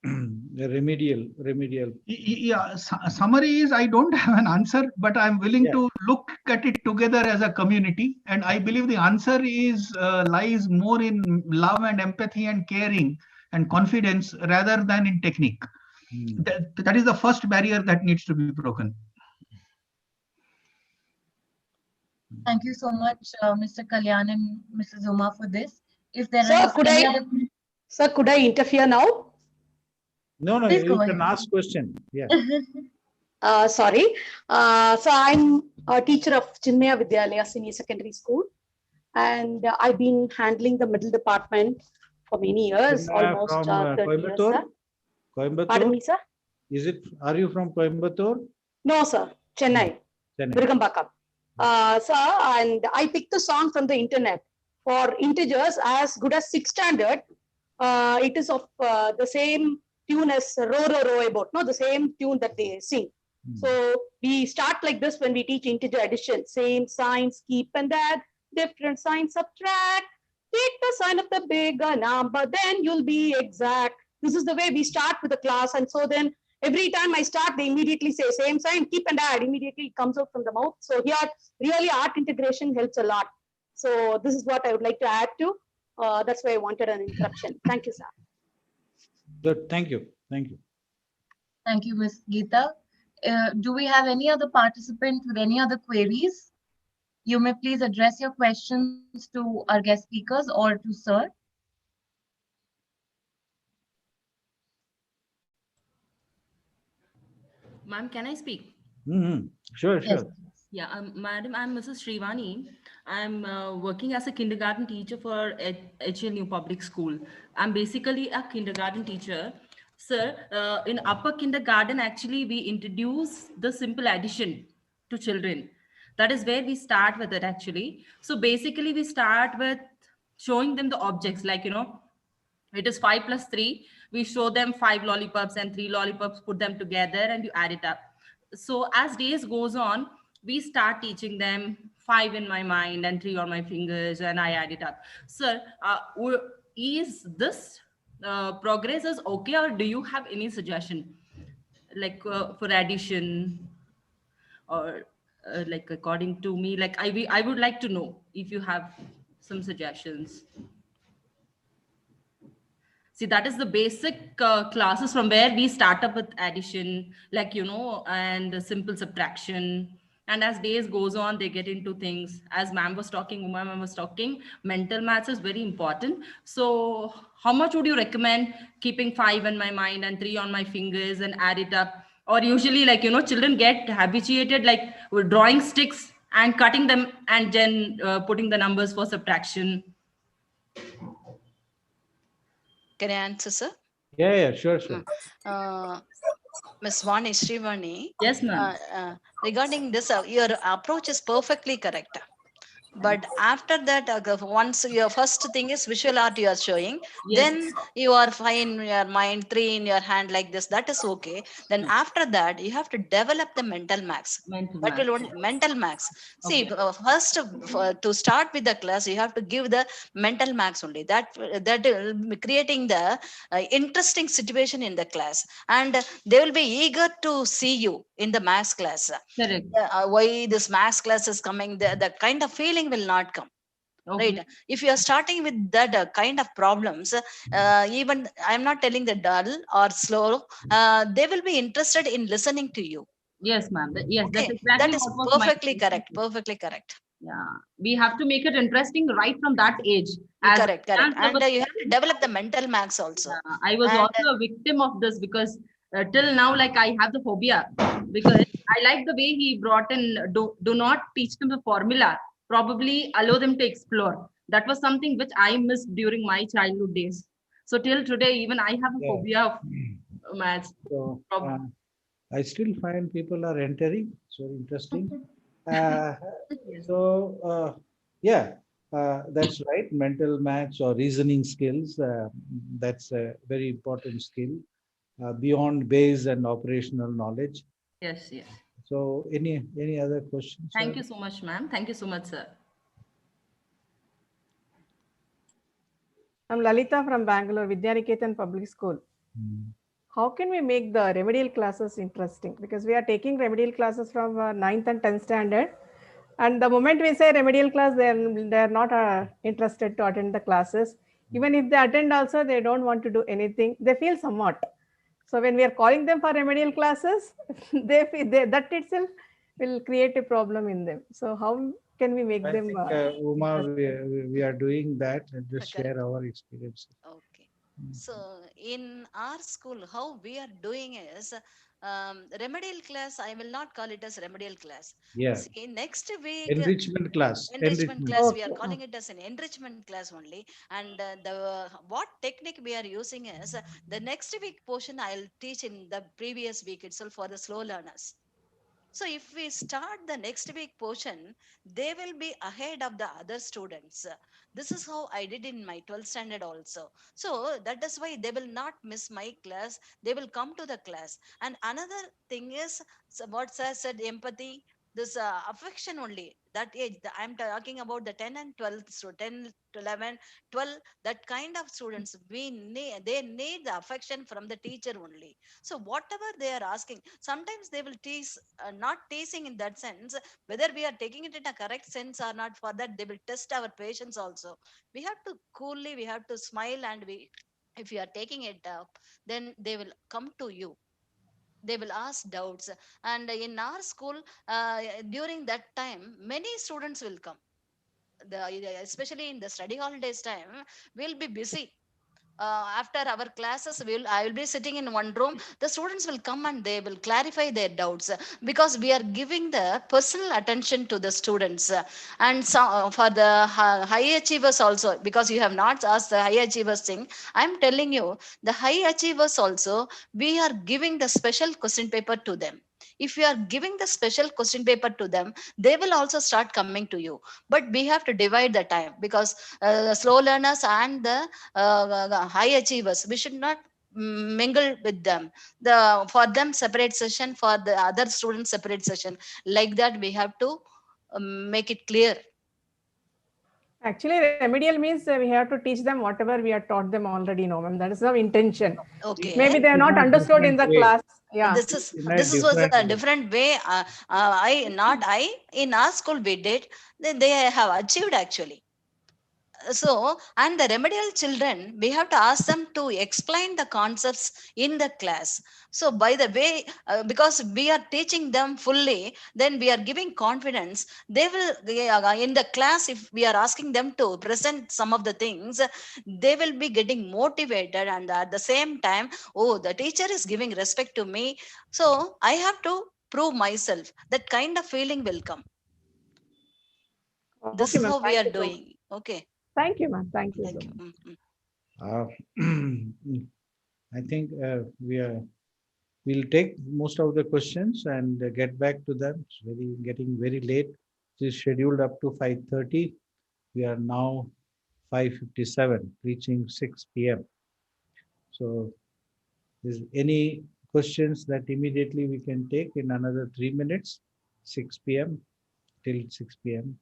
remedial. Yeah, summary is I don't have an answer, but I'm willing to look at it together as a community. And I believe the answer is lies more in love and empathy and caring and confidence rather than in technique. That is the first barrier that needs to be broken. Thank you so much, Mr. Kalyan and Mrs. Uma, for this. If there Sir, is any other... Sir, could I interfere now? No, Please you go can ahead. ask question. Yeah. Sorry. So I'm a teacher of Chinmaya Vidyalaya Senior Secondary School, and I've been handling the middle department for many years, almost from 30 years, Coimbatore? sir. Coimbatore? Pardon me, sir? Are you from Coimbatore? No, sir. Chennai. Virugambakam. Sir, and I picked the song from the internet for integers as good as 6th standard. It is of the same tune as row, row, row about, no, the same tune that they sing. So we start like this when we teach integer addition. Same signs, keep and add, different signs, subtract. Take the sign of the bigger number, then you'll be exact. This is the way we start with the class. And so then every time I start, they immediately say same sign, keep and add, immediately it comes out from the mouth. So here, really art integration helps a lot. So this is what I would like to add to. That's why I wanted an interruption. Thank you, sir. Good. Thank you. Thank you, Ms. Geeta. Do we have any other participant with any other queries? You may please address your questions to our guest speakers or to Sir. Ma'am, can I speak? Sure. Yes. Yeah, madam, I'm Mrs. Srivani. I'm working as a kindergarten teacher for HL New Public School. I'm basically a kindergarten teacher. Sir, in upper kindergarten, actually, we introduce the simple addition to children. That is where we start with it, actually. So basically, we start with showing them the objects, like, it is 5 plus 3. We show them 5 lollipops and 3 lollipops, put them together and you add it up. So as days goes on, we start teaching them 5 in my mind and 3 on my fingers and I add it up. Sir, is this progress is okay, or do you have any suggestion like for addition, or like according to me, like I would like to know if you have some suggestions. See, that is the basic classes from where we start up with addition, like, and simple subtraction. And as days goes on, they get into things. As ma'am was talking, Uma ma'am was talking, mental maths is very important. So how much would you recommend keeping 5 in my mind and 3 on my fingers and add it up? Or usually, like, children get habituated, like with drawing sticks and cutting them and then putting the numbers for subtraction. Can I answer, sir? Yeah, sure, Mm. sure. Uh, Ms. Vani, Srivani, Yes, ma'am. regarding this, your approach is perfectly correct. But after that, once your first thing is visual art you are showing, Yes. then you are fine in your mind, three in your hand like this, that is okay. Then after that, you have to develop the mental max. Mental That math. will only mental max. See, Okay. first to start with the class, you have to give the mental max only. That will be creating the interesting situation in the class, and they will be eager to see you in the max class. Correct. Why this max class is coming, the kind of feeling will not come, right? Okay. If you are starting with that kind of problems, even I'm not telling the dull or slow, they will be interested in listening to you. Yes, ma'am. Yes, that's Okay, exactly that is what was my perfectly intention. correct, perfectly correct. Yeah, we have to make it interesting right from that age. As Correct, correct. I And was you have to telling, develop the mental max also. yeah, I was And also a victim of this because till now, like I have the phobia because I like the way he brought in. Do not teach them the formula. Probably allow them to explore. That was something which I missed during my childhood days. So till today, even I have a Yeah. phobia of maths. So Prob- I still find people are entering. So interesting. Uh, Yes. yeah, that's right. Mental maths or reasoning skills. That's a very important skill beyond base and operational knowledge. Yes. Yes. So any other questions? Thank you so much, ma'am. Thank you so much, sir. I'm Lalita from Bangalore, Vidyaniketan Public School. Mm. How can we make the remedial classes interesting? Because we are taking remedial classes from 9th and 10th standard. And the moment we say remedial class, they're not interested to attend the classes. Even if they attend also, they don't want to do anything. They feel somewhat. So when we are calling them for remedial classes, that itself will create a problem in them. So how can we make I them think Uma, interesting? we are doing that and just correct. share our experiences. Okay. So in our school, how we are doing is remedial class. I will not call it as remedial class. Yeah, See, next week, enrichment class, enrichment enrichment. class, we are Okay. calling it as an enrichment class only. And the what technique we are using is the next week portion I'll teach in the previous week itself for the slow learners. So if we start the next week portion, they will be ahead of the other students. This is how I did in my 12th standard also. So that is why they will not miss my class. They will come to the class. And another thing is, so what sir said, empathy, this affection only. That age, I'm talking about the 10 and 12, so 10, 11, 12, that kind of students, they need the affection from the teacher only. So whatever they are asking, sometimes they will tease, not teasing in that sense, whether we are taking it in a correct sense or not. For that, they will test our patience also. We have to coolly, we have to smile, and we, if you are taking it up, then they will come to you. They will ask doubts. And in our school, during that time, many students will come. Especially in the study holidays time, we'll be busy. After our classes, I will be sitting in one room. The students will come and they will clarify their doubts, because we are giving the personal attention to the students. And so, for the high achievers also, because you have not asked the high achievers thing, I'm telling you, the high achievers also, we are giving the special question paper to them. If you are giving the special question paper to them, they will also start coming to you. But we have to divide the time, because the slow learners and the high achievers, we should not mingle with them. For them separate session, for the other students separate session, like that we have to make it clear. Actually, remedial means we have to teach them whatever we have taught them already, no, ma'am. That is our intention. Teach Okay. Maybe they it have in not a understood in different the way. class. Yeah. this is In a this is was different a way. different way. I not I in our school we did, they have achieved actually. So, and the remedial children, we have to ask them to explain the concepts in the class. So by the way, because we are teaching them fully, then we are giving confidence. They will, in the class, if we are asking them to present some of the things, they will be getting motivated. And at the same time, oh, the teacher is giving respect to me, so I have to prove myself. That kind of feeling will come. This Okay, is ma'am. how we Thank are you so much. doing. Okay. Thank you, ma'am. Thank you so Thank you. much. I think we'll take most of the questions and get back to them. It's getting very late. It is scheduled up to 5:30. We are now 5:57, reaching 6 p.m. So, is any questions that immediately we can take in another 3 minutes, 6 p.m. till 6 p.m.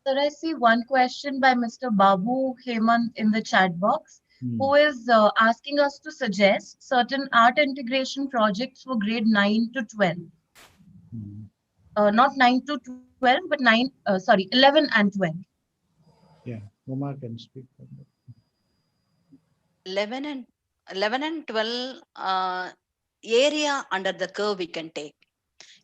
Sir, I see one question by Mr. Babu Hemant in the chat box, who is asking us to suggest certain art integration projects for grade 9 to 12. Not 9 to 12, but 11 and 12. Yeah, Uma can speak on that. 11 and 12 area under the curve we can take.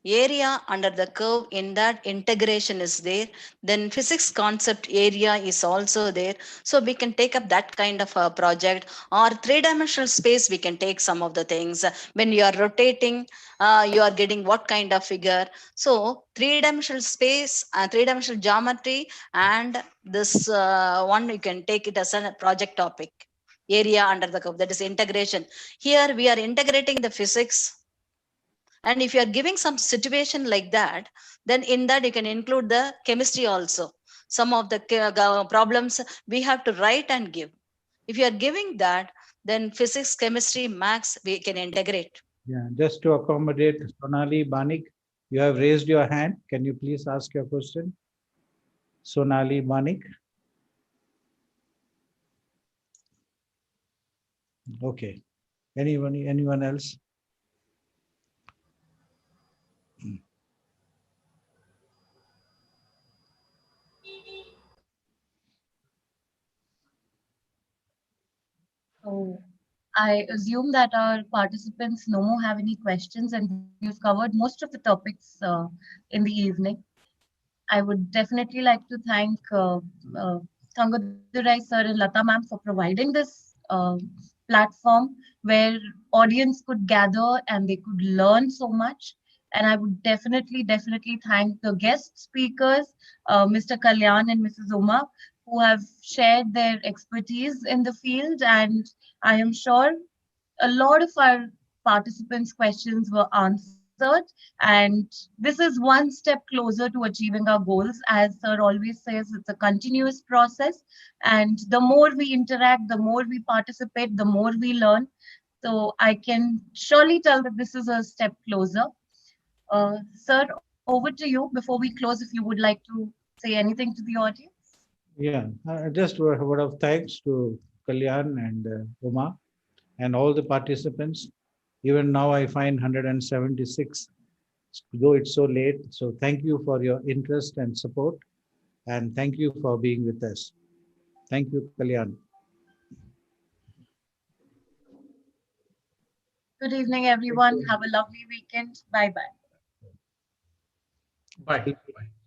Area under the curve, in that integration is there, then physics concept area is also there, so we can take up that kind of a project. Or three-dimensional space, we can take some of the things. When you are rotating, you are getting what kind of figure. So three-dimensional space, three-dimensional geometry, and this one you can take it as a project topic. Area under the curve, that is integration. Here we are integrating the physics, and if you are giving some situation like that, then in that you can include the chemistry also. Some of the problems we have to write and give. If you are giving that, then physics, chemistry, maths, we can integrate. Yeah, just to accommodate Sonali Banik, you have raised your hand. Can you please ask your question? Sonali Banik. Okay. Anyone else? So I assume that our participants no more have any questions, and we've covered most of the topics in the evening. I would definitely like to thank Thangadurai sir and Lata ma'am for providing this platform where audience could gather and they could learn so much. And I would definitely thank the guest speakers, Mr. Kalyan and Mrs. Uma, who have shared their expertise in the field. And I am sure a lot of our participants' questions were answered. And this is one step closer to achieving our goals. As Sir always says, it's a continuous process. And the more we interact, the more we participate, the more we learn. So I can surely tell that this is a step closer. Sir, over to you before we close, if you would like to say anything to the audience. Yeah, just a word of thanks to Kalyan and Uma and all the participants. Even now I find 176, though it's so late. So thank you for your interest and support. And thank you for being with us. Thank you, Kalyan. Good evening, everyone. Have a lovely weekend. Bye bye. Bye.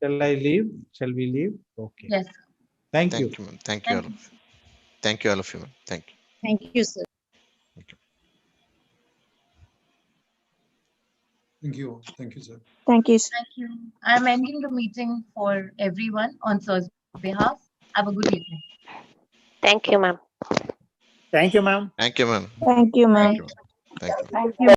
Shall I leave? Shall we leave? Okay. Yes. Thank you. Thank you, ma'am. Thank you all of you. Thank you all of you, ma'am. Thank you. Thank you, sir. Thank you. Thank you, sir. Thank you. Thank you. I'm ending the meeting for everyone on Sir's behalf. Have a good evening. Thank you, ma'am. Thank you, ma'am. Thank you, ma'am. Thank you, ma'am. Thank you. Thank you.